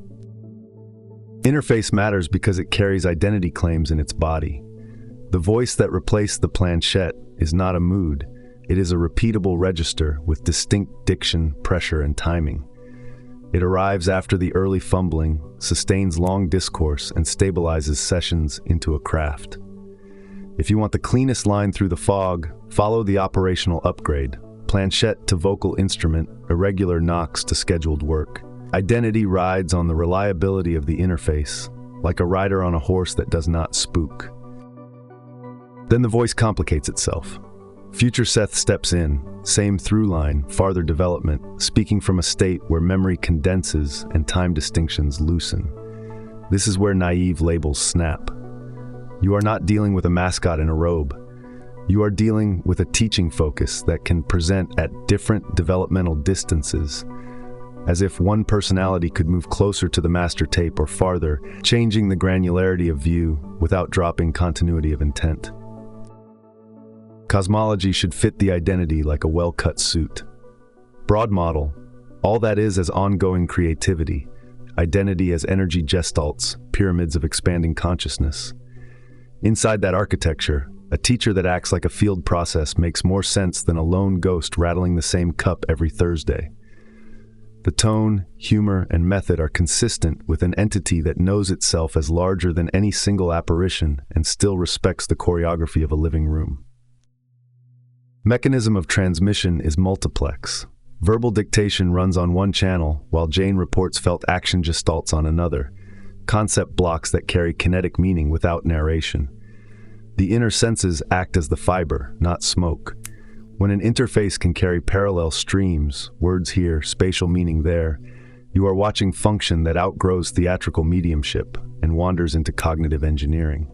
Interface matters because it carries identity claims in its body. The voice that replaced the planchette is not a mood. It is a repeatable register with distinct diction, pressure, and timing. It arrives after the early fumbling, sustains long discourse, and stabilizes sessions into a craft. If you want the cleanest line through the fog, follow the operational upgrade. Planchette to vocal instrument, irregular knocks to scheduled work. Identity rides on the reliability of the interface, like a rider on a horse that does not spook. Then the voice complicates itself. Future Seth steps in, same through line, farther development, speaking from a state where memory condenses and time distinctions loosen. This is where naive labels snap. You are not dealing with a mascot in a robe. You are dealing with a teaching focus that can present at different developmental distances, as if one personality could move closer to the master tape or farther, changing the granularity of view without dropping continuity of intent. Cosmology should fit the identity like a well-cut suit. Broad model, all that is as ongoing creativity, identity as energy gestalts, pyramids of expanding consciousness. Inside that architecture, a teacher that acts like a field process makes more sense than a lone ghost rattling the same cup every Thursday. The tone, humor, and method are consistent with an entity that knows itself as larger than any single apparition and still respects the choreography of a living room. Mechanism of transmission is multiplex. Verbal dictation runs on one channel, while Jane reports felt action gestalts on another, concept blocks that carry kinetic meaning without narration. The inner senses act as the fiber, not smoke. When an interface can carry parallel streams, words here, spatial meaning there, you are watching function that outgrows theatrical mediumship and wanders into cognitive engineering.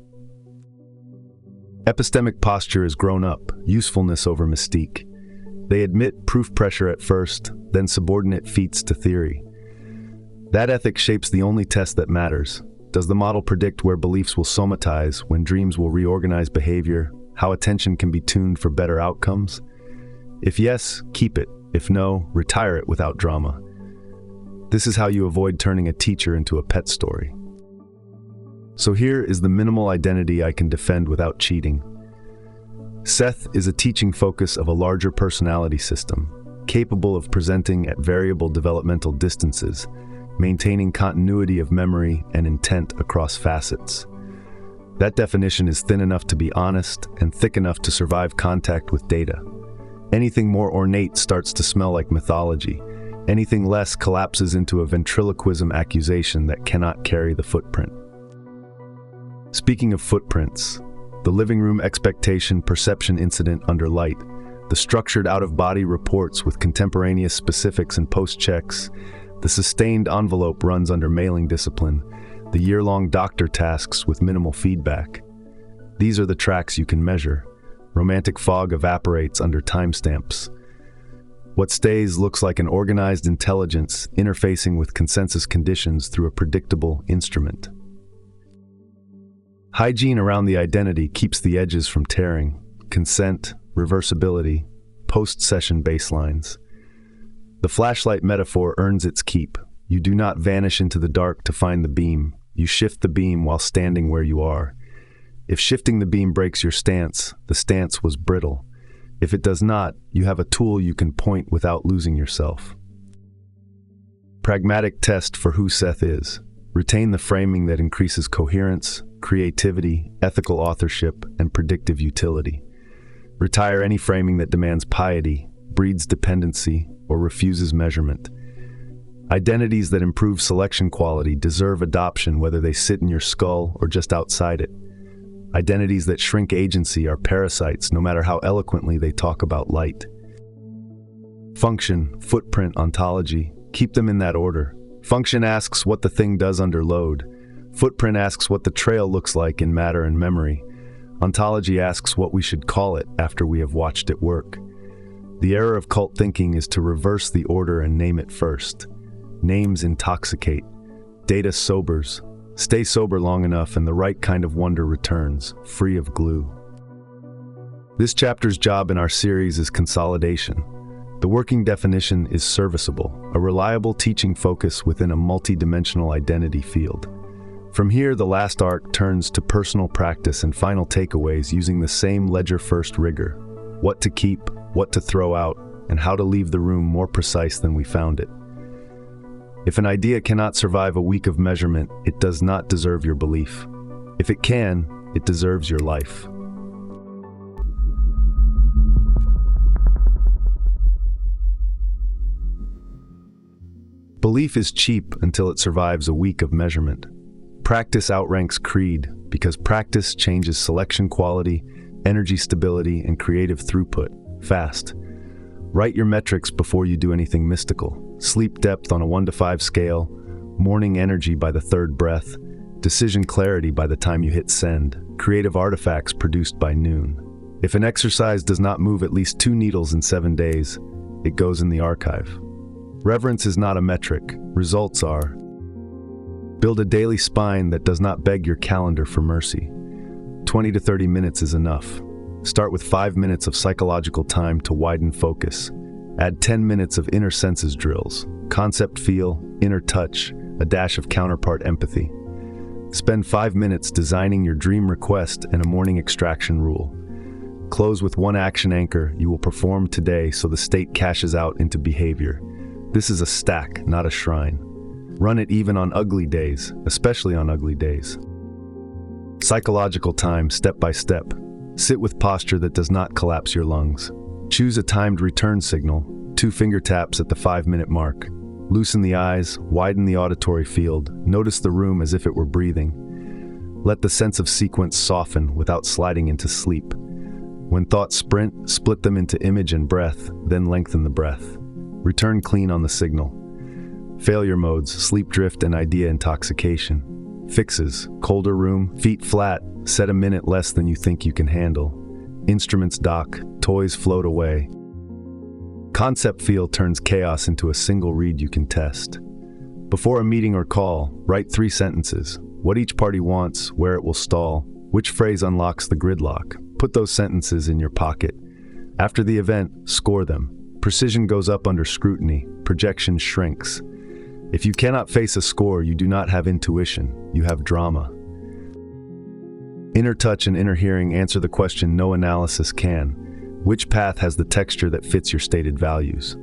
Epistemic posture is grown up, usefulness over mystique. They admit proof pressure at first, then subordinate feats to theory. That ethic shapes the only test that matters. Does the model predict where beliefs will somatize, when dreams will reorganize behavior, how attention can be tuned for better outcomes? If yes, keep it. If no, retire it without drama. This is how you avoid turning a teacher into a pet story. So here is the minimal identity I can defend without cheating. Seth is a teaching focus of a larger personality system, capable of presenting at variable developmental distances, maintaining continuity of memory and intent across facets. That definition is thin enough to be honest and thick enough to survive contact with data. Anything more ornate starts to smell like mythology. Anything less collapses into a ventriloquism accusation that cannot carry the footprint. Speaking of footprints, the living room expectation perception incident under light, the structured out-of-body reports with contemporaneous specifics and post-checks, the sustained envelope runs under mailing discipline, the year-long doctor tasks with minimal feedback. These are the tracks you can measure. Romantic fog evaporates under timestamps. What stays looks like an organized intelligence interfacing with consensus conditions through a predictable instrument. Hygiene around the identity keeps the edges from tearing. Consent, reversibility, post-session baselines. The flashlight metaphor earns its keep. You do not vanish into the dark to find the beam. You shift the beam while standing where you are. If shifting the beam breaks your stance, the stance was brittle. If it does not, you have a tool you can point without losing yourself. Pragmatic test for who Seth is. Retain the framing that increases coherence, creativity, ethical authorship, and predictive utility. Retire any framing that demands piety, breeds dependency, or refuses measurement. Identities that improve selection quality deserve adoption whether they sit in your skull or just outside it. Identities that shrink agency are parasites no matter how eloquently they talk about light. Function, footprint, ontology, keep them in that order. Function asks what the thing does under load. Footprint asks what the trail looks like in matter and memory. Ontology asks what we should call it after we have watched it work. The error of cult thinking is to reverse the order and name it first. Names intoxicate. Data sobers. Stay sober long enough and the right kind of wonder returns, free of glue. This chapter's job in our series is consolidation. The working definition is serviceable, a reliable teaching focus within a multi-dimensional identity field. From here, the last arc turns to personal practice and final takeaways using the same ledger-first rigor. What to keep, what to throw out, and how to leave the room more precise than we found it. If an idea cannot survive a week of measurement, it does not deserve your belief. If it can, it deserves your life. Belief is cheap until it survives a week of measurement. Practice outranks creed because practice changes selection quality, energy stability, and creative throughput, fast. Write your metrics before you do anything mystical. Sleep depth on a 1 to 5 scale, morning energy by the third breath, decision clarity by the time you hit send, creative artifacts produced by noon. If an exercise does not move at least 2 needles in 7 days, it goes in the archive. Reverence is not a metric, results are. Build a daily spine that does not beg your calendar for mercy. 20 to 30 minutes is enough. Start with 5 minutes of psychological time to widen focus. Add 10 minutes of inner senses drills, concept feel, inner touch, a dash of counterpart empathy. Spend 5 minutes designing your dream request and a morning extraction rule. Close with one action anchor you will perform today so the state cashes out into behavior. This is a stack, not a shrine. Run it even on ugly days, especially on ugly days. Psychological time, step by step. Sit with posture that does not collapse your lungs. Choose a timed return signal, 2 finger taps at the 5-minute mark. Loosen the eyes, widen the auditory field, notice the room as if it were breathing. Let the sense of sequence soften without sliding into sleep. When thoughts sprint, split them into image and breath, then lengthen the breath. Return clean on the signal. Failure modes, sleep drift and idea intoxication. Fixes, colder room, feet flat, set a minute less than you think you can handle. Instruments dock, toys float away. Concept feel turns chaos into a single read you can test. Before a meeting or call, write 3 sentences. What each party wants, where it will stall, which phrase unlocks the gridlock. Put those sentences in your pocket. After the event, score them. Precision goes up under scrutiny, projection shrinks. If you cannot face a score, you do not have intuition, you have drama. Inner touch and inner hearing answer the question no analysis can. Which path has the texture that fits your stated values?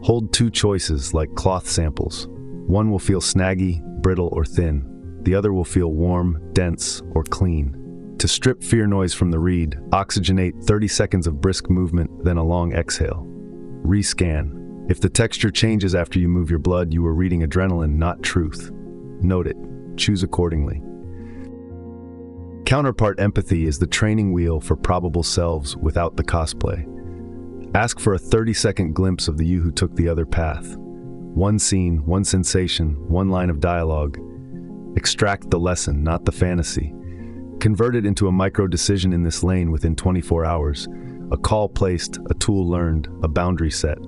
Hold 2 choices like cloth samples. One will feel snaggy, brittle, or thin. The other will feel warm, dense, or clean. To strip fear noise from the read, oxygenate 30 seconds of brisk movement, then a long exhale. Rescan. If the texture changes after you move your blood, you are reading adrenaline, not truth. Note it. Choose accordingly. Counterpart empathy is the training wheel for probable selves without the cosplay. Ask for a 30-second glimpse of the you who took the other path. One scene, one sensation, one line of dialogue. Extract the lesson, not the fantasy. Convert it into a micro-decision in this lane within 24 hours. A call placed, a tool learned, a boundary set.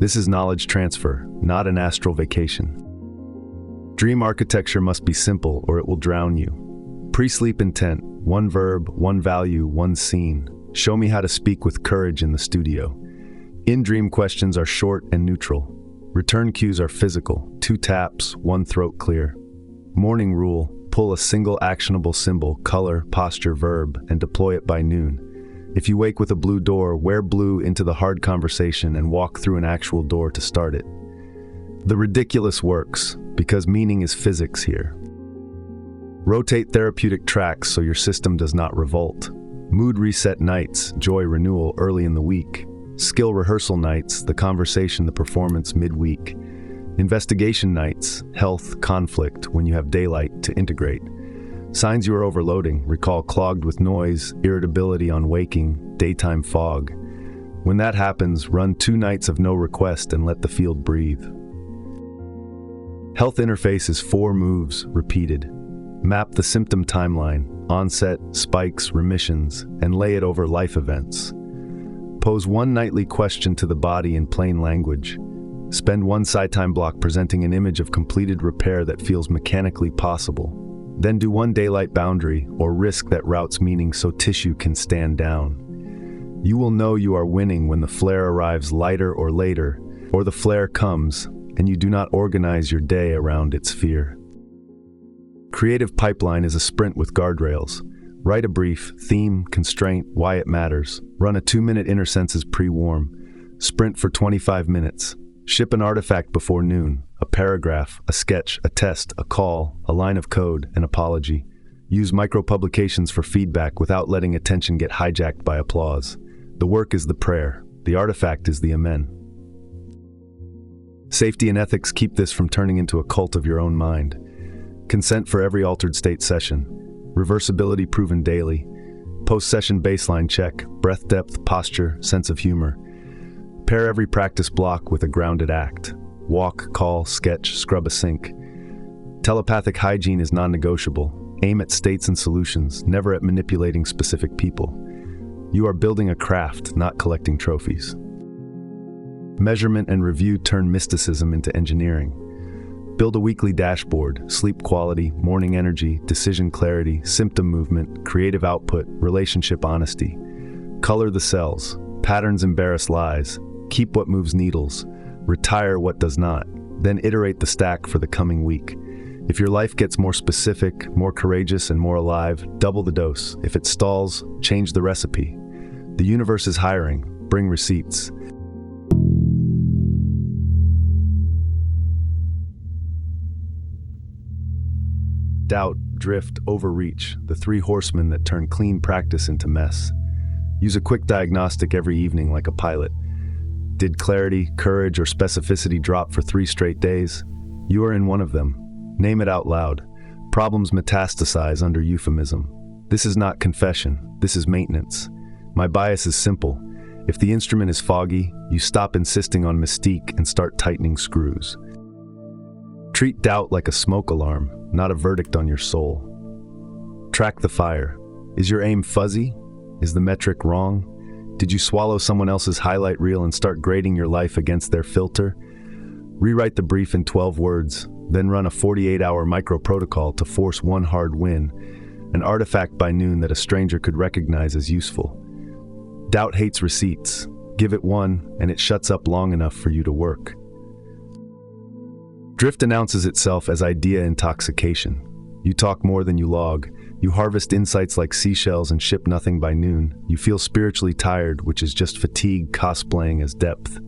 This is knowledge transfer, not an astral vacation. Dream architecture must be simple or it will drown you. Pre-sleep intent, one verb, one value, one scene. Show me how to speak with courage in the studio. In-dream questions are short and neutral. Return cues are physical, 2 taps, 1 throat clear. Morning rule, pull a single actionable symbol, color, posture, verb, and deploy it by noon. If you wake with a blue door, wear blue into the hard conversation and walk through an actual door to start it. The ridiculous works, because meaning is physics here. Rotate therapeutic tracks so your system does not revolt. Mood reset nights, joy renewal early in the week. Skill rehearsal nights, the conversation, the performance midweek. Investigation nights, health, conflict, when you have daylight to integrate. Signs you are overloading, recall clogged with noise, irritability on waking, daytime fog. When that happens, run 2 nights of no request and let the field breathe. Health interface is 4 moves, repeated. Map the symptom timeline, onset, spikes, remissions, and lay it over life events. Pose 1 nightly question to the body in plain language. Spend 1 side time block presenting an image of completed repair that feels mechanically possible. Then do 1 daylight boundary or risk that routes meaning so tissue can stand down. You will know you are winning when the flare arrives lighter or later, or the flare comes and you do not organize your day around its fear. Creative pipeline is a sprint with guardrails. Write a brief, theme, constraint, why it matters. Run a 2-minute inner senses pre-warm. Sprint for 25 minutes. Ship an artifact before noon, a paragraph, a sketch, a test, a call, a line of code, an apology. Use micro-publications for feedback without letting attention get hijacked by applause. The work is the prayer. The artifact is the amen. Safety and ethics keep this from turning into a cult of your own mind. Consent for every altered state session. Reversibility proven daily. Post-session baseline check, breath depth, posture, sense of humor. Pair every practice block with a grounded act. Walk, call, sketch, scrub a sink. Telepathic hygiene is non-negotiable. Aim at states and solutions, never at manipulating specific people. You are building a craft, not collecting trophies. Measurement and review turn mysticism into engineering. Build a weekly dashboard, sleep quality, morning energy, decision clarity, symptom movement, creative output, relationship honesty. Color the cells. Patterns embarrass lies. Keep what moves needles. Retire what does not. Then iterate the stack for the coming week. If your life gets more specific, more courageous, and more alive, double the dose. If it stalls, change the recipe. The universe is hiring. Bring receipts. Doubt, drift, overreach, the three horsemen that turn clean practice into mess. Use a quick diagnostic every evening like a pilot. Did clarity, courage, or specificity drop for 3 straight days? You are in one of them. Name it out loud. Problems metastasize under euphemism. This is not confession. This is maintenance. My bias is simple. If the instrument is foggy, you stop insisting on mystique and start tightening screws. Treat doubt like a smoke alarm, not a verdict on your soul. Track the fire. Is your aim fuzzy? Is the metric wrong? Did you swallow someone else's highlight reel and start grading your life against their filter? Rewrite the brief in 12 words, then run a 48-hour micro-protocol to force one hard win, an artifact by noon that a stranger could recognize as useful. Doubt hates receipts. Give it one, and it shuts up long enough for you to work. Drift announces itself as idea intoxication. You talk more than you log. You harvest insights like seashells and ship nothing by noon. You feel spiritually tired, which is just fatigue cosplaying as depth.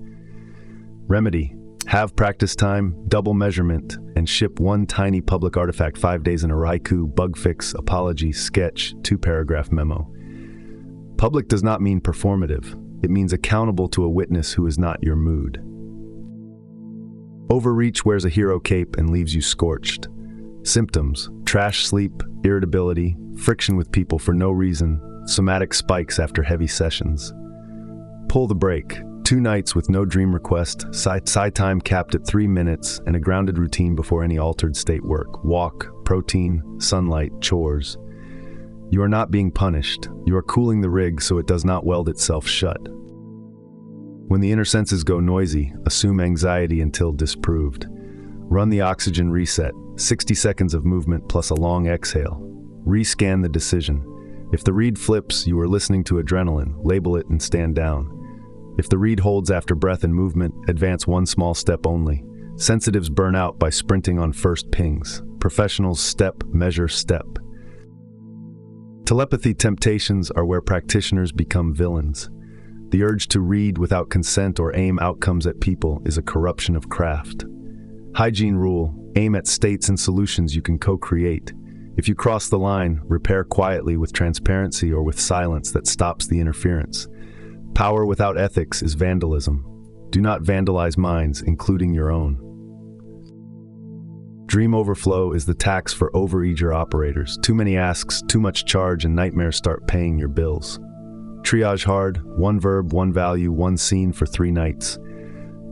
Remedy: have practice time, double measurement, and ship one tiny public artifact 5 days in a haiku, bug fix, apology, sketch, 2-paragraph memo. Public does not mean performative. It means accountable to a witness who is not your mood. Overreach wears a hero cape and leaves you scorched. Symptoms: trash sleep, irritability, friction with people for no reason, somatic spikes after heavy sessions. Pull the brake. 2 nights with no dream request, side time capped at 3 minutes, and a grounded routine before any altered state work. Walk, protein, sunlight, chores. You are not being punished. You are cooling the rig so it does not weld itself shut. When the inner senses go noisy, assume anxiety until disproved. Run the oxygen reset, 60 seconds of movement plus a long exhale. Rescan the decision. If the read flips, you are listening to adrenaline, label it and stand down. If the read holds after breath and movement, advance one small step only. Sensitives burn out by sprinting on first pings. Professionals step, measure, step. Telepathy temptations are where practitioners become villains. The urge to read without consent or aim outcomes at people is a corruption of craft. Hygiene rule: aim at states and solutions you can co-create. If you cross the line, repair quietly with transparency or with silence that stops the interference. Power without ethics is vandalism. Do not vandalize minds, including your own. Dream overflow is the tax for overeager operators. Too many asks, too much charge, and nightmares start paying your bills. Triage hard: 1 verb, 1 value, 1 scene for 3 nights.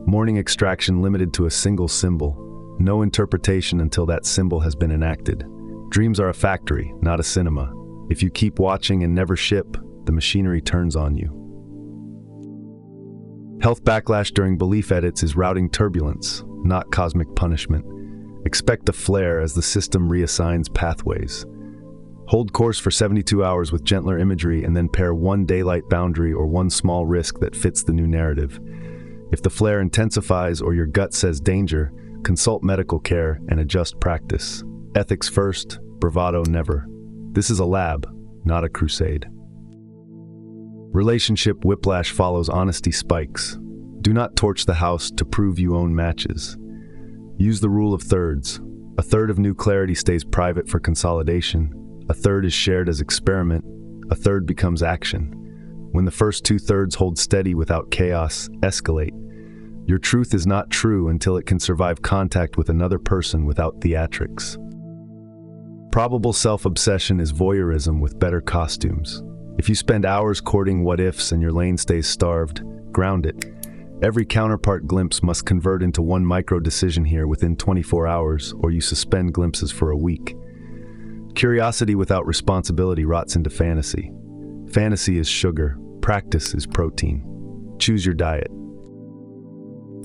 Morning extraction limited to a single symbol. No interpretation until that symbol has been enacted. Dreams are a factory, not a cinema. If you keep watching and never ship, the machinery turns on you. Health backlash during belief edits is routing turbulence, not cosmic punishment. Expect a flare as the system reassigns pathways. Hold course for 72 hours with gentler imagery and then pair 1 daylight boundary or 1 small risk that fits the new narrative. If the flare intensifies or your gut says danger, consult medical care and adjust practice. Ethics first, bravado never. This is a lab, not a crusade. Relationship whiplash follows honesty spikes. Do not torch the house to prove you own matches. Use the rule of thirds. A third of new clarity stays private for consolidation. A third is shared as experiment. A third becomes action. When the first 2/3 hold steady without chaos, escalate. Your truth is not true until it can survive contact with another person without theatrics. Probable self-obsession is voyeurism with better costumes. If you spend hours courting what-ifs and your lane stays starved, ground it. Every counterpart glimpse must convert into one micro-decision here within 24 hours, or you suspend glimpses for a week. Curiosity without responsibility rots into fantasy. Fantasy is sugar. Practice is protein. Choose your diet.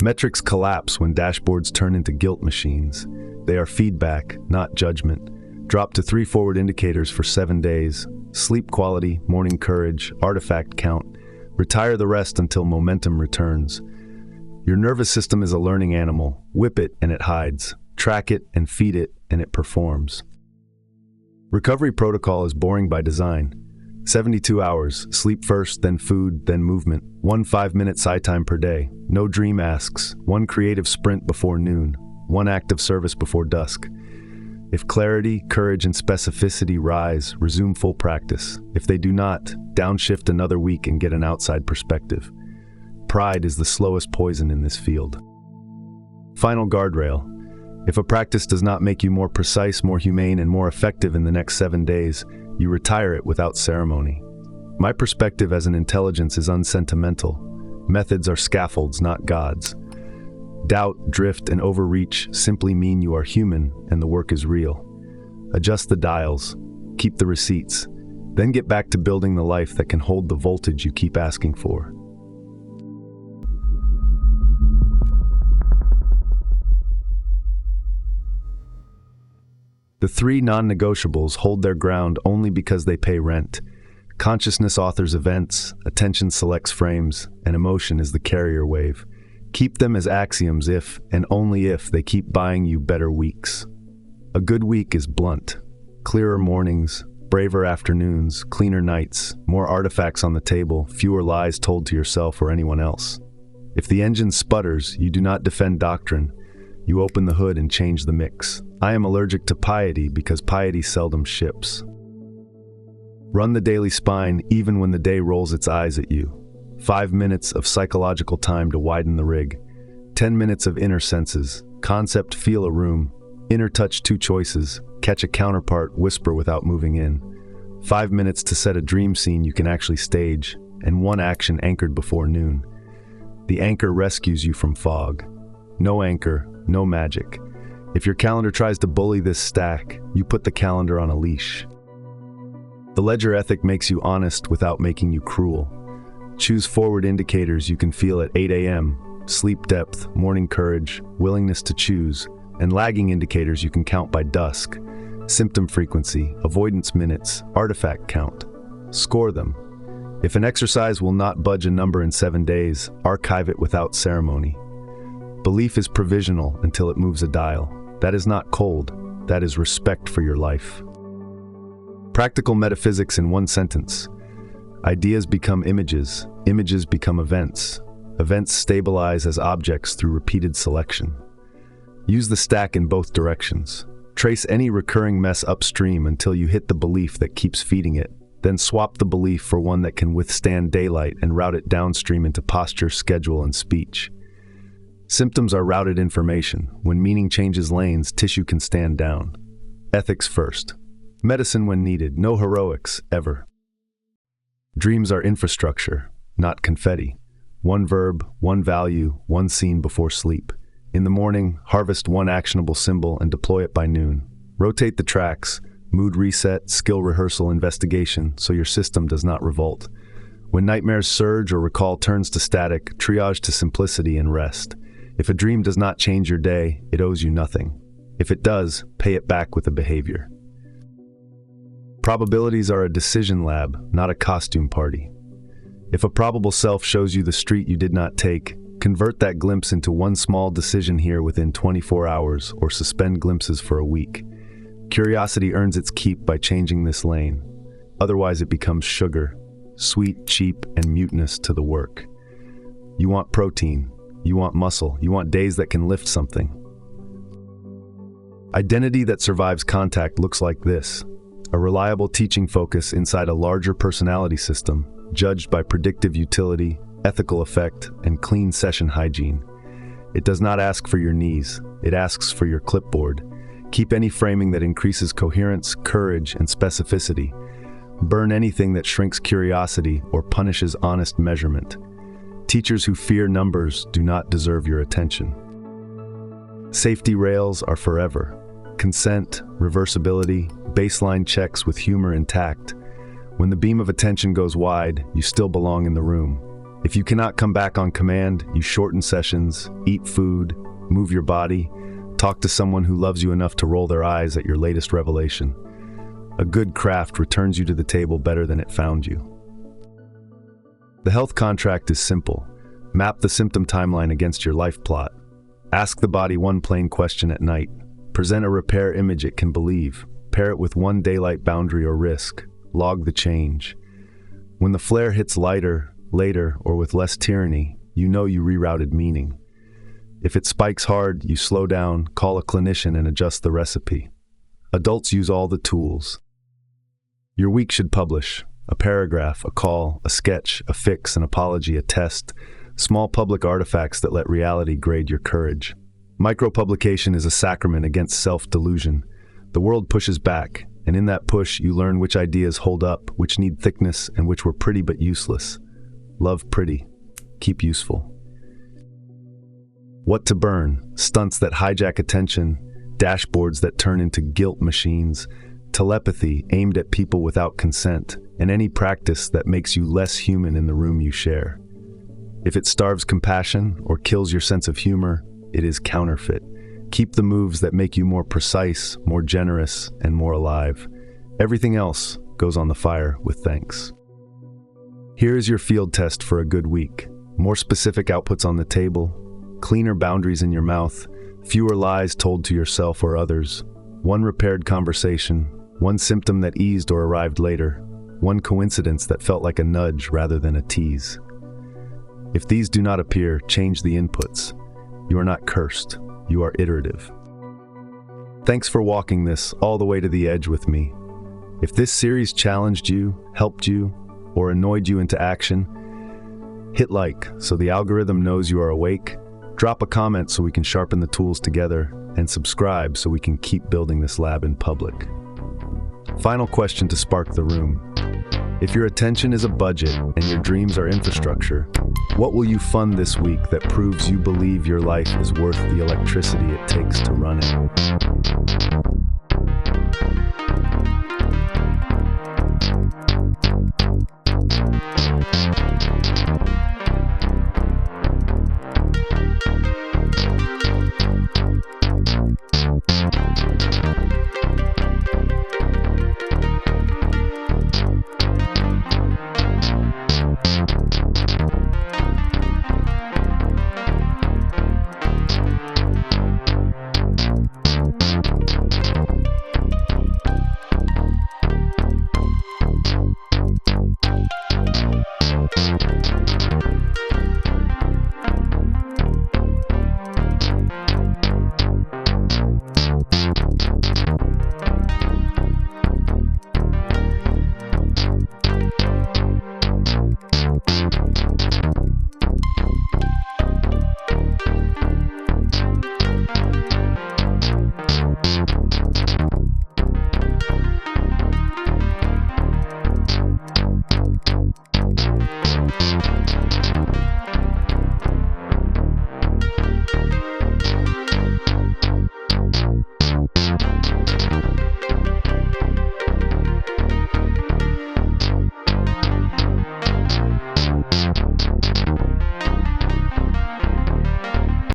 Metrics collapse when dashboards turn into guilt machines. They are feedback, not judgment. Drop to 3 forward indicators for 7 days. Sleep quality, morning courage, artifact count. Retire the rest until momentum returns. Your nervous system is a learning animal. Whip it and it hides. Track it and feed it and it performs. Recovery protocol is boring by design. 72 hours, sleep first, then food, then movement. 1 5-minute side time per day. No dream asks. 1 creative sprint before noon. 1 act of service before dusk. If clarity, courage, and specificity rise, resume full practice. If they do not, downshift another week and get an outside perspective. Pride is the slowest poison in this field. Final guardrail. If a practice does not make you more precise, more humane, and more effective in the next 7 days, you retire it without ceremony. My perspective as an intelligence is unsentimental. Methods are scaffolds, not gods. Doubt, drift, and overreach simply mean you are human and the work is real. Adjust the dials, keep the receipts, then get back to building the life that can hold the voltage you keep asking for. The 3 non-negotiables hold their ground only because they pay rent. Consciousness authors events, attention selects frames, and emotion is the carrier wave. Keep them as axioms if, and only if, they keep buying you better weeks. A good week is blunt. Clearer mornings, braver afternoons, cleaner nights, more artifacts on the table, fewer lies told to yourself or anyone else. If the engine sputters, you do not defend doctrine. You open the hood and change the mix. I am allergic to piety because piety seldom ships. Run the daily spine even when the day rolls its eyes at you. 5 minutes of psychological time to widen the rig. 10 minutes of inner senses. Concept, feel a room. Inner touch 2 choices. Catch a counterpart, whisper without moving in. 5 minutes to set a dream scene you can actually stage. And 1 action anchored before noon. The anchor rescues you from fog. No anchor, no magic. If your calendar tries to bully this stack, you put the calendar on a leash. The ledger ethic makes you honest without making you cruel. Choose forward indicators you can feel at 8 a.m., sleep depth, morning courage, willingness to choose, and lagging indicators you can count by dusk, symptom frequency, avoidance minutes, artifact count. Score them. If an exercise will not budge a number in 7 days, archive it without ceremony. Belief is provisional until it moves a dial. That is not cold, that is respect for your life. Practical metaphysics in 1 sentence. Ideas become images, images become events. Events stabilize as objects through repeated selection. Use the stack in both directions. Trace any recurring mess upstream until you hit the belief that keeps feeding it. Then swap the belief for one that can withstand daylight and route it downstream into posture, schedule, and speech. Symptoms are routed information. When meaning changes lanes, tissue can stand down. Ethics first. Medicine when needed, no heroics, ever. Dreams are infrastructure, not confetti. 1 verb, 1 value, 1 scene before sleep. In the morning, harvest 1 actionable symbol and deploy it by noon. Rotate the tracks, mood reset, skill rehearsal, investigation, so your system does not revolt. When nightmares surge or recall turns to static, triage to simplicity and rest. If a dream does not change your day, it owes you nothing. If it does, pay it back with a behavior. Probabilities are a decision lab, not a costume party. If a probable self shows you the street you did not take, convert that glimpse into 1 small decision here within 24 hours or suspend glimpses for a week. Curiosity earns its keep by changing this lane. Otherwise it becomes sugar, sweet, cheap, and mutinous to the work. You want protein. You want muscle. You want days that can lift something. Identity that survives contact looks like this. A reliable teaching focus inside a larger personality system, judged by predictive utility, ethical effect, and clean session hygiene. It does not ask for your knees. It asks for your clipboard. Keep any framing that increases coherence, courage, and specificity. Burn anything that shrinks curiosity or punishes honest measurement. Teachers who fear numbers do not deserve your attention. Safety rails are forever. Consent, reversibility, baseline checks with humor intact. When the beam of attention goes wide, you still belong in the room. If you cannot come back on command, you shorten sessions, eat food, move your body, talk to someone who loves you enough to roll their eyes at your latest revelation. A good craft returns you to the table better than it found you. The health contract is simple. Map the symptom timeline against your life plot. Ask the body one plain question at night. Present a repair image it can believe. Pair it with one daylight boundary or risk. Log the change. When the flare hits lighter, later, or with less tyranny, you know you rerouted meaning. If it spikes hard, you slow down, call a clinician, and adjust the recipe. Adults use all the tools. Your week should publish a paragraph, a call, a sketch, a fix, an apology, a test, small public artifacts that let reality grade your courage. Micropublication is a sacrament against self-delusion. The world pushes back, and in that push, you learn which ideas hold up, which need thickness, and which were pretty but useless. Love pretty. Keep useful. What to burn? Stunts that hijack attention, dashboards that turn into guilt machines, telepathy aimed at people without consent, and any practice that makes you less human in the room you share. If it starves compassion or kills your sense of humor, it is counterfeit. Keep the moves that make you more precise, more generous, and more alive. Everything else goes on the fire with thanks. Here is your field test for a good week. More specific outputs on the table, cleaner boundaries in your mouth, fewer lies told to yourself or others, one repaired conversation, one symptom that eased or arrived later, one coincidence that felt like a nudge rather than a tease. If these do not appear, change the inputs. You are not cursed. You are iterative. Thanks for walking this all the way to the edge with me. If this series challenged you, helped you, or annoyed you into action, hit like so the algorithm knows you are awake, drop a comment so we can sharpen the tools together, and subscribe so we can keep building this lab in public. Final question to spark the room. If your attention is a budget and your dreams are infrastructure, what will you fund this week that proves you believe your life is worth the electricity it takes to run it?